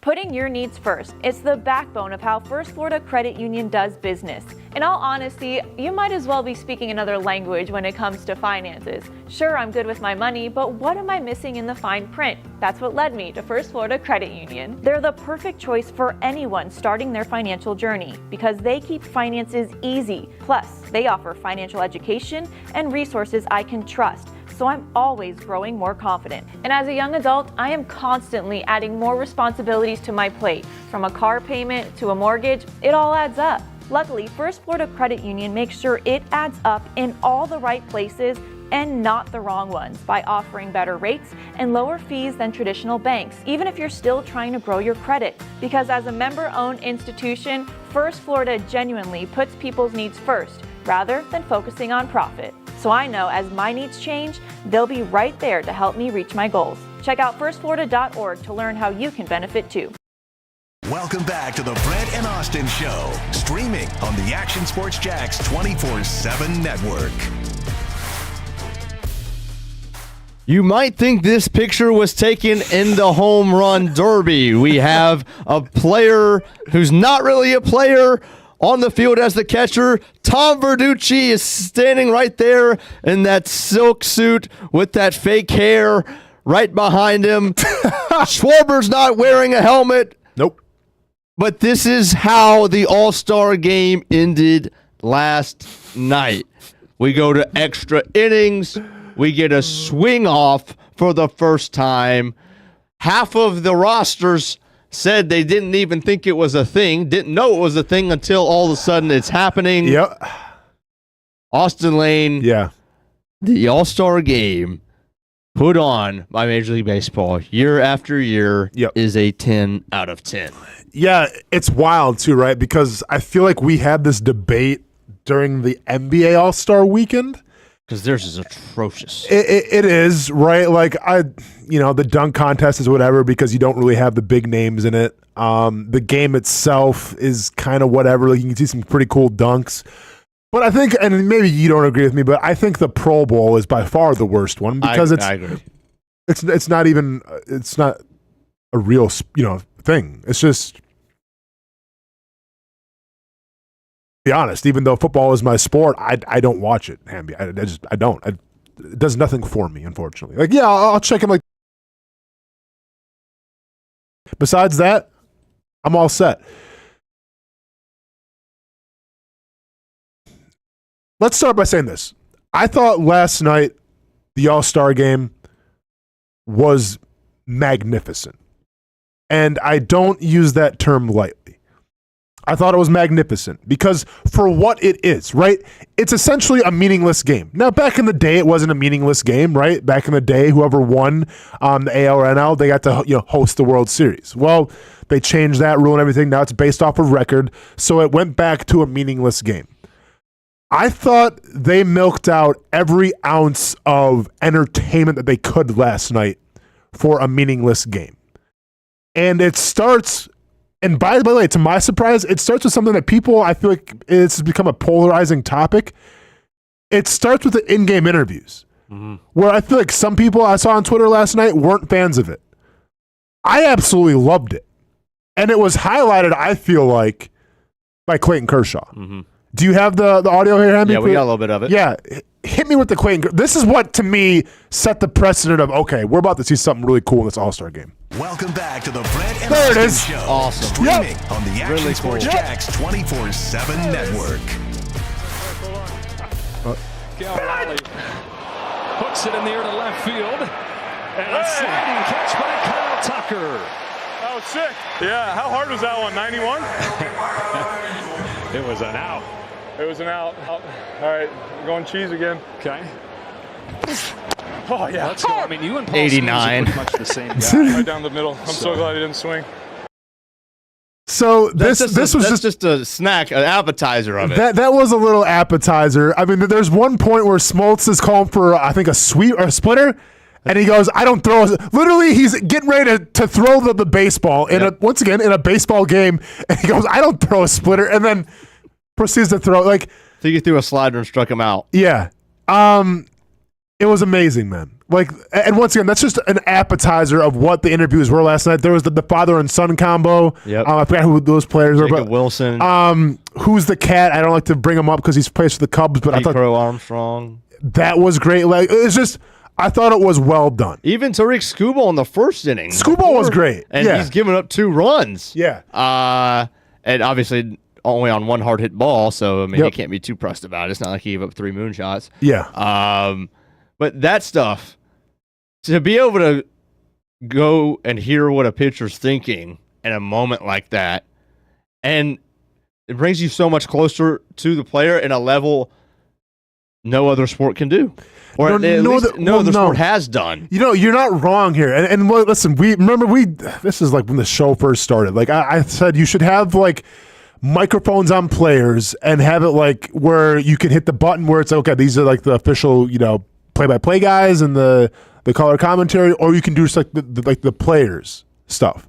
F: Putting your needs first. It's the backbone of how First Florida Credit Union does business. In all honesty, you might as well be speaking another language when it comes to finances. Sure, I'm good with my money, but what am I missing in the fine print? That's what led me to First Florida Credit Union. They're the perfect choice for anyone starting their financial journey because they keep finances easy. Plus, they offer financial education and resources I can trust. So I'm always growing more confident. And as a young adult, I am constantly adding more responsibilities to my plate. From a car payment to a mortgage, it all adds up. Luckily, First Florida Credit Union makes sure it adds up in all the right places and not the wrong ones by offering better rates and lower fees than traditional banks, even if you're still trying to grow your credit. Because as a member-owned institution, First Florida genuinely puts people's needs first rather than focusing on profit. So I know as my needs change, they'll be right there to help me reach my goals. Check out firstflorida.org to learn how you can benefit too.
A: Welcome back to the Brent and Austen Show, streaming on the Action Sports Jacks 24/7 network.
D: You might think this picture was taken in the home run derby. We have a player who's not really a player on the field as the catcher. Tom Verducci is standing right there in that silk suit with that fake hair right behind him. Schwarber's not wearing a helmet.
C: Nope.
D: But this is how the All-Star game ended last night. We go to extra innings. We get a swing off for the first time. Half of the rosters said they didn't even think it was a thing, didn't know it was a thing until all of a sudden it's happening.
C: Yep.
D: Austen Lane,
C: yeah,
D: the All-Star game put on by Major League Baseball year after year is a 10 out of 10.
C: Yeah, it's wild too, right? Because I feel like we had this debate during the NBA All-Star weekend.
D: Because theirs is atrocious.
C: It is, right? Like, the dunk contest is whatever because you don't really have the big names in it. The game itself is kind of whatever. Like, you can see some pretty cool dunks. But I think, and maybe you don't agree with me, but I think the Pro Bowl is by far the worst one because
D: I agree.
C: It's not a real, thing. It's just, be honest, even though football is my sport, I don't watch it, Hamby. I don't. It does nothing for me, unfortunately. Like, yeah, I'll check him. Like, besides that, I'm all set. Let's start by saying this. I thought last night the All-Star game was magnificent. And I don't use that term lightly. I thought it was magnificent because for what it is, right? It's essentially a meaningless game. Now, back in the day, it wasn't a meaningless game, right? Back in the day, whoever won the AL or NL, they got to host the World Series. Well, they changed that rule and everything. Now it's based off of record, so it went back to a meaningless game. I thought they milked out every ounce of entertainment that they could last night for a meaningless game. And it starts... And by the way, to my surprise, it starts with something that people, I feel like it's become a polarizing topic. It starts with the in-game interviews, where I feel like some people I saw on Twitter last night weren't fans of it. I absolutely loved it. And it was highlighted, I feel like, by Clayton Kershaw. Do you have the audio here, Hamby?
D: Yeah, we got a little bit of it.
C: Yeah. Hit me with the Clayton. This is what, to me, set the precedent of, okay, we're about to see something really cool in this All-Star game.
A: Welcome back to the Brent and
C: There it
A: Austen
C: is.
A: Show.
D: Awesome.
A: Streaming on the Action
D: Really
A: Sports
D: cool.
A: Jacks 24/7 network.
O: Riley puts it in the air to left field. And a sliding catch by Kyle Tucker.
G: That was sick. Yeah, how hard was that one? 91?
O: It was an out.
G: It was an out. All right, we're going cheese again.
O: Okay.
G: Oh, yeah.
O: Let's go. I mean, you and Paul
D: 89.
O: Smith are pretty much the same guy.
G: Right down the middle. I'm so glad he didn't swing.
C: So
D: That's
C: this was
D: just a snack, an appetizer of it.
C: That was a little appetizer. I mean, there's one point where Smoltz is calling for, I think, a sweep or a splitter, and he goes, I don't throw. Literally, he's getting ready to throw the baseball, once again, in a baseball game, and he goes, I don't throw a splitter, and then proceeds to throw. Like,
D: I think he threw a slider and struck him out.
C: Yeah. It was amazing, man. Like, and once again, that's just an appetizer of what the interviews were last night. There was the father and son combo.
D: Yep.
C: I forgot who those players were.
D: Jacob
C: But
D: Wilson.
C: Who's the cat? I don't like to bring him up because he's plays for the Cubs, but I thought
D: Crow Armstrong.
C: that was great. Like, it's just, I thought it was well done.
D: Even Tariq Skubal in the first inning.
C: Skubal was great.
D: And he's given up 2 runs.
C: Yeah.
D: And obviously only on 1 hard hit ball, so I mean,
C: Yep.
D: he can't be too pressed about it. It's not like he gave up 3 moonshots.
C: Yeah.
D: But that stuff, to be able to go and hear what a pitcher's thinking in a moment like that, and it brings you so much closer to the player in a level no other sport can do. Or at least no other sport has done.
C: You know, you're not wrong here. And listen, this is like when the show first started. Like I said, you should have like microphones on players and have it like where you can hit the button where it's okay, these are like the official, play-by-play guys and the color commentary, or you can do just like the players stuff.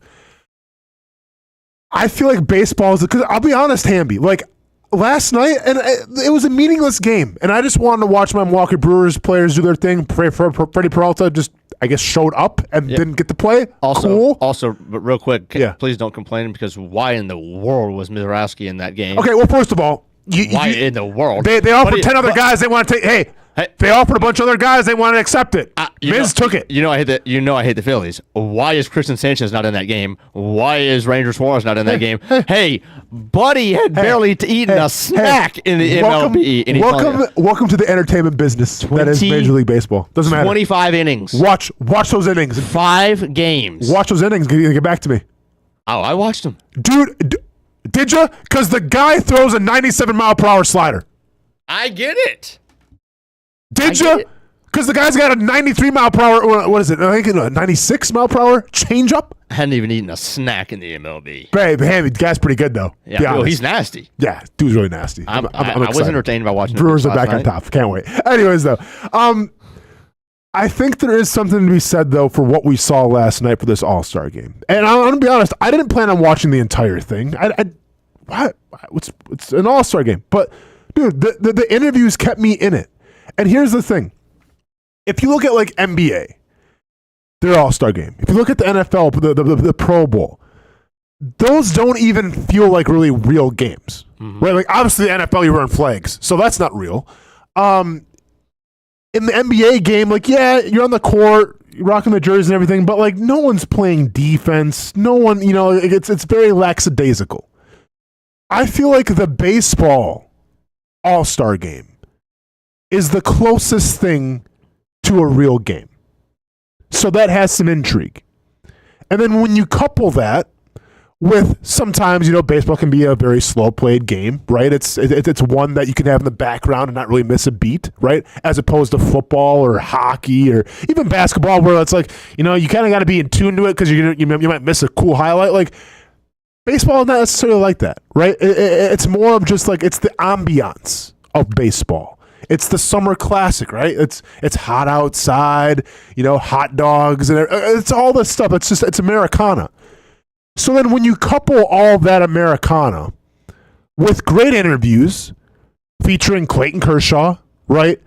C: I feel like baseball is, because I'll be honest, Hamby, like last night, and it was a meaningless game, and I just wanted to watch my Milwaukee Brewers players do their thing. Freddie Peralta just, I guess, showed up and didn't get to play.
D: Also, but real quick, please don't complain, because why in the world was Mizraski in that game?
C: Okay, well, first of all,
D: why in the world?
C: They offered 10 other guys they want to take. Hey, they offered a bunch of other guys they want to accept it. Miz took it.
D: I hate the Phillies. Why is Christian Sanchez not in that game? Why is Ranger Suarez not in that game? Hey, Buddy had barely eaten a snack in the MLB.
C: Welcome to the entertainment business that is Major League Baseball. Doesn't matter.
D: 25 innings.
C: Watch those innings.
D: 5 games.
C: Watch those innings. Get back to me.
D: Oh, I watched them.
C: Dude, did you? Because the guy throws a 97-mile-per-hour slider.
D: I get it.
C: Did you? Because the guy's got a 93-mile-per-hour, what is it? I think a 96-mile-per-hour changeup.
D: Hadn't even eaten a snack in the MLB.
C: Babe, the guy's pretty good, though.
D: Yeah, well, he's nasty.
C: Yeah, dude's really nasty.
D: I was entertained by watching
C: Brewers are back on top. Can't wait. Anyways, though, I think there is something to be said, though, for what we saw last night for this All-Star game. And I'm going to be honest, I didn't plan on watching the entire thing. It's an All-Star game. But, dude, the interviews kept me in it. And here's the thing. If you look at, like, NBA, their All-Star game. If you look at the NFL, the Pro Bowl, those don't even feel like really real games. Mm-hmm. Right? Like, obviously, the NFL, you're wearing flags. So that's not real. In the NBA game, like, yeah, you're on the court, you're rocking the jersey and everything, but, like, no one's playing defense. No one, it's very lackadaisical. I feel like the baseball All-Star game is the closest thing to a real game. So that has some intrigue. And then when you couple that
B: with sometimes, baseball can be a very slow played game, right? It's one that you can have in the background and not really miss a beat, right? As opposed to football or hockey or even basketball, where it's like, you kind of got to be in tune to it because you might miss a cool highlight. Like baseball is not necessarily like that, right? It's more of just like, it's the ambiance of baseball. It's the summer classic, right? It's hot outside, hot dogs, and it's all this stuff. It's Americana. So then when you couple all that Americana with great interviews featuring Clayton Kershaw, right?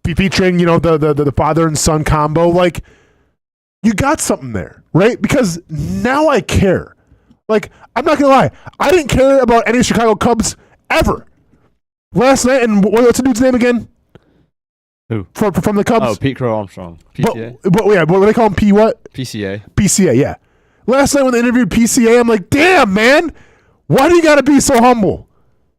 B: Featuring, the father and son combo, like you got something there, right? Because now I care. Like, I'm not going to lie. I didn't care about any Chicago Cubs ever. Last night, and what's the dude's name again?
D: Who?
B: From the Cubs?
D: Oh, Pete Crow Armstrong. PCA?
B: But what do they call him? P what?
D: PCA.
B: PCA, yeah. Last night when they interviewed PCA, I'm like, damn, man, why do you got to be so humble?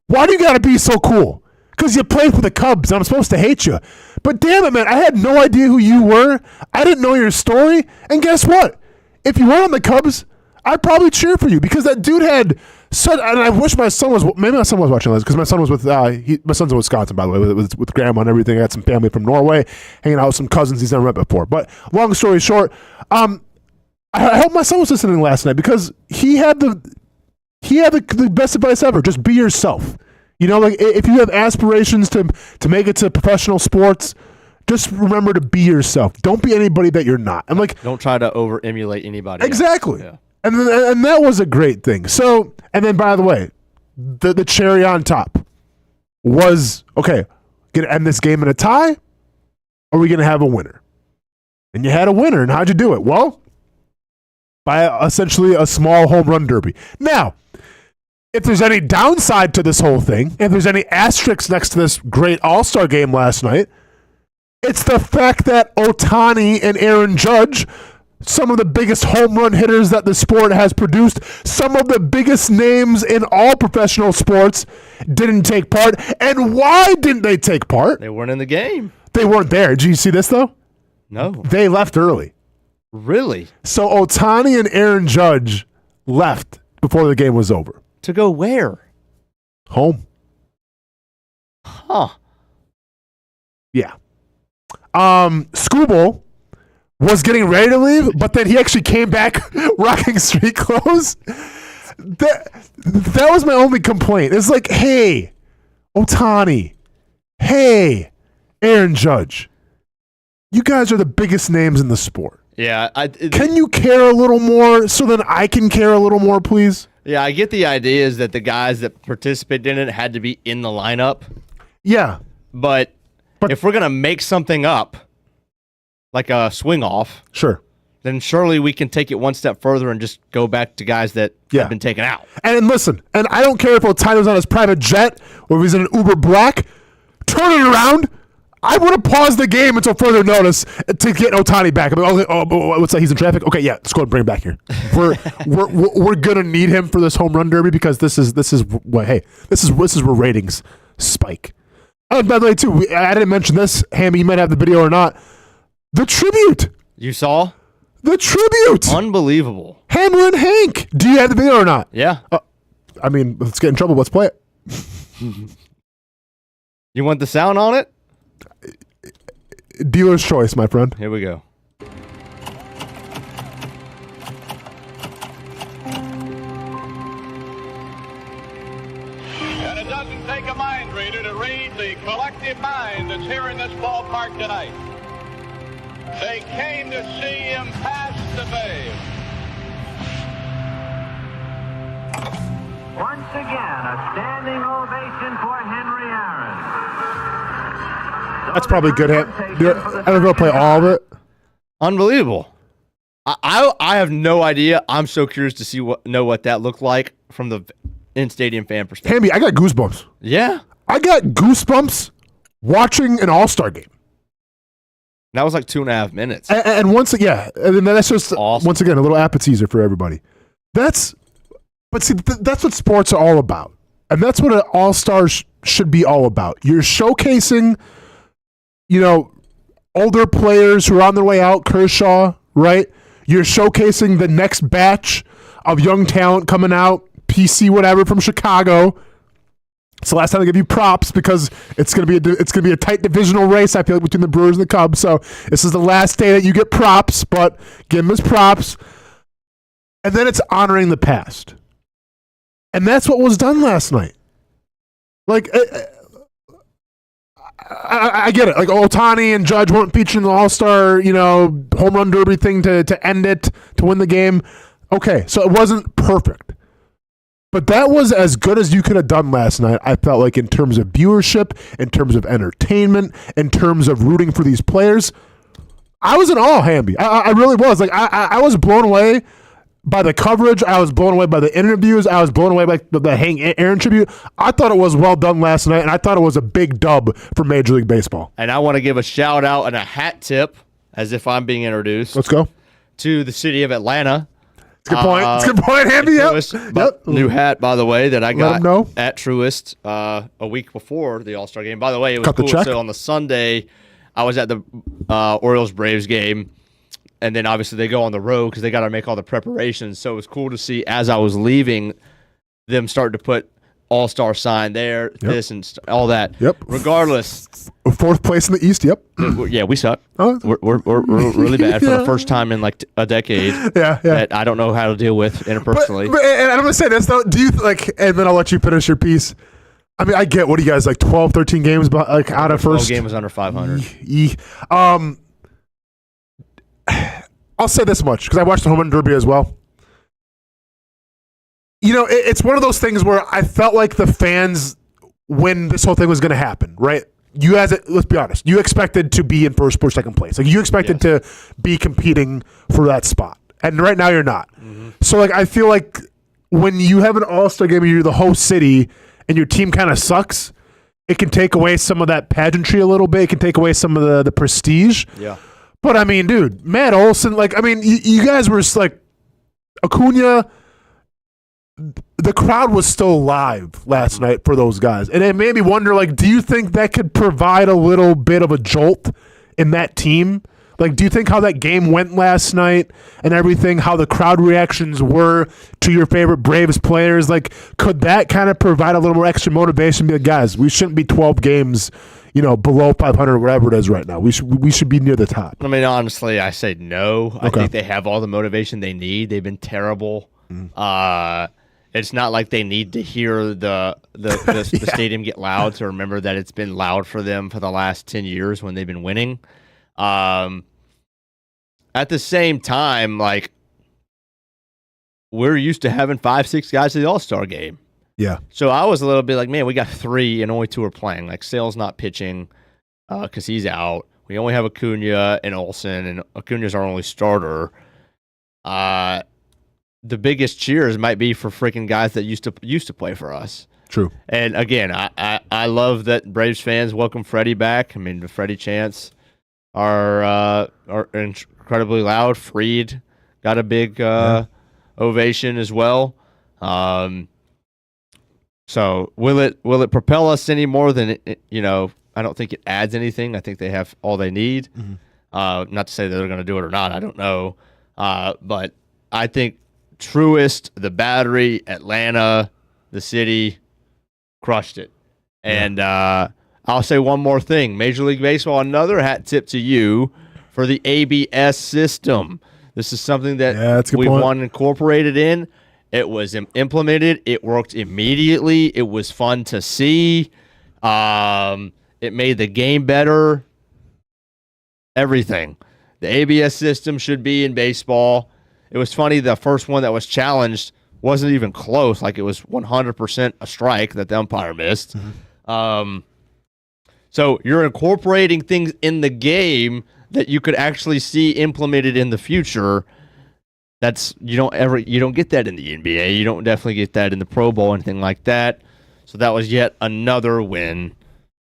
B: Why do you got to be so cool? Because you play for the Cubs, and I'm supposed to hate you. But damn it, man, I had no idea who you were. I didn't know your story. And guess what? If you were on the Cubs, I'd probably cheer for you because that dude had such, and I wish my son was, maybe my son was watching this because my son was with, my son's in Wisconsin, by the way, with grandma and everything. I had some family from Norway, hanging out with some cousins he's never met before. But long story short, I hope my son was listening last night because he had the best advice ever. Just be yourself. Like if you have aspirations to make it to professional sports, just remember to be yourself. Don't be anybody that you're not. And like,
D: don't try to over emulate anybody.
B: Exactly.
D: Yeah.
B: And that was a great thing. So, and then by the way, the cherry on top was, okay, gonna end this game in a tie, or are we gonna have a winner? And you had a winner, and how'd you do it? Well, by essentially a small home run derby. Now, if there's any downside to this whole thing, if there's any asterisks next to this great All-Star game last night, it's the fact that Ohtani and Aaron Judge, some of the biggest home run hitters that the sport has produced, some of the biggest names in all professional sports, didn't take part. And why didn't they take part?
D: They weren't in the game.
B: They weren't there. Did you see this, though?
D: No.
B: They left early.
D: Really?
B: So Ohtani and Aaron Judge left before the game was over.
D: To go where?
B: Home.
D: Huh.
B: Yeah. Scooble was getting ready to leave, but then he actually came back rocking street clothes. That was my only complaint. It's like, hey, Ohtani. Hey, Aaron Judge. You guys are the biggest names in the sport.
D: Yeah.
B: Can you care a little more so then I can care a little more, please?
D: Yeah, I get the idea is that the guys that participated in it had to be in the lineup.
B: Yeah.
D: But if we're going to make something up, like a swing off,
B: sure,
D: then surely we can take it one step further and just go back to guys that have been taken out.
B: And listen, and I don't care if Ohtani was on his private jet or if he's in an Uber Black, turn it around. I would have paused the game until further notice to get Ohtani back. I'm like, what's that? He's in traffic. Okay, yeah, let's go and bring him back here. We're gonna need him for this home run derby because this is where ratings spike. And by the way, too, I didn't mention this. Hammy, you might have the video or not. The tribute.
D: You saw?
B: The tribute.
D: Unbelievable.
B: Hammer and Hank. Do you have the video or not?
D: Yeah.
B: I mean, let's get in trouble. Let's play it.
D: You want the sound on it?
B: Dealer's choice, my friend.
D: Here we go.
P: And it doesn't take a mind reader to read the collective mind that's here in this ballpark tonight. They came to see him pass the babe.
Q: Once again, a standing ovation for Henry Aaron.
B: That's probably good. I don't know, play all of it.
D: Unbelievable. I have no idea. I'm so curious to know what that looked like from the in-stadium fan perspective.
B: Hamby, I got goosebumps.
D: Yeah.
B: I got goosebumps watching an All-Star game.
D: That was like 2.5 minutes.
B: And once again, and that's just awesome. Once again, a little appetizer for everybody. But see, that's what sports are all about. And that's what an All-Star should be all about. You're showcasing, older players who are on their way out, Kershaw, right? You're showcasing the next batch
C: of young talent coming out, PC whatever from Chicago. It's the last time I give you props because it's gonna be a tight divisional race, I feel like, between the Brewers and the Cubs. So this is the last day that you get props, but give him his props. And then it's honoring the past. And that's what was done last night. Like, I get it. Like, Ohtani and Judge weren't featured in the All-Star, home run derby thing to end it, to win the game. Okay, so it wasn't perfect. But that was as good as you could have done last night, I felt like, in terms of viewership, in terms of entertainment, in terms of rooting for these players. I was in awe, Hamby. I really was. Like, I was blown away by the coverage. I was blown away by the interviews. I was blown away by the Hank Aaron tribute. I thought it was well done last night, and I thought it was a big dub for Major League Baseball.
D: And I want to give a shout-out and a hat tip, as if I'm being introduced.
C: Let's go.
D: To the city of Atlanta.
C: It's a good point. It's a good point, Hamby. Yep.
D: New hat, by the way, that I got at Truist a week before the All-Star game. By the way, it was cool. So on the Sunday, I was at the Orioles-Braves game, and then obviously they go on the road because they got to make all the preparations. So it was cool to see, as I was leaving, them start to put All-Star sign there, this and all that.
C: Yep.
D: Regardless.
C: 4th place in the East, yep.
D: Yeah, we suck. Oh. We're really bad for the first time in like a decade.
C: Yeah.
D: That I don't know how to deal with interpersonally.
C: But and I'm going to say this, though. Do you, and then I'll let you finish your piece. I mean, I get, what are you guys, 12, 13 games out of first?
D: 12 games under 500.
C: I'll say this much, because I watched the home run derby as well. It's one of those things where I felt like the fans, when this whole thing was going to happen, right? You guys, let's be honest, you expected to be in first or second place. Like, you expected to be competing for that spot. And right now you're not. Mm-hmm. So, I feel like when you have an All-Star game and you're the host city and your team kind of sucks, it can take away some of that pageantry a little bit. It can take away some of the prestige.
D: Yeah.
C: But, I mean, dude, Matt Olson, you guys were just Acuna. The crowd was still live last night for those guys. And it made me wonder, do you think that could provide a little bit of a jolt in that team? Do you think how that game went last night and everything, how the crowd reactions were to your favorite Braves players? Could that kind of provide a little more extra motivation? Be like, guys, we shouldn't be 12 games, below 500 or whatever it is right now. We should be near the top.
D: I mean, honestly, I say no. Okay. I think they have all the motivation they need. They've been terrible. It's not like they need to hear the stadium get loud to remember that it's been loud for them for the last 10 years when they've been winning. At the same time, we're used to having 5-6 guys at the All-Star game.
C: Yeah.
D: So I was a little bit man, we got 3 and only 2 are playing. Sale's not pitching because he's out. We only have Acuna and Olsen, and Acuna's our only starter. The biggest cheers might be for freaking guys that used to play for us.
C: True.
D: And again, I love that Braves fans welcome Freddie back. I mean, the Freddie chants are incredibly loud. Freed got a big ovation as well. So will it propel us any more than I don't think it adds anything. I think they have all they need. Mm-hmm. Not to say that they're going to do it or not. I don't know. But I think Truist, the Battery, Atlanta, the city crushed it. And I'll say one more thing. Major League Baseball, another hat tip to you for the ABS system. This is something that we want incorporated in. It was implemented. It worked immediately. It was fun to see. It made the game better. Everything. The ABS system should be in baseball. It was funny, the first one that was challenged wasn't even close. It was 100% a strike that the umpire missed. Mm-hmm. So you're incorporating things in the game that you could actually see implemented in the future. You don't get that in the NBA. You don't definitely get that in the Pro Bowl, anything like that. So that was yet another win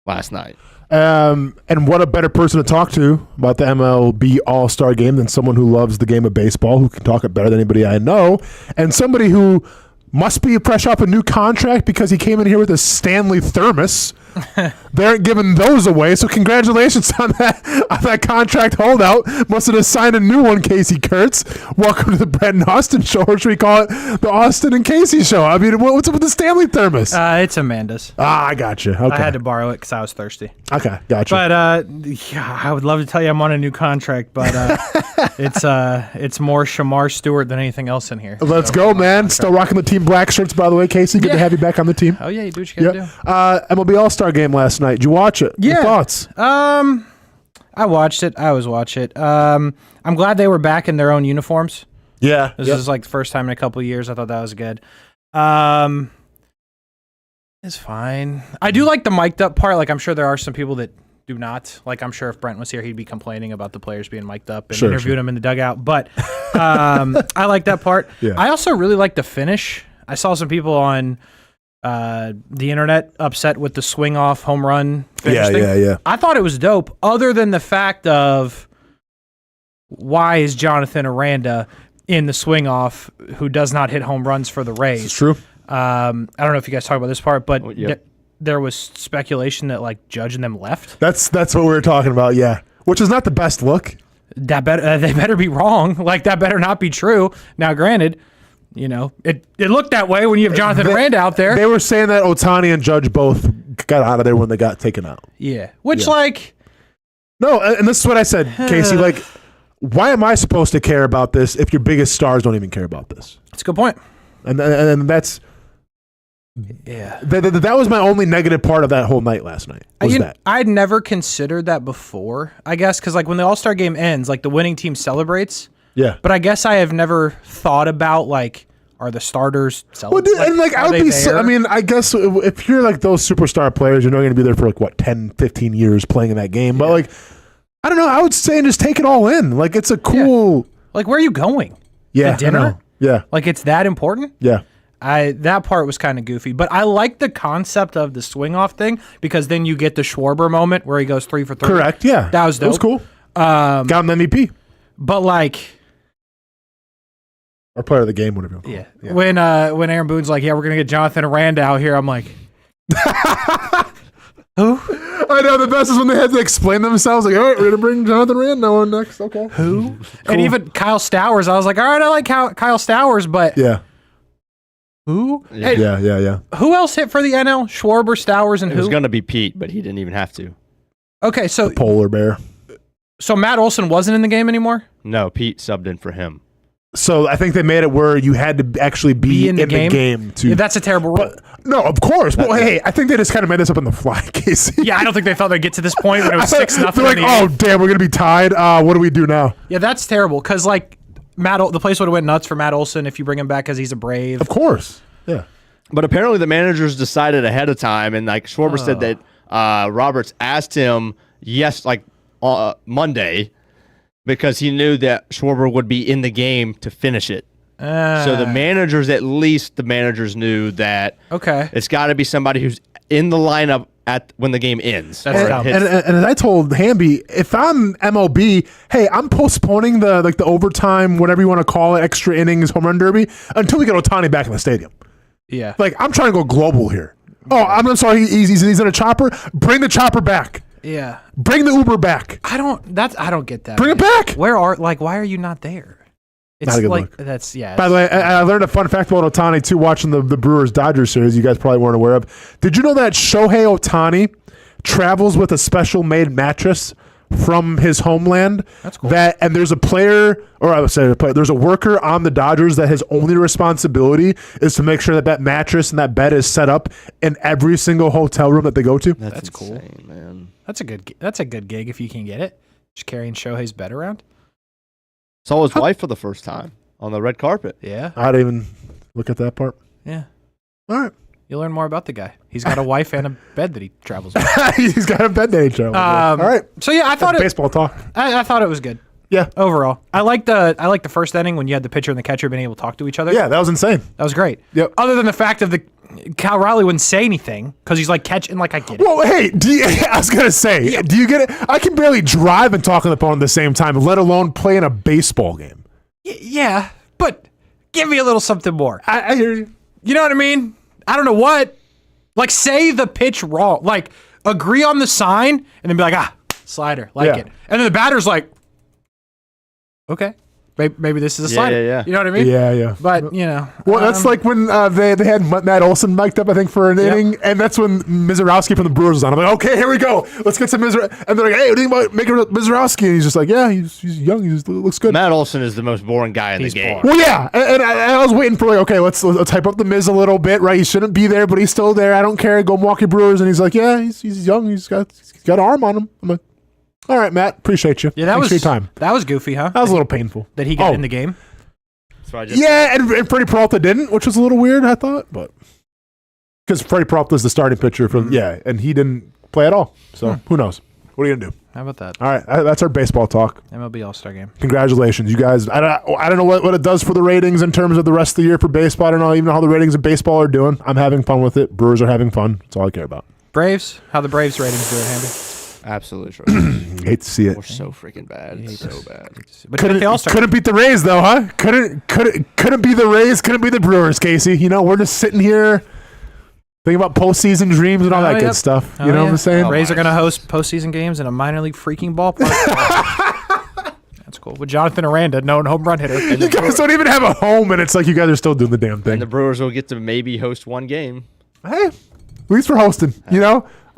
D: last night.
C: And what a better person to talk to about the MLB All-Star game than someone who loves the game of baseball, who can talk it better than anybody I know, and somebody who must be fresh off a new contract because he came in here with a Stanley thermos They aren't giving those away, so congratulations on that contract holdout. Must have just signed a new one, Casey Kurtz. Welcome to the Brent Austen Show, or should we call it the Austen and Casey Show? I mean, what's up with the Stanley thermos?
R: It's Amanda's.
C: I got you. Okay.
R: I had to borrow it because I was thirsty.
C: Okay, gotcha.
R: But yeah, I would love to tell you I'm on a new contract, but it's more Shamar Stewart than anything else in here.
C: Let's go, man. Still rocking the team black shirts, by the way, Casey. Good to have you back on the team.
R: Oh yeah, you do what you gotta do.
C: MLB All-Star game last night. Did you watch it?
R: Yeah.
C: Your thoughts?
R: I watched it. I always watch it. I'm glad they were back in their own uniforms.
C: Yeah.
R: This is like the first time in a couple of years. I thought that was good. It's fine. I do like the mic'd up part. Like, I'm sure there are some people that do not. Like, I'm sure if Brent was here, he'd be complaining about the players being mic'd up and interviewing them in the dugout. But I like that part.
C: Yeah.
R: I also really like the finish. I saw some people on the internet upset with the swing off home run finish thing.
C: Yeah.
R: I thought it was dope, other than the fact of why is Jonathan Aranda in the swing off who does not hit home runs for the Rays?
C: It's true.
R: I don't know if you guys talk about this part, but there was speculation that like Judge and them left.
C: That's what we were talking about, yeah. Which is not the best look.
R: They better be wrong. Like, that better not be true. Now, granted, you know, it looked that way when you have Jonathan Aranda out there.
C: They were saying that Ohtani and Judge both got out of there when they got taken out.
R: Yeah. Which, like...
C: No, and this is what I said, Casey. Like, why am I supposed to care about this if your biggest stars don't even care about this?
R: That's a good point.
C: And that's...
R: Yeah.
C: That was my only negative part of that whole night last night.
R: I'd never considered that before, I guess, because like when the All-Star game ends, like the winning team celebrates.
C: Yeah.
R: But I guess I have never thought about like, are the starters celebrating?
C: Well, and like I would be. I mean, I guess if you're like those superstar players, you're not going to be there for like what 10, 15 years playing in that game. But like, I don't know. I would say and just take it all in. Like, it's a cool.
R: Yeah. Like, where are you going?
C: Yeah.
R: To dinner?
C: I know. Yeah.
R: Like, it's that important?
C: Yeah.
R: That part was kind of goofy, but I like the concept of the swing off thing because then you get the Schwarber moment where he goes 3 for 3.
C: Correct. Yeah.
R: That was dope.
C: That was cool. Got him MVP.
R: But like,
C: or player of the game, whatever.
R: Yeah. When Aaron Boone's like, yeah, we're gonna get Jonathan Aranda out here, I'm like, who?
C: I know the best is when they had to explain themselves. Like, all right, we're gonna bring Jonathan Aranda on next. Okay.
R: Who?
C: Cool.
R: And even Kyle Stowers, I was like, all right, I like Kyle Stowers, but
C: yeah.
R: Who?
C: Yeah. Hey, yeah.
R: Who else hit for the NL? Schwarber, Stowers, and
D: It
R: who?
D: was going to be Pete, but he didn't even have to.
R: Okay, so
C: the polar bear.
R: So Matt Olson wasn't in the game anymore?
D: No, Pete subbed in for him.
C: So I think they made it where you had to actually be in the game to.
R: Yeah, that's a terrible rule.
C: No, of course. Well, hey, I think they just kind of made this up on the fly, Casey.
R: Yeah, I don't think they thought they'd get to this point when it was 6-0.
C: They're like, oh, damn, we're going to be tied. What do we do now?
R: Yeah, that's terrible because, like, the place would have went nuts for Matt Olson if you bring him back because he's a Brave.
C: Of course. Yeah.
D: But apparently the managers decided ahead of time, and like Schwarber said that Roberts asked him Monday because he knew that Schwarber would be in the game to finish it. So the managers knew that it's got to be somebody who's in the lineup when the game ends.
R: That's dumb.
C: And as I told Hamby, if I'm MLB, hey, I'm postponing the overtime, whatever you want to call it, extra innings, home run derby, until we get Ohtani back in the stadium.
R: Yeah.
C: Like, I'm trying to go global here. Oh, I'm sorry, he's in a chopper. Bring the chopper back.
R: Yeah.
C: Bring the Uber back.
R: I don't get that.
C: Bring it back.
R: Why are you not there? It's
C: not a good
R: like
C: look.
R: that's
C: By the way, I learned a fun fact about Ohtani too, watching the Brewers-Dodgers series you guys probably weren't aware of. Did you know that Shohei Ohtani travels with a special made mattress from his homeland?
R: That's cool.
C: And there's a player, or I would say there's a worker on the Dodgers that his only responsibility is to make sure that mattress and that bed is set up in every single hotel room that they go to.
R: That's cool,
D: man.
R: That's a good gig if you can get it. Just carrying Shohei's bed around.
D: Saw his wife for the first time on the red carpet.
R: Yeah.
C: I didn't even look at that part.
R: Yeah.
C: All right.
R: You'll learn more about the guy. He's got a wife and a bed that he travels with.
C: He's got a bed that he travels with. All right.
R: So yeah, I thought
C: baseball talk.
R: I thought it was good.
C: Yeah.
R: Overall, I like the first inning when you had the pitcher and the catcher being able to talk to each other.
C: Yeah, that was insane.
R: That was great.
C: Yep.
R: Other than the fact of Cal Riley wouldn't say anything because he's like catching. Like I get it.
C: Well, hey, I was gonna say, do you get it? I can barely drive and talk on the phone at the same time, let alone play in a baseball game.
R: Yeah, but give me a little something more.
C: I hear you.
R: You know what I mean? I don't know what. Like, say the pitch wrong. Like, agree on the sign, and then be like, slider, it. And then the batter's like, okay. Maybe this is a slider.
D: Yeah.
R: You know what I mean?
C: Yeah.
R: But,
C: Well, that's like when they had Matt Olson mic'd up, I think, for an inning, and that's when Mizorowski from the Brewers was on. I'm like, okay, here we go. Let's get some Mizorowski. And they're like, hey, what do you think about making Mizorowski? And he's just like, yeah, he's young. He looks good.
D: Matt Olson is the most boring guy in the game.
C: Well, yeah. And I was waiting for, like, okay, let's hype up the Miz a little bit, right? He shouldn't be there, but he's still there. I don't care. Go Milwaukee Brewers. And he's like, yeah, he's young. He's got an arm on him. I'm like, all right, Matt, appreciate you.
R: Yeah,
C: Thanks for your time.
R: That was goofy, huh?
C: That was a little painful.
R: That he got in the game?
C: And Freddie Peralta didn't, which was a little weird, I thought. But because Freddie Peralta is the starting pitcher for and he didn't play at all. So who knows? What are you going to do?
R: How about that?
C: All right, that's our baseball talk.
R: MLB All-Star game.
C: Congratulations, you guys. I don't know what it does for the ratings in terms of the rest of the year for baseball. I don't know even how the ratings of baseball are doing. I'm having fun with it. Brewers are having fun. That's all I care about.
R: Braves? How the Braves ratings doing, Hamby?
D: Absolutely trash.
C: Hate to see it.
D: We're so freaking bad. So bad.
R: But
C: couldn't beat the Rays though, huh? Couldn't be the Rays. Couldn't be the Brewers, Casey. We're just sitting here thinking about postseason dreams and all that good stuff. You know what I'm saying?
R: Rays are going to host postseason games in a minor league freaking ballpark. That's cool. With Jonathan Aranda, known home run hitter.
C: You guys don't even have a home, and it's like you guys are still doing the damn thing.
D: And the Brewers will get to maybe host one game.
C: Hey, at least we're hosting.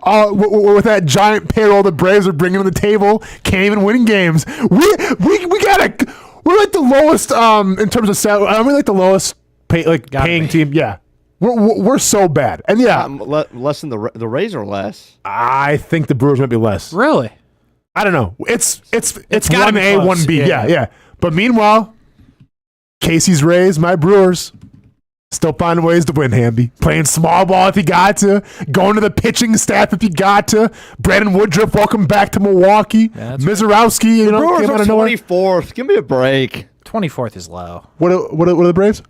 C: With that giant payroll the Braves are bringing to the table, can't even win games. We're like the lowest in terms of salary. We're like the lowest paying team. Yeah, we're so bad. And
D: less than the Rays or less.
C: I think the Brewers might be less.
R: Really?
C: I don't know. It's
R: gotta be
C: 1A,
R: close.
C: 1B. Yeah. But meanwhile, Casey's Rays, my Brewers. Still finding ways to win, Hamby. Playing small ball if you got to. Going to the pitching staff if you got to. Brandon Woodruff, welcome back to Milwaukee. Mizorowski,
D: The Brewers are 24th. Give me a break.
R: 24th is low.
C: What are the Braves?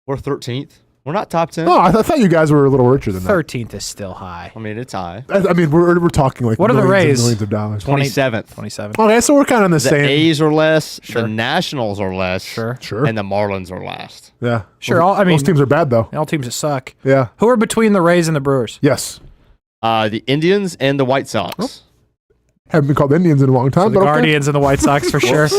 D: We're 13th. We're not top 10.
C: No, I thought you guys were a little richer than that.
R: 13th is still high.
D: I mean, it's high.
C: I mean, we're talking like
R: what are the Rays?
C: Millions of dollars.
D: 27th.
R: 27th.
C: Okay, so we're kind of in the same.
D: The A's are less.
R: Sure.
D: The Nationals are less.
C: Sure.
D: And the Marlins are last.
C: Yeah.
R: Sure.
C: Most teams are bad, though.
R: All teams that suck.
C: Yeah.
R: Who are between the Rays and the Brewers?
C: Yes.
D: The Indians and the White Sox.
C: Oh. Haven't been called Indians in a long time.
R: So the Guardians and the White Sox for sure.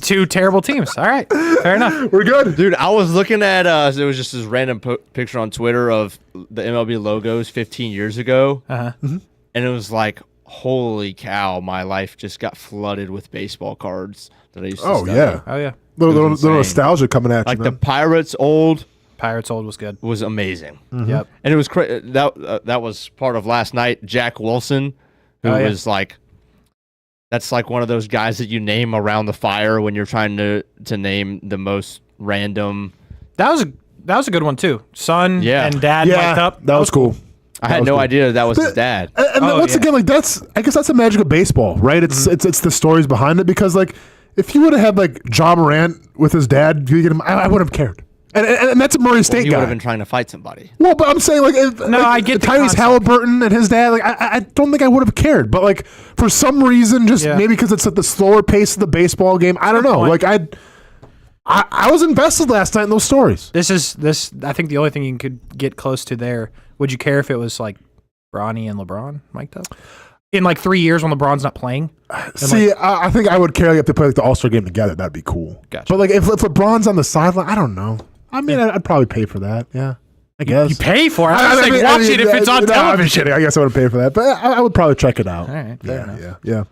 R: Two terrible teams. All right. Fair enough.
C: We're good.
D: Dude, I was looking at, it was just this random picture on Twitter of the MLB logos 15 years ago.
R: Mm-hmm.
D: And it was like, holy cow, my life just got flooded with baseball cards that I used to study.
R: Oh, yeah.
C: Little nostalgia coming at you,
D: like the Pirates old
R: was good.
D: Was amazing.
C: Mm-hmm.
R: Yep.
D: And it was that was part of last night. Jack Wilson, who was like, that's like one of those guys that you name around the fire when you're trying to name the most random.
R: That was a good one too. Son and dad mic'd up.
C: That was cool.
D: I had no idea that was his dad.
C: And once again, like I guess that's the magic of baseball, right? It's the stories behind it, because like if you would have had like John Morant with his dad, I would have cared. And that's a Murray State guy.
D: He would have been trying to fight somebody.
C: Well, but I'm saying like
R: I get the
C: Tyrese
R: concept.
C: Halliburton and his dad. Like I don't think I would have cared, but like for some reason, just maybe because it's at the slower pace of the baseball game. I don't know. Like I was invested last night in those stories.
R: This. I think the only thing you could get close to there. Would you care if it was like Bronny and LeBron mic'd up in like 3 years when LeBron's not playing?
C: See, I think I would care if they play like the All-Star game together. That'd be cool.
R: Gotcha.
C: But like if LeBron's on the sideline, I don't know. I mean, I'd probably pay for that. Yeah, I guess.
R: You pay for it? I mean, watch it if it's on television.
C: I guess I would pay for that, but I would probably check it out.
R: All right, fair enough.
C: Yeah.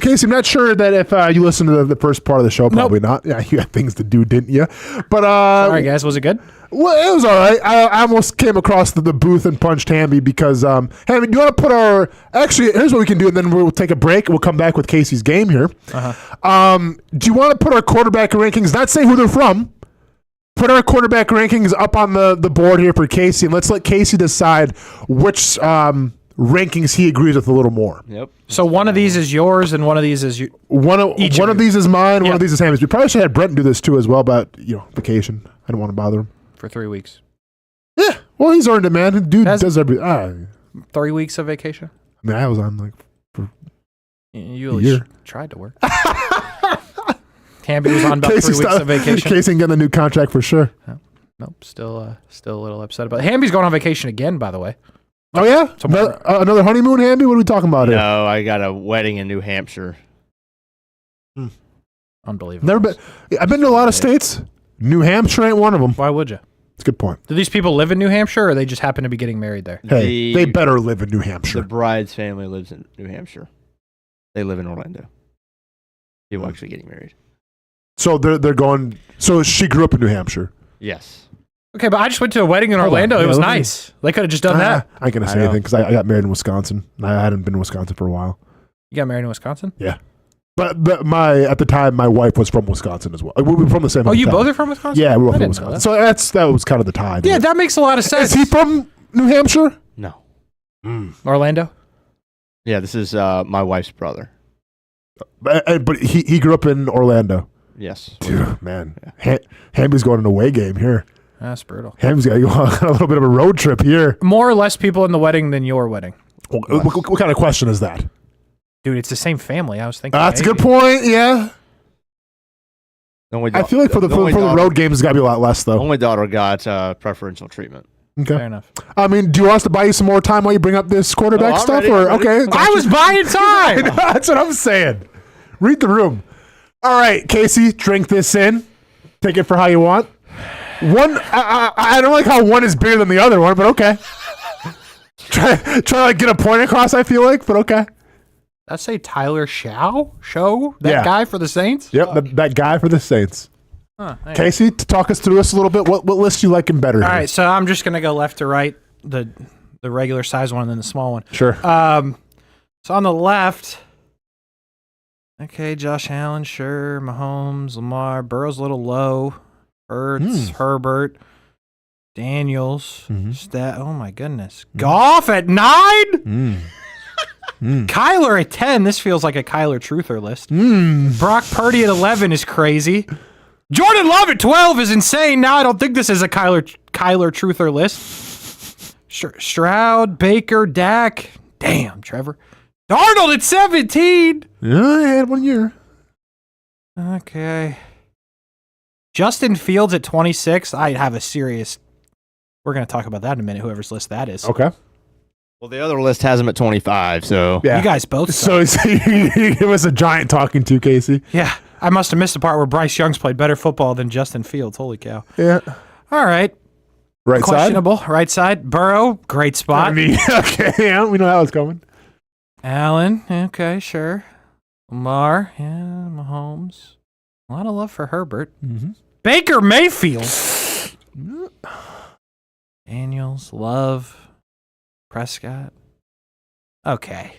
C: Casey, I'm not sure that if you listened to the first part of the show, probably not. Yeah, you had things to do, didn't you? But
R: sorry, guys. Was it good?
C: Well, it was all right. I almost came across the booth and punched Hamby because, Hamby, do you want to put our... Actually, here's what we can do, and then we'll take a break. We'll come back with Casey's game here. Do you want to put our quarterback rankings, not say who they're from, put our quarterback rankings up on the board here for Casey, and let's let Casey decide which rankings he agrees with a little more.
D: Yep.
R: So one of these is yours, and one of these is you.
C: One of these is mine. One of these is Hammy's. We probably should have Brent do this too as well, but vacation. I don't want to bother him
R: for 3 weeks.
C: Yeah. Well, he's earned it, man. Dude does every
R: 3 weeks of vacation.
C: I mean, I was on like for
R: you at least tried to work. Hamby was on about 3 weeks of vacation.
C: Casey getting a new contract for sure.
R: Nope, still a little upset about it. Hamby's going on vacation again, by the way.
C: Oh, yeah? Another honeymoon, Hamby? What are we talking about here?
D: No, I got a wedding in New Hampshire.
R: Unbelievable.
C: I've been to a lot of states. New Hampshire ain't one of them.
R: Why would you?
C: That's a good point.
R: Do these people live in New Hampshire, or they just happen to be getting married there?
C: Hey, they better live in New Hampshire.
D: The bride's family lives in New Hampshire. They live in Orlando. People actually getting married.
C: So they're going. So she grew up in New Hampshire.
D: Yes.
R: Okay, but I just went to a wedding in Orlando. It was nice. They could have just done that.
C: I ain't gonna say anything because I got married in Wisconsin. I hadn't been in Wisconsin for a while.
R: You got married in Wisconsin?
C: Yeah. But at the time, my wife was from Wisconsin as well. We were from the same.
R: Oh, you
C: town.
R: both are from Wisconsin?
C: Yeah, we were
R: I
C: from
R: didn't know
C: Wisconsin. So that was kind of the tie.
R: Yeah, that makes a lot of sense.
C: Is he from New Hampshire?
D: No.
R: Orlando?
D: Yeah, this is my wife's brother.
C: But he grew up in Orlando.
D: Yes.
C: Dude, man. Hamby's going on an away game here.
R: That's brutal.
C: Hamby's got to go on a little bit of a road trip here.
R: More or less people in the wedding than your wedding.
C: What kind of question is that?
R: Dude, it's the same family. I was thinking.
C: That's a good point. Yeah. I feel like for the road games, it's got to be a lot less, though.
D: Only daughter got preferential treatment.
C: Okay.
R: Fair enough.
C: I mean, do you want us to buy you some more time while you bring up this quarterback stuff? Okay.
R: I was buying time.
C: That's what I'm saying. Read the room. All right, Casey, drink this in. Take it for how you want. One, I don't like how one is bigger than the other one, but okay. try to like get a point across, I feel like, but okay.
R: Let's say Tyler Show? That guy for the Saints?
C: Yep, that guy for the Saints.
R: Huh,
C: Casey, to talk us through this a little bit, what list you liking better?
R: All right, so I'm just going to go left to right, the regular size one and then the small one.
C: Sure.
R: So on the left, okay, Josh Allen, sure, Mahomes, Lamar, Burrow's a little low, Hurts, Herbert, Daniels, oh my goodness. Goff at 9? Kyler at 10. This feels like a Kyler truther list. Brock Purdy at 11 is crazy. Jordan Love at 12 is insane. Now I don't think this is a Kyler truther list. Stroud, Baker, Dak. Damn, Trevor. Darnold at 17.
C: Yeah, he had 1 year.
R: Okay. Justin Fields at 26. I have a serious... We're going to talk about that in a minute, whoever's list that is.
C: Okay.
D: Well, the other list has him at 25, so...
C: Yeah.
R: You guys both suck.
C: So it was a giant talking to, Casey.
R: Yeah. I must have missed the part where Bryce Young's played better football than Justin Fields. Holy cow.
C: Yeah.
R: All right.
C: Right
R: Questionable. Right side. Burrow, great spot.
C: I mean, okay, yeah, we know how it's coming.
R: Allen, okay, sure. Lamar, yeah, Mahomes. A lot of love for Herbert. Baker Mayfield. Daniels, Love, Prescott. Okay.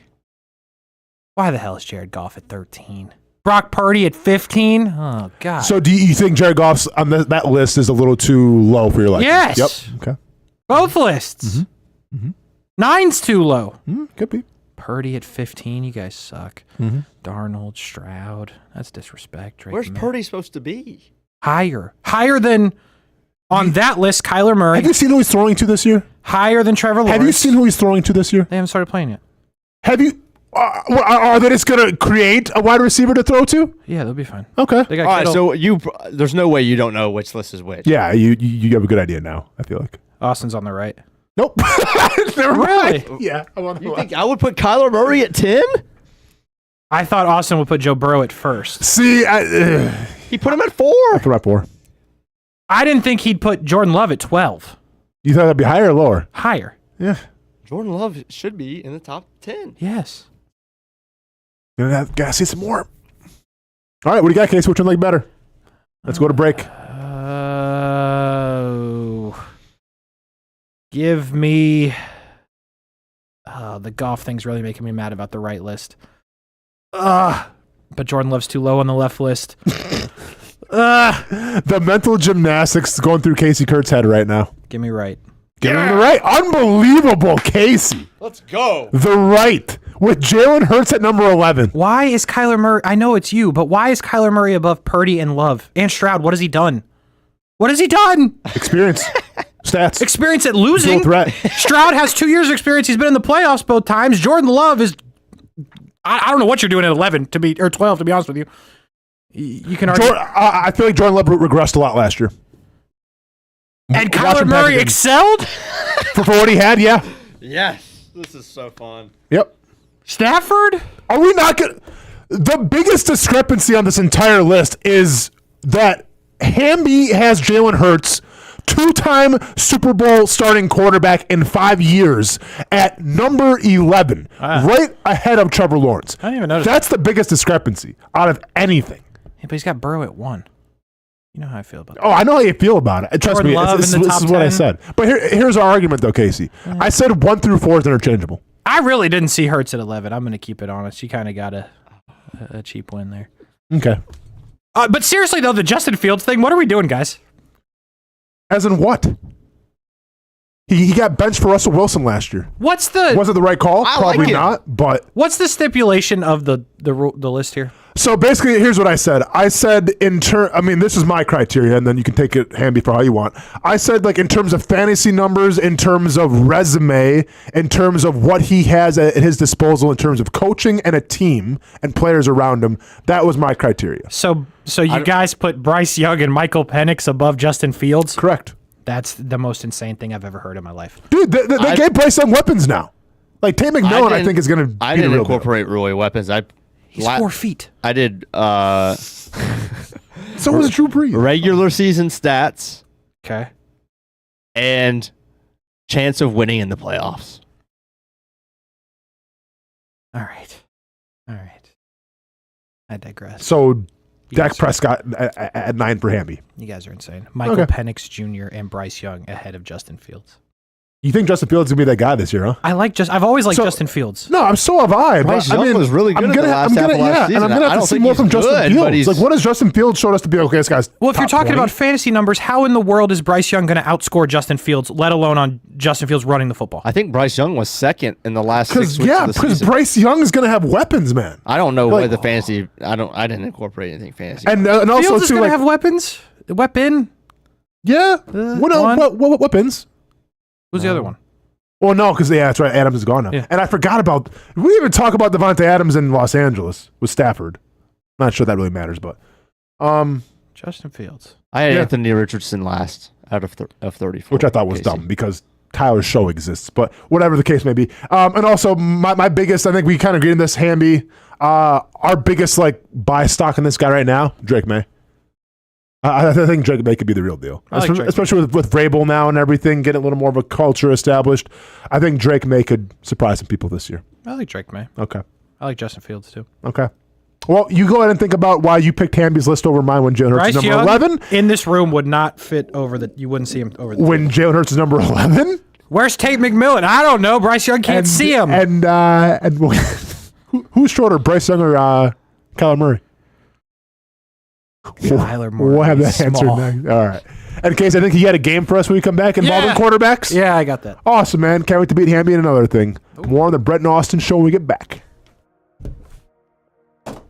R: Why the hell is Jared Goff at 13? Brock Purdy at 15? Oh, God.
C: So do you think Jared Goff's on that list is a little too low for your liking?
R: Yes.
C: Yep. Okay.
R: Both lists. 9's too low.
C: Could be.
R: Purdy at 15. You guys suck. Darnold, Stroud. That's disrespect. Drake
D: Where's
R: May.
D: Purdy supposed to be?
R: Higher than on that list, Kyler Murray.
C: Have you seen who he's throwing to this year?
R: Higher than Trevor Lawrence.
C: Have you seen who he's throwing to this year?
R: They haven't started playing yet.
C: Have you? Are they just going to create a wide receiver to throw to?
R: Yeah, they'll be fine.
C: Okay.
R: They got
D: All right,
R: Kittle.
D: so there's no way you don't know which list is which.
C: Yeah, you have a good idea now, I feel like.
R: Austin's on the right.
C: Nope. Never
R: Really?
C: mind. Yeah. I'm on the
D: You
C: left.
D: think I would put Kyler Murray at 10?
R: I thought Austin would put Joe Burrow at first.
C: See,
D: He put him at 4.
C: I threw up 4.
R: I didn't think he'd put Jordan Love at 12.
C: You thought that'd be higher or lower?
R: Higher.
C: Yeah.
D: Jordan Love should be in the top 10.
R: Yes.
C: You gotta see some more. All right, what do you got, Casey? Which one like better? Let's go to break.
R: Give me... the golf thing's really making me mad about the right list. But Jordan Love's too low on the left list.
C: The mental gymnastics going through Casey Kurt's head right now.
R: Give me right.
C: Give him the right. Unbelievable, Casey.
D: Let's go.
C: The right. With Jalen Hurts at number 11.
R: Why is Kyler Murray... I know it's you, but why is Kyler Murray above Purdy and Love? And Stroud, what has he done? What has he done?
C: Experience. Stats.
R: Experience at losing.
C: Dual threat.
R: Stroud has 2 years of experience. He's been in the playoffs both times. Jordan Love is... I don't know what you're doing at 11 or 12, to be honest with you. You can argue...
C: I feel like Jordan Love regressed a lot last year.
R: And Kyler Murray excelled?
B: For what he had, yeah.
D: Yes. This is so fun.
B: Yep.
R: Stafford?
B: Are we not going to... The biggest discrepancy on this entire list is that Hamby has Jalen Hurts, 2-time Super Bowl starting quarterback in 5 years, at number 11, right ahead of Trevor Lawrence.
R: I didn't even notice.
B: That's the biggest discrepancy out of anything.
R: Yeah, but he's got Burrow at 1. You know how I feel about that.
B: Oh, I know how you feel about it. Trust me, this is what I said. But here's our argument, though, Casey. I said 1 through 4 is interchangeable.
R: I really didn't see Hurts at 11. I'm going to keep it honest. You kind of got a cheap win there.
B: Okay.
R: But seriously, though, the Justin Fields thing, what are we doing, guys?
B: As in what? He got benched for Russell Wilson last year.
R: Was it
B: the right call? Probably not, but...
R: What's the stipulation of the list here?
B: So basically, here's what I said. I said this is my criteria, and then you can take it, Hamby, for how you want. I said, like, in terms of fantasy numbers, in terms of resume, in terms of what he has at his disposal, in terms of coaching and a team and players around him, that was my criteria.
R: So you guys put Bryce Young and Michael Penix above Justin Fields?
B: Correct.
R: That's the most insane thing I've ever heard in my life.
B: Dude, they gave Bryce Young weapons now. Like, Tate McMillan, I think, is going to be
D: I
B: the
D: didn't
B: real
D: incorporate Roy weapons.
R: He's 4 feet.
D: I did
B: so was Drew Brees.
D: Regular season stats.
R: Okay.
D: And chance of winning in the playoffs.
R: All right. I digress.
B: So Dak Prescott at 9 for Hamby.
R: You guys are insane. Michael Penix Jr. and Bryce Young ahead of Justin Fields.
B: You think Justin Fields is going to be that guy this year, huh?
R: I've always liked Justin Fields.
B: No, so have I.
D: Bryce Young was really good at the last half of last season.
B: And I'm going to have to see more from Justin Fields. Like, what has Justin Fields showed us to be okay? This guy's
R: Well, if you're talking
B: 20?
R: about fantasy numbers, how in the world is Bryce Young going to outscore Justin Fields, let alone on Justin Fields running the football?
D: I think Bryce Young was second in the last 6 weeks of the
B: because
D: season.
B: Bryce Young is going to have weapons, man.
D: I don't know what the fantasy. I didn't incorporate anything fantasy.
B: And also
R: Fields is
B: too,
R: going to
B: like,
R: have weapons. Weapon.
B: Yeah. What weapons?
R: Who's the other one?
B: Well, no, because that's right. Adams is gone now, and I forgot about. We didn't even talk about Devontae Adams in Los Angeles with Stafford. Not sure that really matters, but
R: Justin Fields.
D: I had Anthony Richardson last out of 34,
B: which I thought was dumb because Tyler's show exists. But whatever the case may be, and also my biggest, I think we kind of agreed on this, Hamby. Our biggest buy stock in this guy right now, Drake May. I think Drake May could be the real deal, especially with Vrabel now and everything, getting a little more of a culture established. I think Drake May could surprise some people this year.
R: I like Drake May.
B: Okay.
R: I like Justin Fields too.
B: Okay. Well, you go ahead and think about why you picked Hamby's list over mine when Jalen Hurts is number 11.
R: In this room would not fit over the. You wouldn't see him over the.
B: When Jalen Hurts is number 11.
R: Where's Tate McMillan? I don't know. Bryce Young can't see him.
B: And who's shorter, Bryce Young or Kyler Murray?
R: Kyler Murray.
B: We'll have that answer next. All right. And in case I think he had a game for us when we come back involving quarterbacks.
R: Yeah, I got that.
B: Awesome, man. Can't wait to beat Hamby in another thing. More on the Brent Austen Show when we get back.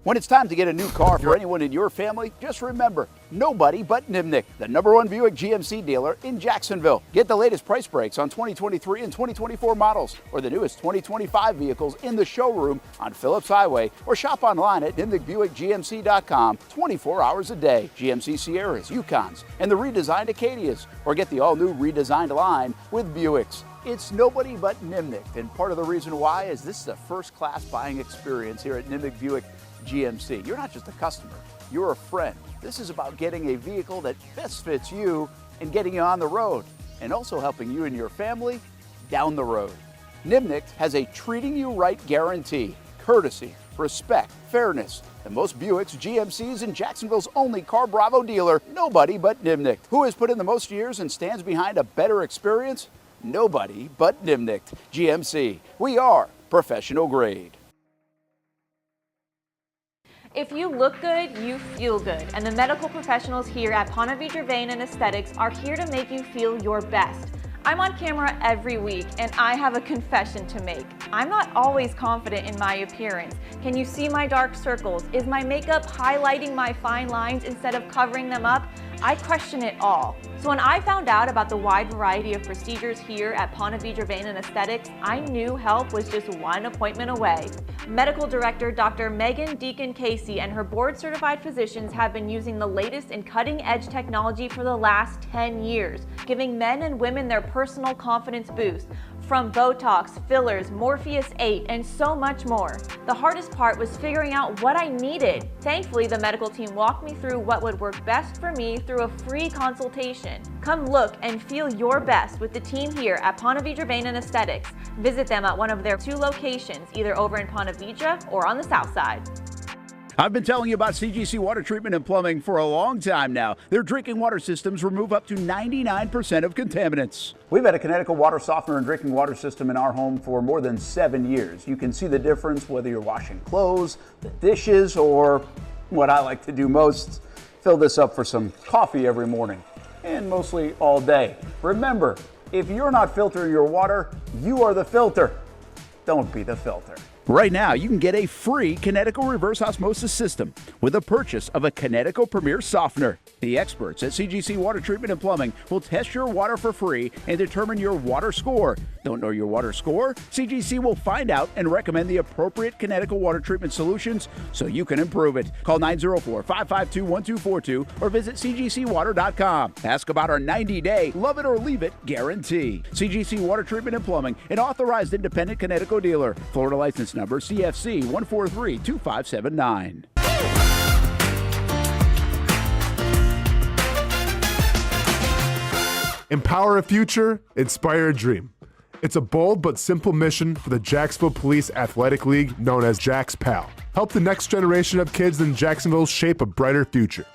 E: When it's time to get a new car for anyone in your family, just remember, nobody but Nimnick, the #1 Buick GMC dealer in Jacksonville. Get the latest price breaks on 2023 and 2024 models or the newest 2025 vehicles in the showroom on Phillips Highway or shop online at nimnickbuickgmc.com 24 hours a day. GMC Sierras, Yukons, and the redesigned Acadias, or get the all-new redesigned line with Buicks. It's nobody but Nimnick, and part of the reason why is this is a first-class buying experience here at Nimnick Buick GMC. You're not just a customer, you're a friend. This is about getting a vehicle that best fits you and getting you on the road, and also helping you and your family down the road. Nimnick has a treating you right guarantee, courtesy, respect, fairness. The most Buicks, GMCs, and Jacksonville's only Car Bravo dealer, nobody but Nimnick. Who has put in the most years and stands behind a better experience? Nobody but Nimnick. GMC. We are professional grade.
F: If you look good, you feel good. And the medical professionals here at Ponte Vedra Vein and Aesthetics are here to make you feel your best. I'm on camera every week, and I have a confession to make. I'm not always confident in my appearance. Can you see my dark circles? Is my makeup highlighting my fine lines instead of covering them up? I question it all. So when I found out about the wide variety of procedures here at Ponte Vedra Vein and Aesthetics, I knew help was just one appointment away. Medical Director Dr. Megan Deacon Casey and her board-certified physicians have been using the latest in cutting-edge technology for the last 10 years, giving men and women their personal confidence boost. From Botox, fillers, Morpheus 8, and so much more. The hardest part was figuring out what I needed. Thankfully, the medical team walked me through what would work best for me through a free consultation. Come look and feel your best with the team here at Ponte Vedra Vein and Aesthetics. Visit them at one of their 2 locations, either over in Ponte Vedra or on the south side.
L: I've been telling you about CGC Water Treatment and Plumbing for a long time now. Their drinking water systems remove up to 99% of contaminants.
M: We've had a Connecticut water softener and drinking water system in our home for more than 7 years. You can see the difference whether you're washing clothes, the dishes, or what I like to do most, fill this up for some coffee every morning, and mostly all day. Remember, if you're not filtering your water, you are the filter. Don't be the filter.
L: Right now, you can get a free Connecticut reverse osmosis system with the purchase of a Connecticut Premier Softener. The experts at CGC Water Treatment and Plumbing will test your water for free and determine your water score. Don't know your water score? CGC will find out and recommend the appropriate Connecticut water treatment solutions so you can improve it. Call 904-552-1242 or visit cgcwater.com. Ask about our 90-day love it or leave it guarantee. CGC Water Treatment and Plumbing, an authorized independent Connecticut dealer. Florida license number CFC 1432579.
C: Empower a future, inspire a dream. It's a bold but simple mission for the Jacksonville Police Athletic League known as Jax PAL. Help the next generation of kids in Jacksonville shape a brighter future.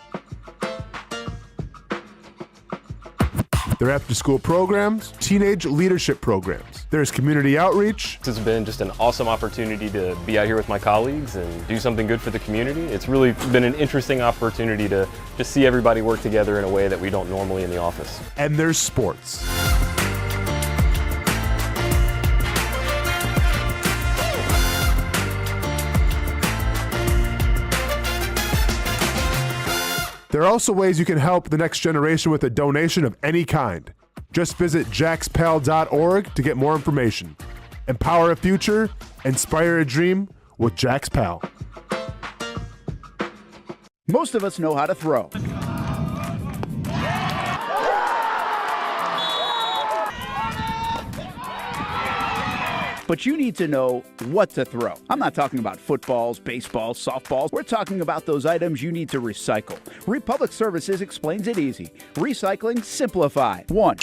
C: Their after-school programs, teenage leadership programs. There's community outreach.
S: It's been just an awesome opportunity to be out here with my colleagues and do something good for the community. It's really been an interesting opportunity to just see everybody work together in a way that we don't normally in the office.
C: And there's sports. There are also ways you can help the next generation with a donation of any kind. Just visit jaxpal.org to get more information. Empower a future, inspire a dream with Jax PAL.
L: Most of us know how to throw. But you need to know what to throw. I'm not talking about footballs, baseballs, softballs. We're talking about those items you need to recycle. Republic Services explains it easy. Recycling simplified. 1.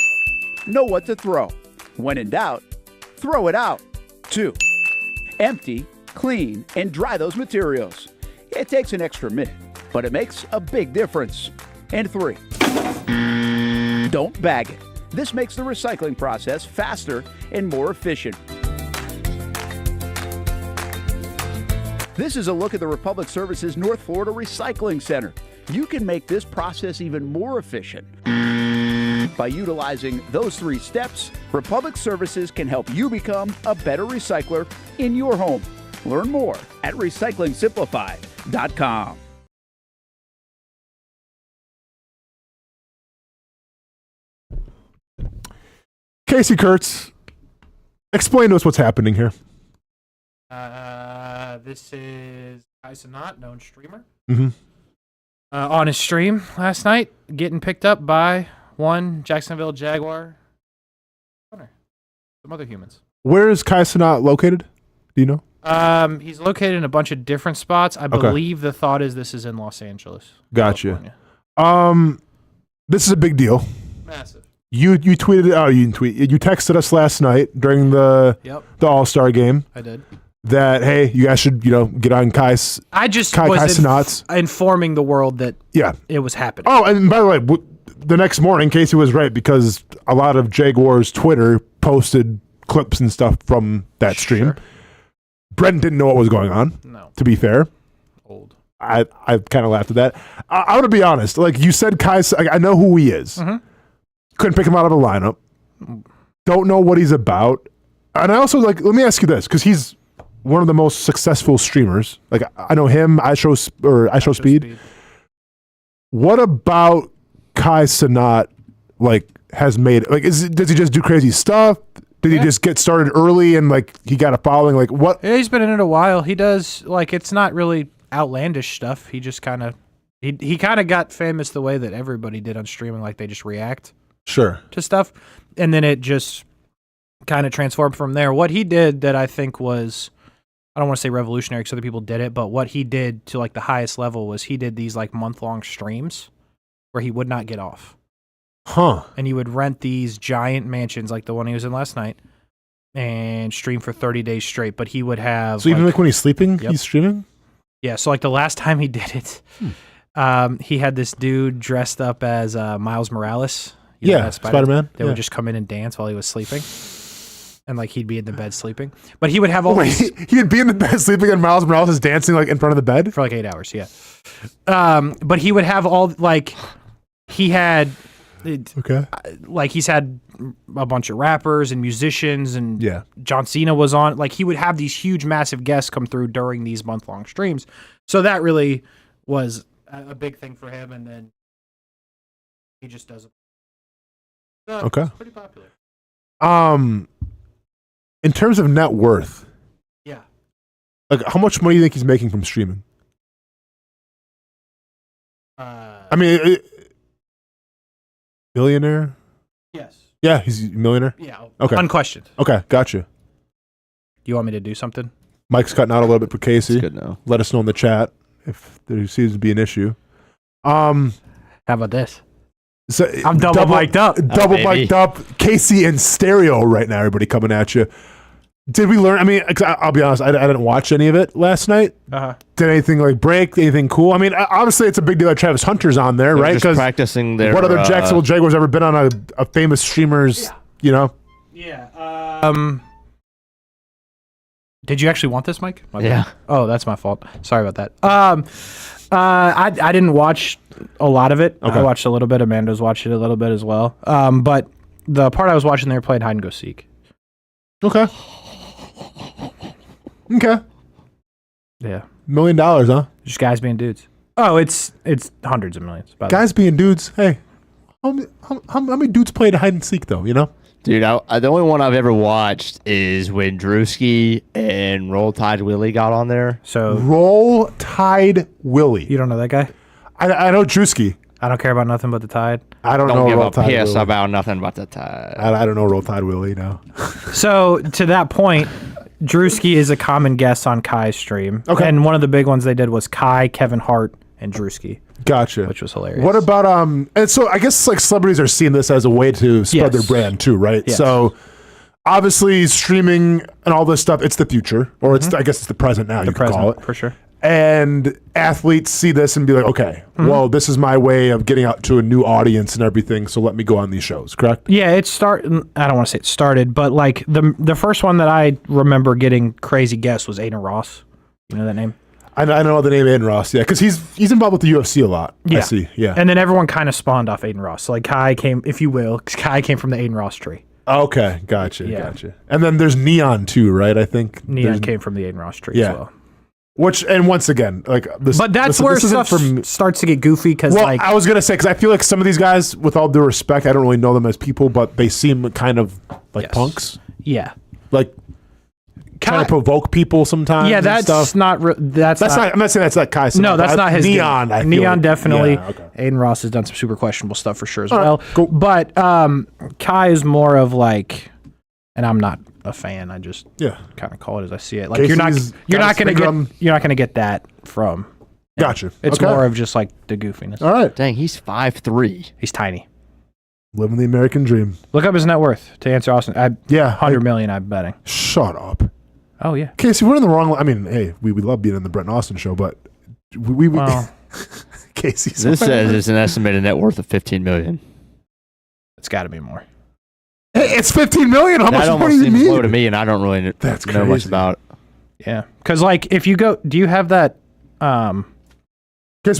L: Know what to throw. When in doubt, throw it out. 2. Empty, clean, and dry those materials. It takes an extra minute, but it makes a big difference. And 3. Don't bag it. This makes the recycling process faster and more efficient. This is a look at the Republic Services North Florida Recycling Center. You can make this process even more efficient. By utilizing those 3 steps, Republic Services can help you become a better recycler in your home. Learn more at recyclingsimplified.com.
C: Casey Kurtz, explain to us what's happening here.
R: This is Kaisenot, known streamer.
C: Mm-hmm.
R: On his stream last night, getting picked up by one Jacksonville Jaguar owner. Some other humans.
C: Where is Kaisenot located? Do you know?
R: He's located in a bunch of different spots. I believe the thought is this is in Los Angeles.
C: Gotcha. This is a big deal.
R: Massive.
C: You tweeted you texted us last night during the All-Star game.
R: I did.
C: That, hey, you guys should, get on Kai's.
R: I just was informing the world that it was happening.
C: Oh, and by the way, the next morning, Casey was right because a lot of Jaguars Twitter posted clips and stuff from that stream.
R: Sure.
C: Brent didn't know what was going on.
R: No.
C: To be fair.
R: Old.
C: I kind of laughed at that. I'm going to be honest. Like you said, Kai's, I know who he is.
R: Mm-hmm.
C: Couldn't pick him out of the lineup. Don't know what he's about. And I also, let me ask you this, because he's one of the most successful streamers. I know him, I show Speed. What about Kai Cenat has made does he just do crazy stuff? Did he just get started early and he got a following? What?
R: Yeah, he's been in it a while. He does it's not really outlandish stuff. He just kind of he kind of got famous the way that everybody did on streaming, they just react
C: to
R: stuff, and then it just kind of transformed from there. What he did that I think was, I don't want to say revolutionary because other people did it, but what he did to the highest level was he did these month-long streams where he would not get off.
C: Huh.
R: And he would rent these giant mansions like the one he was in last night and stream for 30 days straight. But he would have...
C: So even when he's sleeping, he's streaming?
R: Yeah, so the last time he did it, he had this dude dressed up as Miles Morales.
C: Spider-Man.
R: They would just come in and dance while he was sleeping. And he'd be in the bed sleeping. But he would have all these...
C: He'd be in the bed sleeping and Miles Morales is dancing in front of the bed?
R: For 8 hours, yeah. But he would have all... he had...
C: Okay.
R: He's had a bunch of rappers and musicians, and John Cena was on. He would have these huge, massive guests come through during these month-long streams. So that really was a big thing for him, and then he just does it.
C: Okay.
R: It's pretty popular.
C: In terms of net worth, how much money do you think he's making from streaming? Billionaire?
R: Yes.
C: Yeah, he's a millionaire?
R: Yeah.
C: Okay.
R: Unquestioned.
C: Okay, gotcha.
R: You want me to do something?
C: Mike's cutting out a little bit for Casey.
D: That's good now.
C: Let us know in the chat if there seems to be an issue.
R: How about this?
C: So,
R: I'm double mic'd up.
C: Double mic'd up. Casey in stereo right now, everybody coming at you. Did we learn? I'll be honest, I didn't watch any of it last night. Did anything break? Anything cool? Obviously it's a big deal that Travis Hunter's on there, right?
D: Just practicing their...
C: What other Jacksonville Jaguars ever been on a famous streamer's,
R: Yeah. Did you actually want this, Mike?
D: Yeah.
R: Oh, that's my fault. Sorry about that. I didn't watch a lot of it.
C: Okay.
R: I watched a little bit. Amanda's watched it a little bit as well. But the part I was watching, they were playing hide and go seek.
C: Okay. Okay.
R: Yeah.
C: $1 million, huh?
R: Just guys being dudes. Oh, it's hundreds of millions.
C: Guys being dudes. Hey, how many dudes played hide and seek though?
D: Dude, the only one I've ever watched is when Drewski and Roll Tide Willie got on there.
R: So
C: Roll Tide Willie.
R: You don't know that guy?
C: I know Drewski.
R: I don't care about nothing but the Tide.
C: I don't know
D: give
C: Roll
D: a
C: Tide
D: piss
C: Willie.
D: about nothing but the Tide.
C: I don't know Roll Tide Willie now.
R: So to that point, Drewski is a common guest on Kai's stream.
C: Okay.
R: And one of the big ones they did was Kai, Kevin Hart, and Drewski.
C: Gotcha.
R: Which was hilarious.
C: What about and so I guess celebrities are seeing this as a way to spread their brand too, right?
R: Yes.
C: So obviously streaming and all this stuff, it's the future, or I guess it's the present now. You could call it
R: for sure.
C: And athletes see this and be like, okay, well, this is my way of getting out to a new audience and everything. So let me go on these shows. Correct?
R: Yeah, I don't want to say it started, but the first one that I remember getting crazy guests was Aiden Ross. You know that name?
C: I know the name Aiden Ross, yeah, because he's involved with the UFC a lot.
R: Yeah.
C: I see, yeah.
R: And then everyone kind of spawned off Aiden Ross. So Kai came, if you will, because Kai came from the Aiden Ross tree.
C: Okay, gotcha. And then there's Neon too, right? I think
R: Neon came from the Aiden Ross tree as well.
C: And once again, this.
R: But that's where stuff starts to get goofy because,
C: I was gonna say because I feel like some of these guys, with all due respect, I don't really know them as people, but they seem kind of like punks.
R: Yeah,
C: trying to provoke people sometimes.
R: Yeah, that's
C: stuff.
R: not. That's not.
C: I'm not saying that's that Kai.
R: No, that's not his.
C: Neon.
R: Game. Neon definitely.
C: Yeah, okay.
R: Aiden Ross has done some super questionable stuff for sure as
C: All
R: well.
C: right, cool.
R: But Kai is more of and I'm not a fan. I just kind of call it as I see it. You're not gonna get that from.
C: Gotcha.
R: It's more of just the goofiness.
C: All right.
D: Dang, he's 5'3".
R: He's tiny.
C: Living the American dream.
R: Look up his net worth to answer Austin. 100 million. I'm betting.
C: Shut up.
R: Oh yeah.
C: Casey, we're in the wrong. I mean, hey, we love being in the Brent Austen Show, but we Casey's.
D: This says it's an estimated net worth of $15 million.
R: It's got to be more.
C: Hey, it's $15 million. How much?
D: That almost seems low to me, and I don't really know much about it.
R: Yeah, because if you go, do you have that?
C: Guess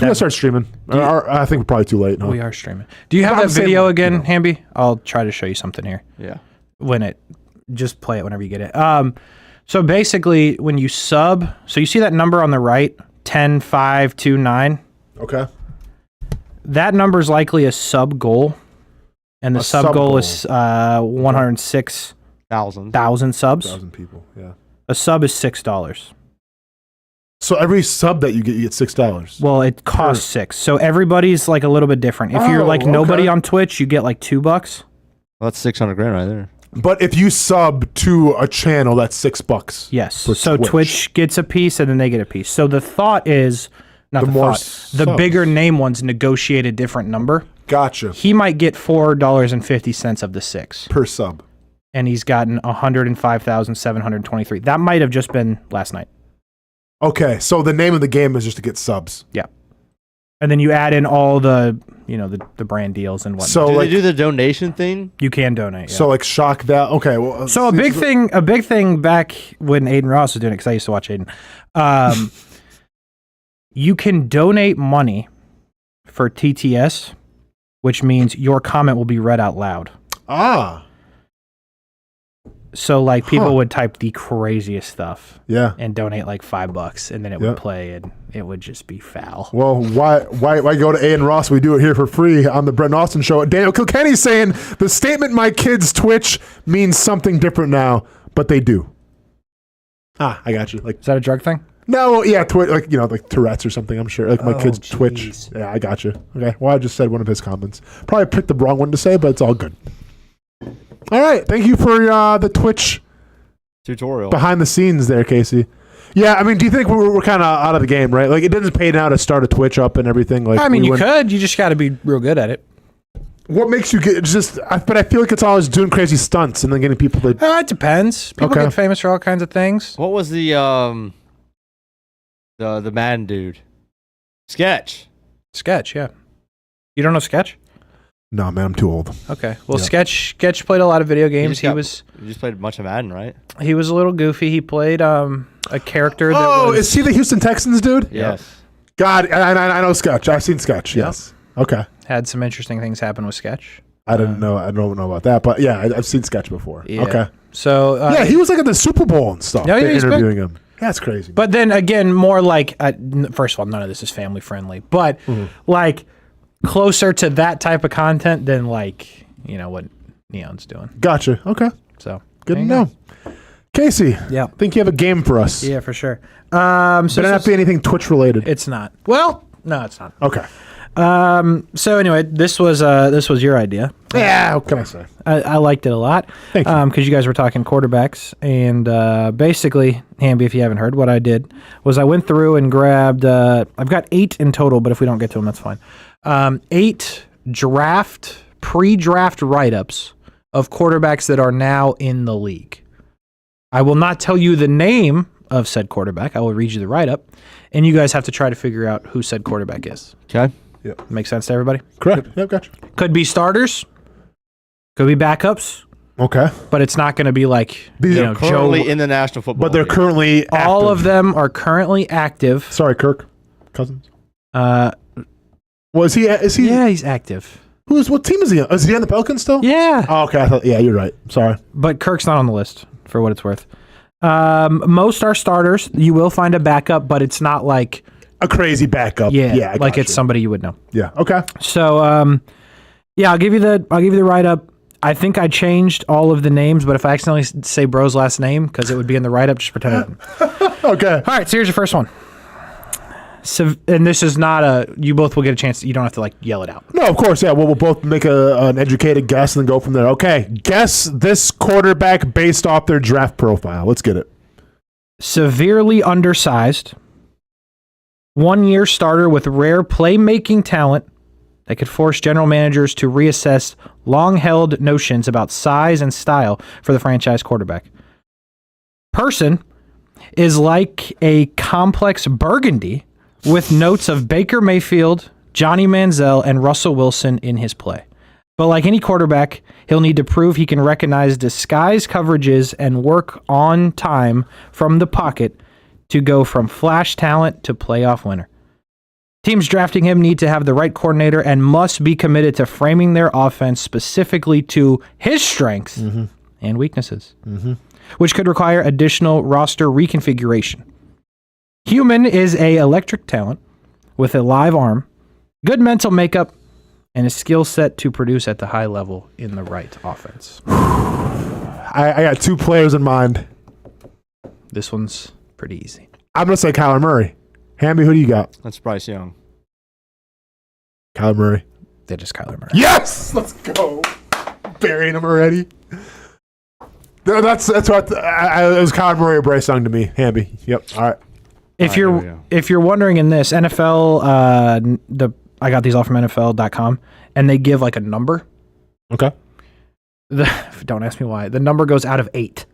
C: we're gonna start streaming. I think we're probably too late. No?
R: We are streaming. Do you have that video again, Hamby? I'll try to show you something here.
D: Yeah.
R: Just play it whenever you get it. So basically, when you sub, so you see that number on the right, 10, 5, 2, 9.
C: Okay.
R: That number is likely a sub goal, and the sub goal is 106,000 subs.
C: 1,000 people. Yeah.
R: A sub is $6.
C: So every sub that you get $6.
R: Well, it costs $6. So everybody's like a little bit different. If you're like nobody on Twitch, you get like $2.
D: Well, that's $600,000 right there.
C: But if you sub to a channel, that's $6.
R: Yes. So Twitch gets a piece, and then they get a piece. So the thought is, the bigger name ones negotiate a different number.
C: Gotcha.
R: He might get $4.50 of the $6
C: per sub,
R: and he's gotten 105,723. That might have just been last night.
C: Okay, so the name of the game is just to get subs.
R: Yeah. And then you add in all the, the brand deals and whatnot.
C: So
D: do they do the donation thing?
R: You can donate. Yeah.
C: So like shock that. Okay, well.
R: So a big thing back when Aiden Ross was doing it, because I used to watch Aiden. You can donate money for TTS, which means your comment will be read out loud.
C: Ah.
R: So like people would type the craziest stuff,
C: and
R: donate like $5, and then it would play, and it would just be foul.
C: Well, why go to Aiden Ross? We do it here for free on the Brent Austen Show. Daniel Kilkenny's saying the statement "my kids Twitch" means something different now, but they do. Ah, I got you. Like,
R: is that a drug thing?
C: No, yeah, like like Tourette's or something. I'm sure. Like my kids Twitch. Yeah, I got you. Okay. Well, I just said one of his comments. Probably picked the wrong one to say, but it's all good. All right, thank you for the Twitch
D: tutorial
C: behind the scenes there, Casey. Yeah, I mean, do you think we're kind of out of the game, right? Like, it doesn't pay now to start a Twitch up and everything. Like,
R: I mean, you could. You just got to be real good at it.
C: What makes you get but I feel like it's always doing crazy stunts and then getting people to.
R: It depends. People get famous for all kinds of things.
D: What was the Madden dude? Sketch, yeah. You
R: don't know Sketch?
C: No, man, I'm too old.
R: Okay. Well, Sketch played a lot of video games.
D: You just played a bunch of Madden, right?
R: He was a little goofy. He played a character that was...
C: is he the Houston Texans dude?
D: Yes.
C: God, I know Sketch. I've seen Sketch, yes. Okay.
R: Had some interesting things happen with Sketch.
C: I don't know about that, but yeah, I've seen Sketch before.
R: Yeah.
C: Okay.
R: So...
C: he was like at the Super Bowl and stuff.
R: Yeah, he's
C: interviewing him. That's crazy.
R: But then again, more like... first of all, none of this is family friendly, but like... closer to that type of content than like what Neon's doing.
C: Gotcha. Okay.
R: So
C: good to know. Casey.
R: Yeah.
C: Think you have a game for us?
R: Yeah, for sure. So
C: better not be anything Twitch related.
R: It's not. Well, no, it's not.
C: Okay.
R: So anyway, this was your idea.
C: Yeah. What can I say?
R: I liked it a lot.
C: Thank you.
R: Because you guys were talking quarterbacks, and basically, Hamby, if you haven't heard, what I did was I went through and grabbed. I've got 8 in total, but if we don't get to them, that's fine. 8 pre-draft write-ups of quarterbacks that are now in the league. I will not tell you the name of said quarterback. I will read you the write-up, and you guys have to try to figure out who said quarterback is.
D: Okay.
C: Yep.
R: Make sense to everybody?
C: Correct. Yep, gotcha.
R: Could be starters. Could be backups.
C: Okay.
R: But it's not going to be like
D: currently in the National Football
C: But they're
D: League.
C: currently active.
R: All of them are currently active.
C: Sorry, Kirk Cousins.
R: Is he? Yeah, he's active.
C: What team is he on? Is he on the Pelicans still?
R: Yeah.
C: Oh, okay. Yeah, you're right. Sorry.
R: But Kirk's not on the list, for what it's worth. Most are starters. You will find a backup, but it's not like
C: a crazy backup.
R: Yeah, like it's somebody you would know.
C: Yeah. Okay.
R: So, I'll give you the write up. I think I changed all of the names, but if I accidentally say bro's last name, because it would be in the write up, just pretend it didn't.
C: Okay.
R: All right. So here's your first one. So, and this is not you both will get a chance. You don't have to like yell it out.
C: No, of course. Yeah. We'll both make an educated guess and then go from there. Okay. Guess this quarterback based off their draft profile. Let's get it.
R: Severely undersized. 1-year starter with rare playmaking talent that could force general managers to reassess long-held notions about size and style for the franchise quarterback. Person is like a complex burgundy with notes of Baker Mayfield, Johnny Manziel, and Russell Wilson in his play. But like any quarterback, he'll need to prove he can recognize disguise coverages and work on time from the pocket to go from flash talent to playoff winner. Teams drafting him need to have the right coordinator and must be committed to framing their offense specifically to his strengths and weaknesses, which could require additional roster reconfiguration. Human is a electric talent with a live arm, good mental makeup, and a skill set to produce at the high level in the right offense.
C: I got 2 players in mind.
R: This one's pretty easy.
C: I'm going to say Kyler Murray. Hamby, who do you got?
D: That's Bryce Young.
C: Kyler Murray.
R: That is Kyler Murray.
C: Yes! Let's go. Burying him already. That's what it was. Kyler Murray or Bryce Young to me. Hamby. Yep. All right.
R: If you're wondering in this, NFL, I got these all from NFL.com, and they give like a number.
C: Okay.
R: Don't ask me why. The number goes out of 8.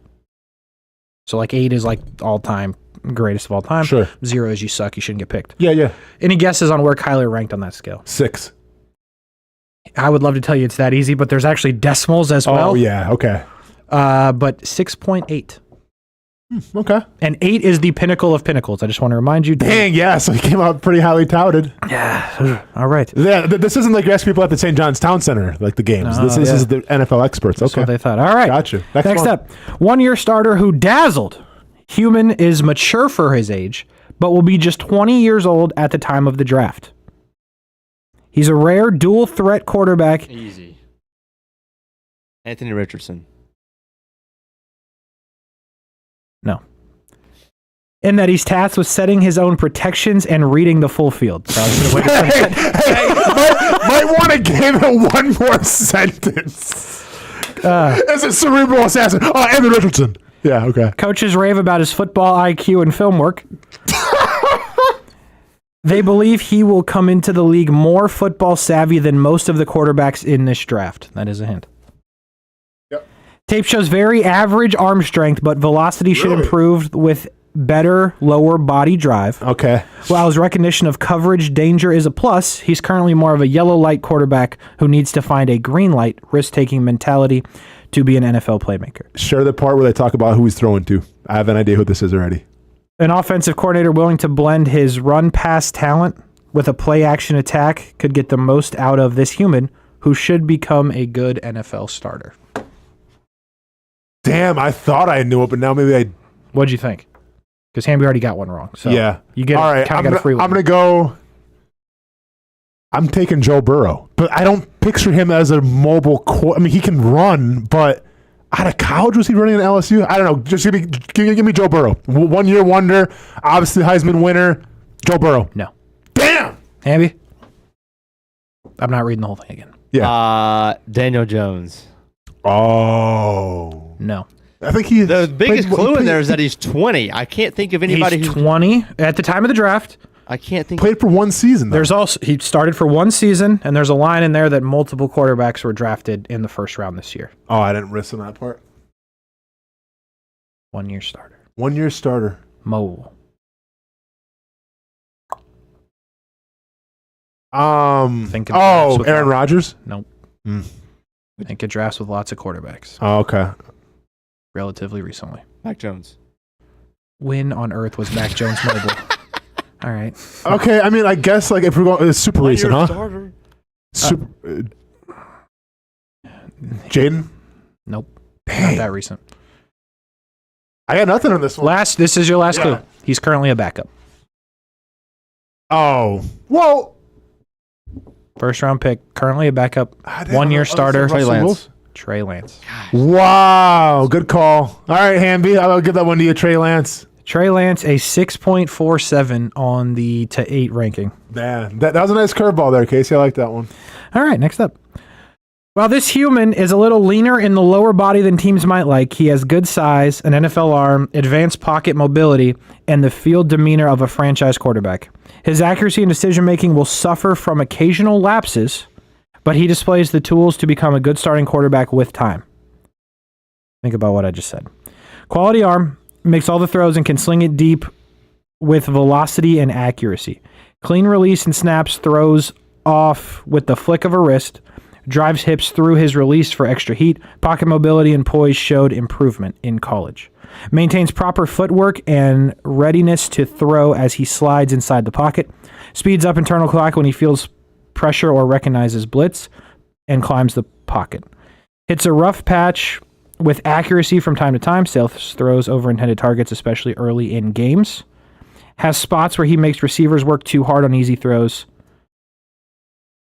R: So like 8 is like all-time greatest of all time.
C: Sure.
R: 0 is you suck, you shouldn't get picked.
C: Yeah.
R: Any guesses on where Kyler ranked on that scale?
C: 6.
R: I would love to tell you it's that easy, but there's actually decimals as well.
C: Oh, yeah. Okay.
R: But 6.8.
C: Okay.
R: And 8 is the pinnacle of pinnacles. I just want to remind you.
C: Dang, yeah. So he came out pretty highly touted.
R: Yeah. All right.
C: Yeah. This isn't like you ask people at the St. John's Town Center, like the games. This is the NFL experts.
R: That's what they thought. All right.
C: Got you.
R: Next up, 1-year starter who dazzled. Human is mature for his age, but will be just 20 years old at the time of the draft. He's a rare dual threat quarterback.
D: Easy. Anthony Richardson.
R: No. In that he's tasked with setting his own protections and reading the full field. So I was gonna wait
C: might want to give it one more sentence. As a cerebral assassin. Oh, Anthony Richardson. Yeah, okay.
R: Coaches rave about his football IQ and film work. They believe he will come into the league more football savvy than most of the quarterbacks in this draft. That is a hint.
C: Yep.
R: Tape shows very average arm strength, but velocity should improve with better lower body drive.
C: Okay.
R: While his recognition of coverage danger is a plus, he's currently more of a yellow light quarterback who needs to find a green light risk-taking mentality to be an NFL playmaker.
C: Share the part where they talk about who he's throwing to. I have an idea who this is already.
R: An offensive coordinator willing to blend his run-pass talent with a play-action attack could get the most out of this human who should become a good NFL starter.
C: Damn, I thought I knew it, but now maybe I...
R: What'd you think? Because Hamby already got one wrong. So
C: yeah.
R: You get
C: all right,
R: kind of got a free one.
C: I'm going to go... I'm taking Joe Burrow, but I don't picture him as a mobile... I mean, he can run, but... Out of college, was he running at LSU? I don't know. Just give me Joe Burrow. 1-year wonder, obviously Heisman winner. Joe Burrow.
R: No.
C: Damn!
R: Hamby? I'm not reading the whole thing again.
C: Yeah.
D: Daniel Jones.
C: Oh.
R: No.
C: I think he...
D: The biggest clue in there is that he's 20. I can't think of anybody
R: He's
D: who's
R: 20 at the time of the draft.
D: I can't think.
C: Played for one season, though.
R: There's also he started for one season, and there's a line in there that multiple quarterbacks were drafted in the first round this year.
C: Oh, I didn't listen to that part.
R: 1-year starter.
C: 1-year starter.
R: Mobile. Think of
C: Aaron Rodgers?
R: Nope. Think of drafts with lots of quarterbacks.
C: Oh, okay.
R: Relatively recently.
D: Mac Jones.
R: When on earth was Mac Jones mobile? All right.
C: Okay, I mean, I guess like if we're going, it's super recent, huh?
D: Starter.
C: Super. Jaden?
R: Nope.
C: Dang.
R: Not that recent.
C: I got nothing on this one.
R: This is your last clue. He's currently a backup.
C: Oh. Well.
R: First round pick, currently a backup. 1-year starter. Trey Lance.
C: Wow. Good call. All right, Hamby. I'll give that one to you, Trey Lance.
R: Trey Lance, a 6.47 on the to 8 ranking.
C: Man, that was a nice curveball there, Casey. I like that one.
R: All right, next up. While this human is a little leaner in the lower body than teams might like, he has good size, an NFL arm, advanced pocket mobility, and the field demeanor of a franchise quarterback. His accuracy and decision-making will suffer from occasional lapses, but he displays the tools to become a good starting quarterback with time. Think about what I just said. Quality arm, makes all the throws and can sling it deep with velocity and accuracy. Clean release and snaps, throws off with the flick of a wrist, drives hips through his release for extra heat. Pocket mobility and poise showed improvement in college. Maintains proper footwork and readiness to throw as he slides inside the pocket. Speeds up internal clock when he feels pressure or recognizes blitz and climbs the pocket. Hits a rough patch with accuracy from time to time. Stealth throws over intended targets, especially early in games. Has spots where he makes receivers work too hard on easy throws.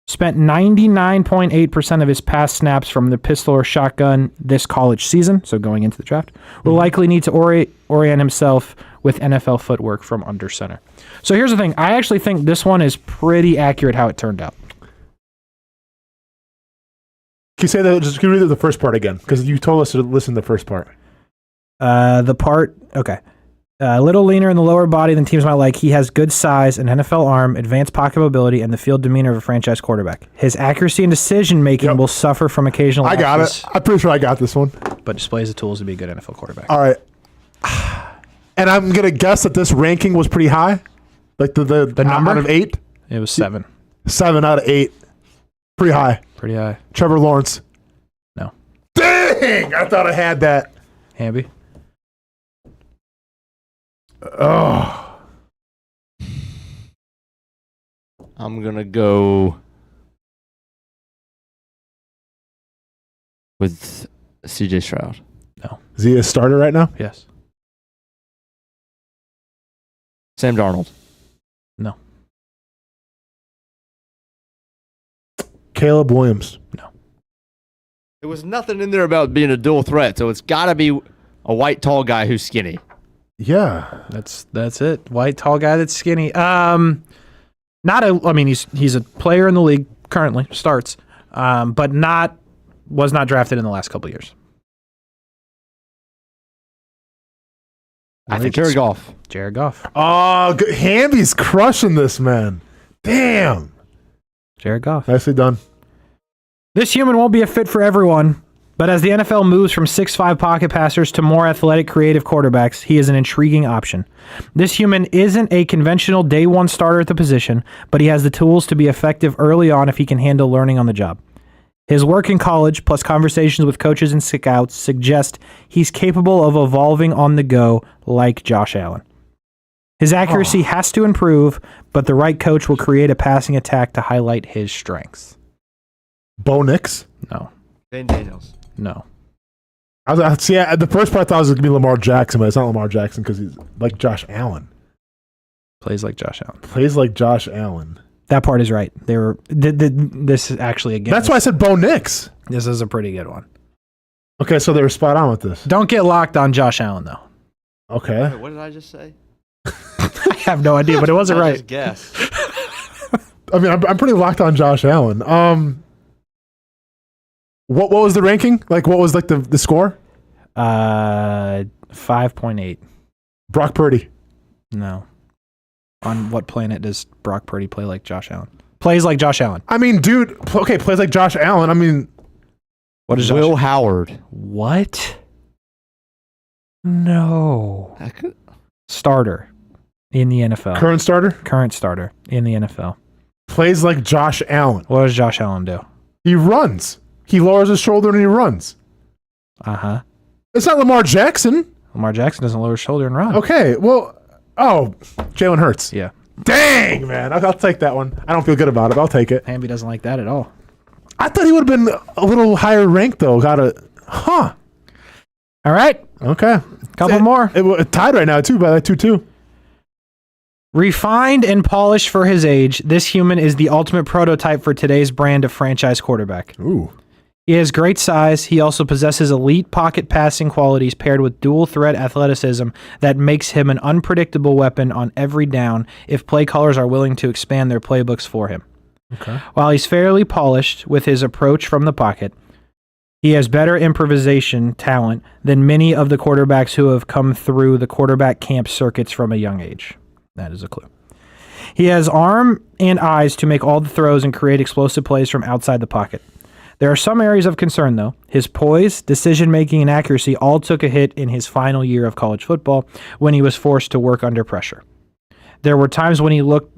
R: Spent 99.8% of his pass snaps from the pistol or shotgun this college season, so going into the draft. Will likely need to orient himself with NFL footwork from under center. So here's the thing. I actually think this one is pretty accurate how it turned out.
C: Can you say that? Just can you read the first part again? Because you told us to listen to the first part.
R: Okay. A little leaner in the lower body than teams might like. He has good size, an NFL arm, advanced pocket mobility, and the field demeanor of a franchise quarterback. His accuracy and decision-making will suffer from occasional
C: I got
R: lapses,
C: it. I'm pretty sure I got this one.
R: but displays the tools to be a good NFL quarterback.
C: All right. And I'm going to guess that this ranking was pretty high. Like the
R: number?
C: out of 8?
R: It was 7.
C: 7 out of 8. Pretty high.
R: Pretty high.
C: Trevor Lawrence.
R: No.
C: Dang! I thought I had that.
R: Hamby?
C: Oh.
D: I'm going to go with CJ Stroud.
R: No.
C: Is he a starter right now?
R: Yes.
D: Sam Darnold.
R: No.
C: Caleb Williams.
R: No.
D: There was nothing in there about being a dual threat, so it's got to be a white, tall guy who's skinny.
C: Yeah.
R: That's it. White, tall guy that's skinny. He's a player in the league currently, starts, but was not drafted in the last couple of years.
D: I think Jared Goff.
R: Jared Goff.
C: Oh, Hamby's crushing this, man. Damn.
R: Jared Goff.
C: Nicely done.
R: This human won't be a fit for everyone, but as the NFL moves from 6'5" pocket passers to more athletic, creative quarterbacks, he is an intriguing option. This human isn't a conventional day one starter at the position, but he has the tools to be effective early on if he can handle learning on the job. His work in college, plus conversations with coaches and scouts, suggest he's capable of evolving on the go like Josh Allen. His accuracy has to improve, but the right coach will create a passing attack to highlight his strengths.
C: Bo Nix?
R: No.
D: Ben Daniels.
R: No.
C: The first part I thought it was going to be Lamar Jackson, but it's not Lamar Jackson because he's like Josh Allen.
R: Plays like Josh Allen.
C: Plays like Josh Allen.
R: That part is right. This is actually, again...
C: That's why I said Bo Nix.
R: This is a pretty good one.
C: Okay, so they were spot on with this.
R: Don't get locked on Josh Allen, though.
C: Okay.
D: Wait, what did I just say?
R: I have no idea, but it wasn't right.
D: Just guess.
C: I mean, I'm pretty locked on Josh Allen. What was the ranking? Like, what was like the score?
R: 5.8.
C: Brock Purdy.
R: No. On what planet does Brock Purdy play like Josh Allen? Plays like Josh Allen.
C: I mean, dude. Okay, plays like Josh Allen. I mean,
R: what is
D: Will Howard?
R: What? No. Starter in the NFL.
C: Current starter?
R: Current starter in the NFL.
C: Plays like Josh Allen.
R: What does Josh Allen do?
C: He runs. He lowers his shoulder and he runs.
R: Uh-huh.
C: It's not Lamar Jackson.
R: Lamar Jackson doesn't lower his shoulder and run.
C: Okay, well, Jalen Hurts.
R: Yeah.
C: Dang, man. I'll take that one. I don't feel good about it, but I'll take it.
R: Hamby doesn't like that at all.
C: I thought he would have been a little higher ranked, though. All
R: right.
C: Okay.
R: Couple more.
C: It tied right now, too, by like 2-2.
R: Refined and polished for his age, this human is the ultimate prototype for today's brand of franchise quarterback.
C: Ooh.
R: He has great size. He also possesses elite pocket passing qualities paired with dual threat athleticism that makes him an unpredictable weapon on every down if play callers are willing to expand their playbooks for him.
C: Okay.
R: While he's fairly polished with his approach from the pocket, he has better improvisation talent than many of the quarterbacks who have come through the quarterback camp circuits from a young age. That is a clue. He has arm and eyes to make all the throws and create explosive plays from outside the pocket. There are some areas of concern, though. His poise, decision-making, and accuracy all took a hit in his final year of college football when he was forced to work under pressure. There were times when he looked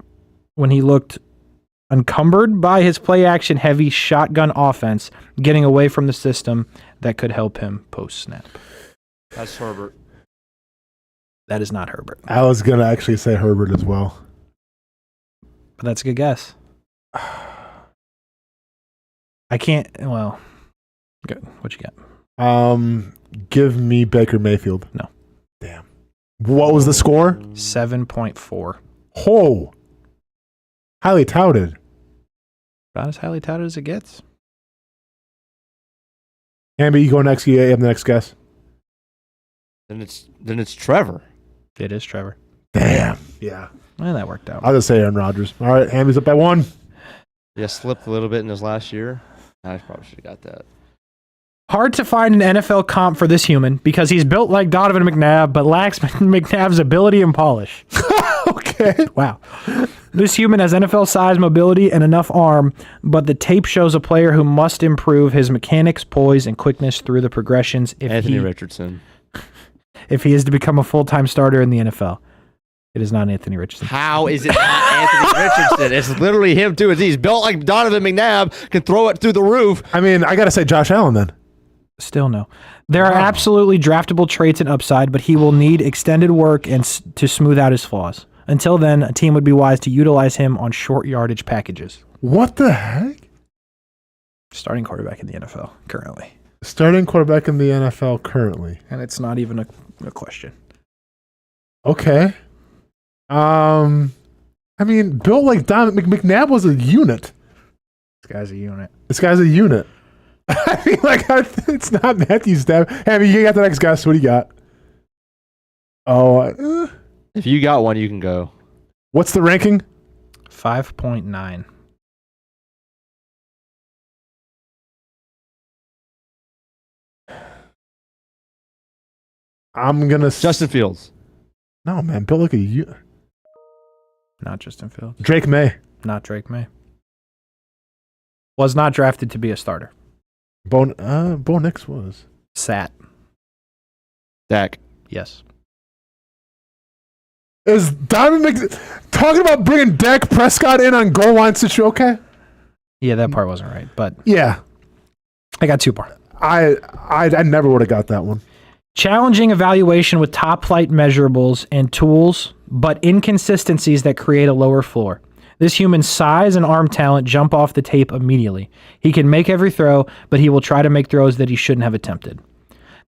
R: encumbered by his play-action heavy shotgun offense, getting away from the system that could help him post-snap.
D: That's Herbert.
R: That is not Herbert.
C: I was going to actually say Herbert as well.
R: But that's a good guess. I can't, well, good. What you got?
C: Give me Baker Mayfield.
R: No.
C: Damn. What was the score?
R: 7.4.
C: Oh. Highly touted.
R: About as highly touted as it gets.
C: Hamby, you go next. You have the next guess.
D: Then it's Trevor.
R: It is Trevor.
C: Damn. Yeah.
R: Well, that worked out.
C: I'll just say Aaron Rodgers. All right, Hamby's up by 1.
D: Yeah, slipped a little bit in his last year. I probably should have got that.
R: Hard to find an NFL comp for this human because he's built like Donovan McNabb, but lacks McNabb's ability and polish.
C: Okay.
R: Wow. This human has NFL size, mobility, and enough arm, but the tape shows a player who must improve his mechanics, poise, and quickness through the progressions
D: Anthony Richardson.
R: If he is to become a full-time starter in the NFL. It is not Anthony Richardson.
D: How is it not Anthony Richardson? It's literally him, too. He's built like Donovan McNabb, can throw it through the roof.
C: I mean, I got to say Josh Allen then.
R: Still no. There are absolutely draftable traits and upside, but he will need extended work and to smooth out his flaws. Until then, a team would be wise to utilize him on short yardage packages.
C: What the heck?
R: Starting quarterback in the NFL currently.
C: Starting quarterback in the NFL currently.
R: And it's not even a question.
C: Okay. I mean, built like Don McNabb was a unit.
R: This guy's a unit.
C: I mean, like, it's not Matthew Stafford. Hey, you got the next guess. What do you got? Oh,
D: if you got one, you can go.
C: What's the ranking?
R: 5.9.
C: I'm gonna
D: Justin Fields.
C: No, man, built like a unit.
R: Not Justin Fields.
C: Drake May.
R: Not Drake May. Was not drafted to be a starter.
C: Bo Nix was.
R: Sat.
D: Dak.
R: Yes.
C: Is Donovan talking about bringing Dak Prescott in on goal line situation? Okay.
R: Yeah, that part wasn't right, but
C: yeah,
R: I got 2 more.
C: I never would have got that one.
R: Challenging evaluation with top flight measurables and tools, but inconsistencies that create a lower floor. This human's size and arm talent jump off the tape immediately. He can make every throw, but he will try to make throws that he shouldn't have attempted.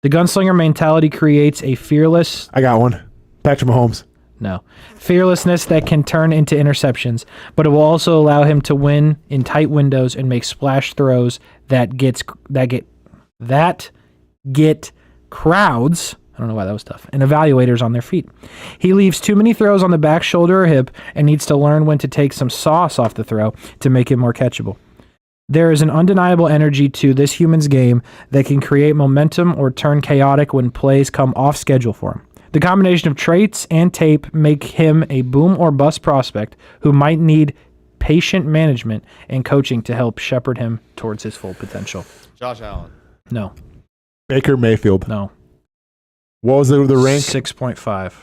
R: The gunslinger mentality creates a fearless...
C: I got one. Patrick Mahomes.
R: No. Fearlessness that can turn into interceptions, but it will also allow him to win in tight windows and make splash throws that get crowds, I don't know why that was tough, and evaluators on their feet. He leaves too many throws on the back shoulder or hip and needs to learn when to take some sauce off the throw to make it more catchable. There is an undeniable energy to this human's game that can create momentum or turn chaotic when plays come off schedule for him. The combination of traits and tape make him a boom or bust prospect who might need patient management and coaching to help shepherd him towards his full potential.
D: Josh Allen.
R: No.
C: Baker Mayfield.
R: No.
C: What was the rank?
R: 6.5.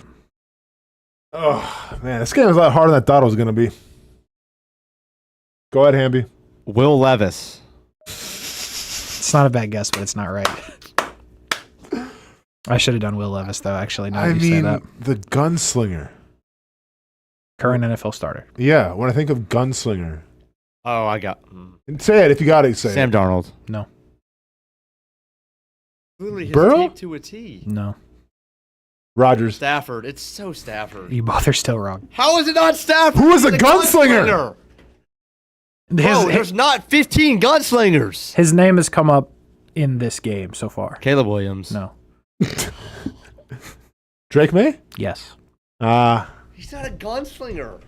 C: Oh, man, this game is a lot harder than I thought it was going to be. Go ahead, Hamby.
D: Will Levis.
R: It's not a bad guess, but it's not right. I should have done Will Levis, though, actually, now you say that.
C: The gunslinger.
R: Current NFL starter.
C: Yeah, when I think of gunslinger.
D: Oh, I got...
C: Say it. If you got it, say
D: Sam
C: it.
D: Darnold.
R: No.
D: Literally his
C: Burrow?
D: tape to a T.
R: No.
C: Rodgers.
D: Stafford. It's so Stafford.
R: You both are still wrong.
D: How is it not Stafford?
C: Who is a
D: He's
C: gunslinger?
D: Bro, there's not 15 gunslingers.
R: His name has come up in this game so far.
D: Caleb Williams.
R: No.
C: Drake May?
R: Yes.
D: He's not a gunslinger.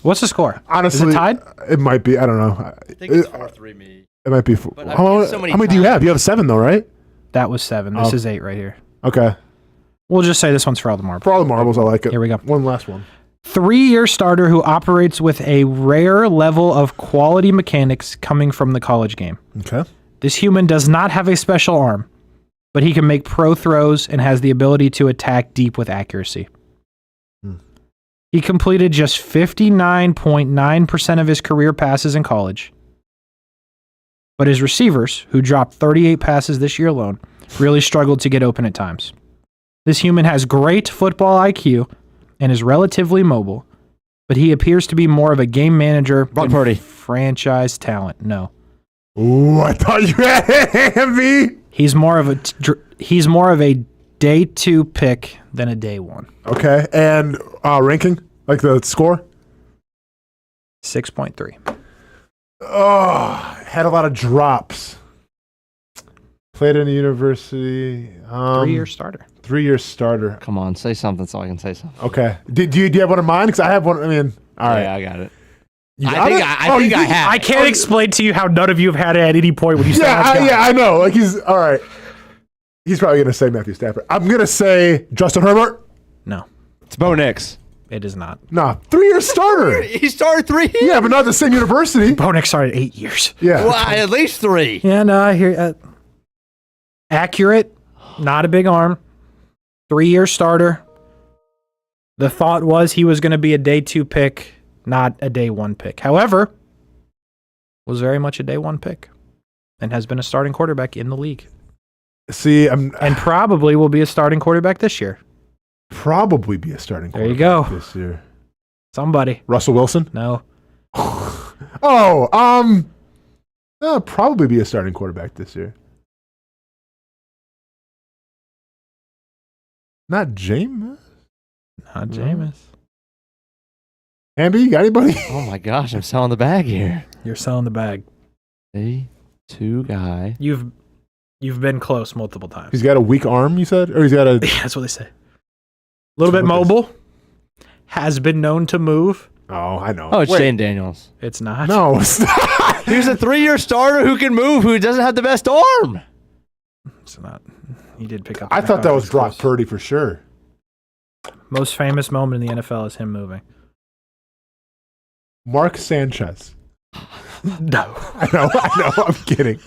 R: What's the score?
C: Honestly,
R: is it tied?
C: It might be. I don't know.
D: I think it's 4-3 me.
C: It might be.
D: But I've
C: How
D: seen so many
C: many do you
D: times.
C: have? You have 7 though, right?
R: That was 7. This is 8 right here.
C: Okay.
R: We'll just say this one's for all the marbles.
C: For all the marbles, I like it.
R: Here we go.
C: One last one.
R: 3-year starter who operates with a rare level of quality mechanics coming from the college game.
C: Okay.
R: This human does not have a special arm, but he can make pro throws and has the ability to attack deep with accuracy. He completed just 59.9% of his career passes in college. But his receivers, who dropped 38 passes this year alone, really struggled to get open at times. This human has great football IQ and is relatively mobile, but he appears to be more of a game manager
D: Brock
R: than
D: Purdy.
R: franchise talent. No.
C: Ooh, I thought you had Hamby.
R: He's more of a day 2 pick than a day 1.
C: Okay, and ranking, like the score?
R: 6.3.
C: Oh, had a lot of drops. Played in a university.
R: 3-year starter.
C: 3-year starter.
D: Come on, say something so I can say something.
C: Okay. Do you have one in mind? Because I have one. I mean, all right.
D: Yeah, I got it.
R: I think I have. I can't explain to you how none of you have had it at any point when you say
C: I know. Like he's all right. He's probably gonna say Matthew Stafford. I'm gonna say Justin Herbert.
R: No,
D: it's Bo Nix.
R: It is not.
C: Nah, 3-year starter.
D: He started 3 years.
C: Yeah, but not the same university.
R: Bo Nix started 8 years.
C: Yeah,
D: well, at least 3.
R: Yeah, no, I hear. Accurate, not a big arm. 3-year starter. The thought was he was going to be a day 2 pick, not a day 1 pick. However, was very much a day 1 pick, and has been a starting quarterback in the league.
C: See,
R: and probably will be a starting quarterback this year.
C: Probably be a starting
R: There you
C: quarterback
R: go.
C: this year.
R: Somebody.
C: Russell Wilson?
R: No.
C: Probably be a starting quarterback this year. Not Jameis?
R: Not Jameis.
C: Hamby, you got anybody?
D: Oh my gosh, I'm selling the bag here.
R: You're selling the bag.
D: A 2 guy.
R: You've been close multiple times.
C: He's got a weak arm, you said? Or he's got a...
R: Yeah, that's what they say. A little bit mobile. Has been known to move.
C: Oh, I know.
D: Oh, it's Shane Daniels.
R: It's not.
C: No, it's not.
D: He's a 3-year starter who can move, who doesn't have the best arm.
R: It's not. He did pick up.
C: I thought that was Brock Purdy for sure.
R: Most famous moment in the NFL is him moving.
C: Mark Sanchez.
R: No.
C: I know. I'm kidding.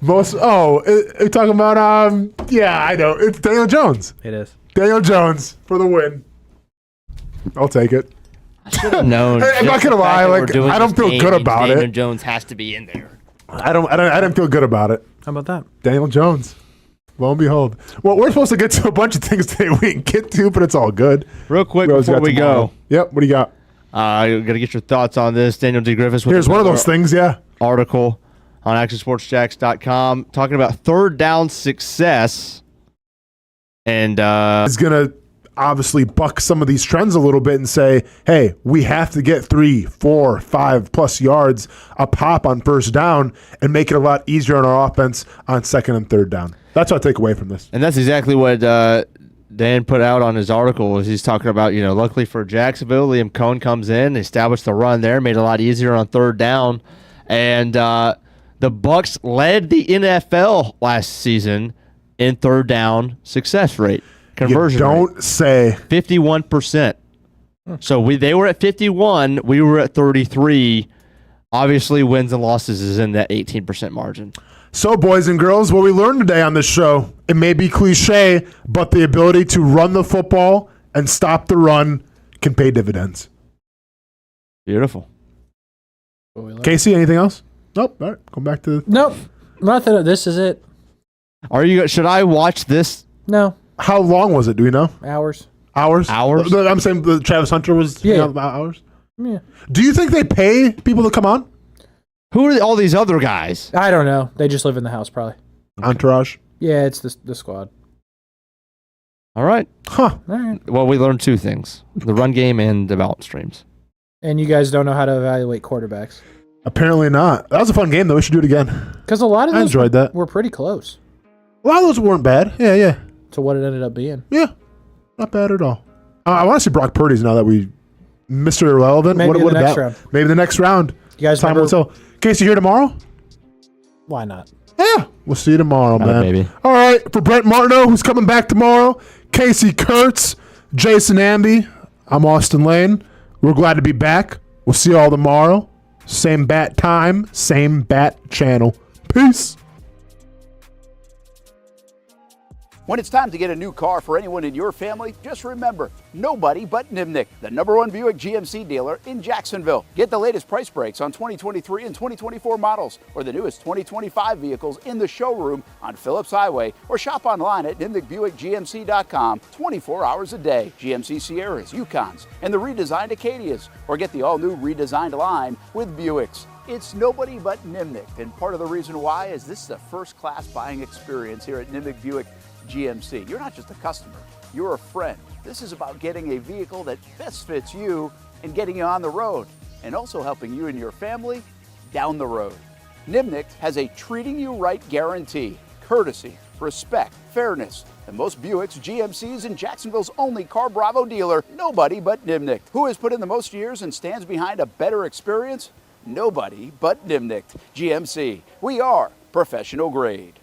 C: You're talking about, I know. It's Daniel Jones.
R: It is.
C: Daniel Jones for the win. I'll take it.
D: I should have known.
C: I'm not gonna lie. Like, I don't feel good about
D: Daniel
C: it.
D: Jones has to be in there.
C: I don't feel good about it.
R: How about that?
C: Daniel Jones. Lo and behold. Well, we're supposed to get to a bunch of things today we didn't get to, but it's all good.
D: Real quick
C: always
D: before
C: got
D: we
C: tomorrow.
D: go.
C: Yep. What do you got?
D: I got to get your thoughts on this. Daniel D. Griffiths with
C: Here's one of those things, yeah.
D: Article on actionsportsjacks.com talking about third down success. And
C: he's going to obviously buck some of these trends a little bit and say, hey, we have to get 3, 4, 5 plus yards a pop on first down and make it a lot easier on our offense on second and third down. That's what I take away from this.
D: And that's exactly what Dan put out on his article. Was he's talking about, luckily for Jacksonville, Liam Cohn comes in, established the run there, made it a lot easier on third down. And the Bucs led the NFL last season in third down success rate. Conversion
C: you don't
D: rate.
C: say.
D: 51%. So they were at 51, we were at 33. Obviously, wins and losses is in that 18% margin.
C: So, boys and girls, what we learned today on this show, it may be cliche, but the ability to run the football and stop the run can pay dividends.
D: Beautiful.
C: Casey, anything else? Nope. All right, come back to...
R: Nope. Nothing. This is it.
D: Should I watch this?
R: No.
C: How long was it? Do we know?
R: Hours.
C: Hours? I'm saying the Travis Hunter was about hours.
R: Yeah.
C: Do you think they pay people to come on?
D: Who are all these other guys?
R: I don't know. They just live in the house, probably.
C: Entourage?
R: Yeah, it's the squad.
D: All right.
C: Huh.
R: All right.
D: Well, we learned 2 things. The run game and the balance streams.
R: And you guys don't know how to evaluate quarterbacks.
C: Apparently not. That was a fun game, though. We should do it again.
R: Because a lot of those
C: enjoyed that.
R: were pretty close.
C: A lot of those weren't bad. Yeah.
R: To what it ended up being.
C: Yeah. Not bad at all. I want to see Brock Purdy's now that we Mr. Irrelevant.
R: Maybe the next round.
C: Maybe the next round.
R: You guys
C: Time will tell. Casey, here tomorrow?
R: Why not?
C: Yeah. We'll see you tomorrow,
D: Got
C: man.
D: it, baby.
C: All right. For Brent Martineau, who's coming back tomorrow, Casey Kurtz, Jason Hamby, I'm Austen Lane. We're glad to be back. We'll see you all tomorrow. Same bat time, same bat channel. Peace.
E: When it's time to get a new car for anyone in your family, just remember, nobody but Nimnick, the #1 Buick GMC dealer in Jacksonville. Get the latest price breaks on 2023 and 2024 models or the newest 2025 vehicles in the showroom on Phillips Highway or shop online at nimnickbuickgmc.com 24 hours a day. GMC Sierras, Yukons, and the redesigned Acadias, or get the all-new redesigned line with Buicks. It's nobody but Nimnick, and part of the reason why is this is a first-class buying experience here at Nimnick Buick GMC. You're not just a customer, you're a friend. This is about getting a vehicle that best fits you and getting you on the road. and also helping you and your family down the road. Nimnicht has a treating you right guarantee. Courtesy, respect, fairness. And most Buicks, GMCs, and Jacksonville's only Car Bravo dealer, nobody but Nimnicht. Who has put in the most years and stands behind a better experience? Nobody but Nimnicht. GMC, we are professional grade.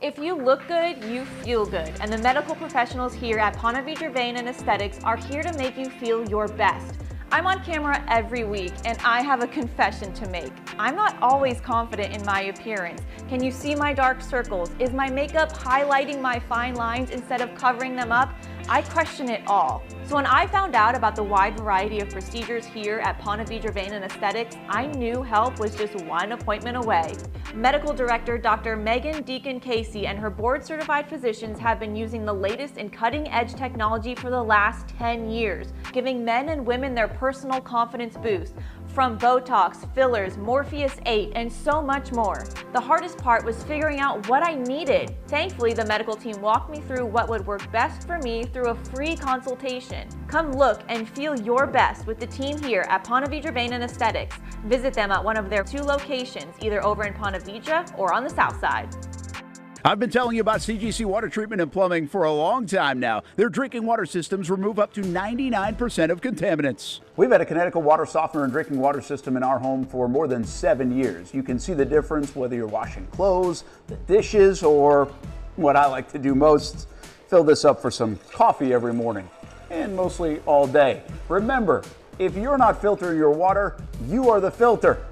F: If you look good, you feel good. And the medical professionals here at Ponte Vedra Vein and Aesthetics are here to make you feel your best. I'm on camera every week, and I have a confession to make. I'm not always confident in my appearance. Can you see my dark circles? Is my makeup highlighting my fine lines instead of covering them up? I question it all. So when I found out about the wide variety of procedures here at Ponte Vedra Vein and Aesthetics, I knew help was just one appointment away. Medical Director Dr. Megan Deacon Casey and her board-certified physicians have been using the latest in cutting-edge technology for the last 10 years, giving men and women their personal confidence boost. From Botox, fillers, Morpheus 8, and so much more. The hardest part was figuring out what I needed. Thankfully, the medical team walked me through what would work best for me through a free consultation. Come look and feel your best with the team here at Ponte Vedra Vein and Aesthetics. Visit them at one of their 2 locations, either over in Ponte Vedra or on the south side.
L: I've been telling you about CGC Water Treatment and Plumbing for a long time now. Their drinking water systems remove up to 99% of contaminants.
M: We've had a Connecticut water softener and drinking water system in our home for more than 7 years. You can see the difference whether you're washing clothes, the dishes, or what I like to do most, fill this up for some coffee every morning, and mostly all day. Remember, if you're not filtering your water, you are the filter.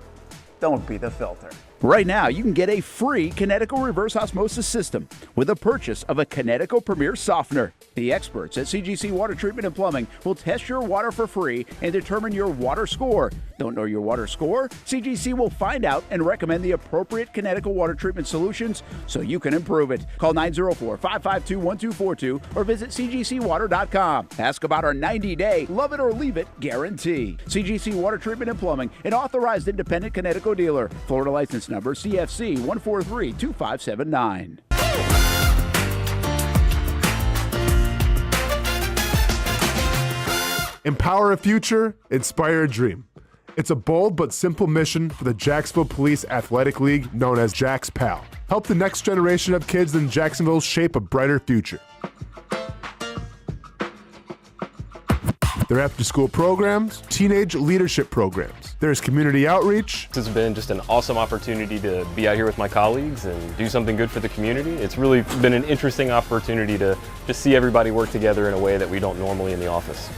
M: Don't be the filter.
L: Right now, you can get a free Connecticut reverse osmosis system with a purchase of a Connecticut Premier Softener. The experts at CGC Water Treatment and Plumbing will test your water for free and determine your water score. Don't know your water score? CGC will find out and recommend the appropriate Connecticut water treatment solutions so you can improve it. Call 904-552-1242 or visit cgcwater.com. Ask about our 90-day love it or leave it guarantee. CGC Water Treatment and Plumbing, an authorized independent Connecticut dealer. Florida license number CFC 1432579.
C: Empower a future, inspire a dream. It's a bold but simple mission for the Jacksonville Police Athletic League known as Jax PAL. Help the next generation of kids in Jacksonville shape a brighter future. Their after-school programs, teenage leadership programs. There's community outreach.
S: This has been just an awesome opportunity to be out here with my colleagues and do something good for the community. It's really been an interesting opportunity to just see everybody work together in a way that we don't normally in the office.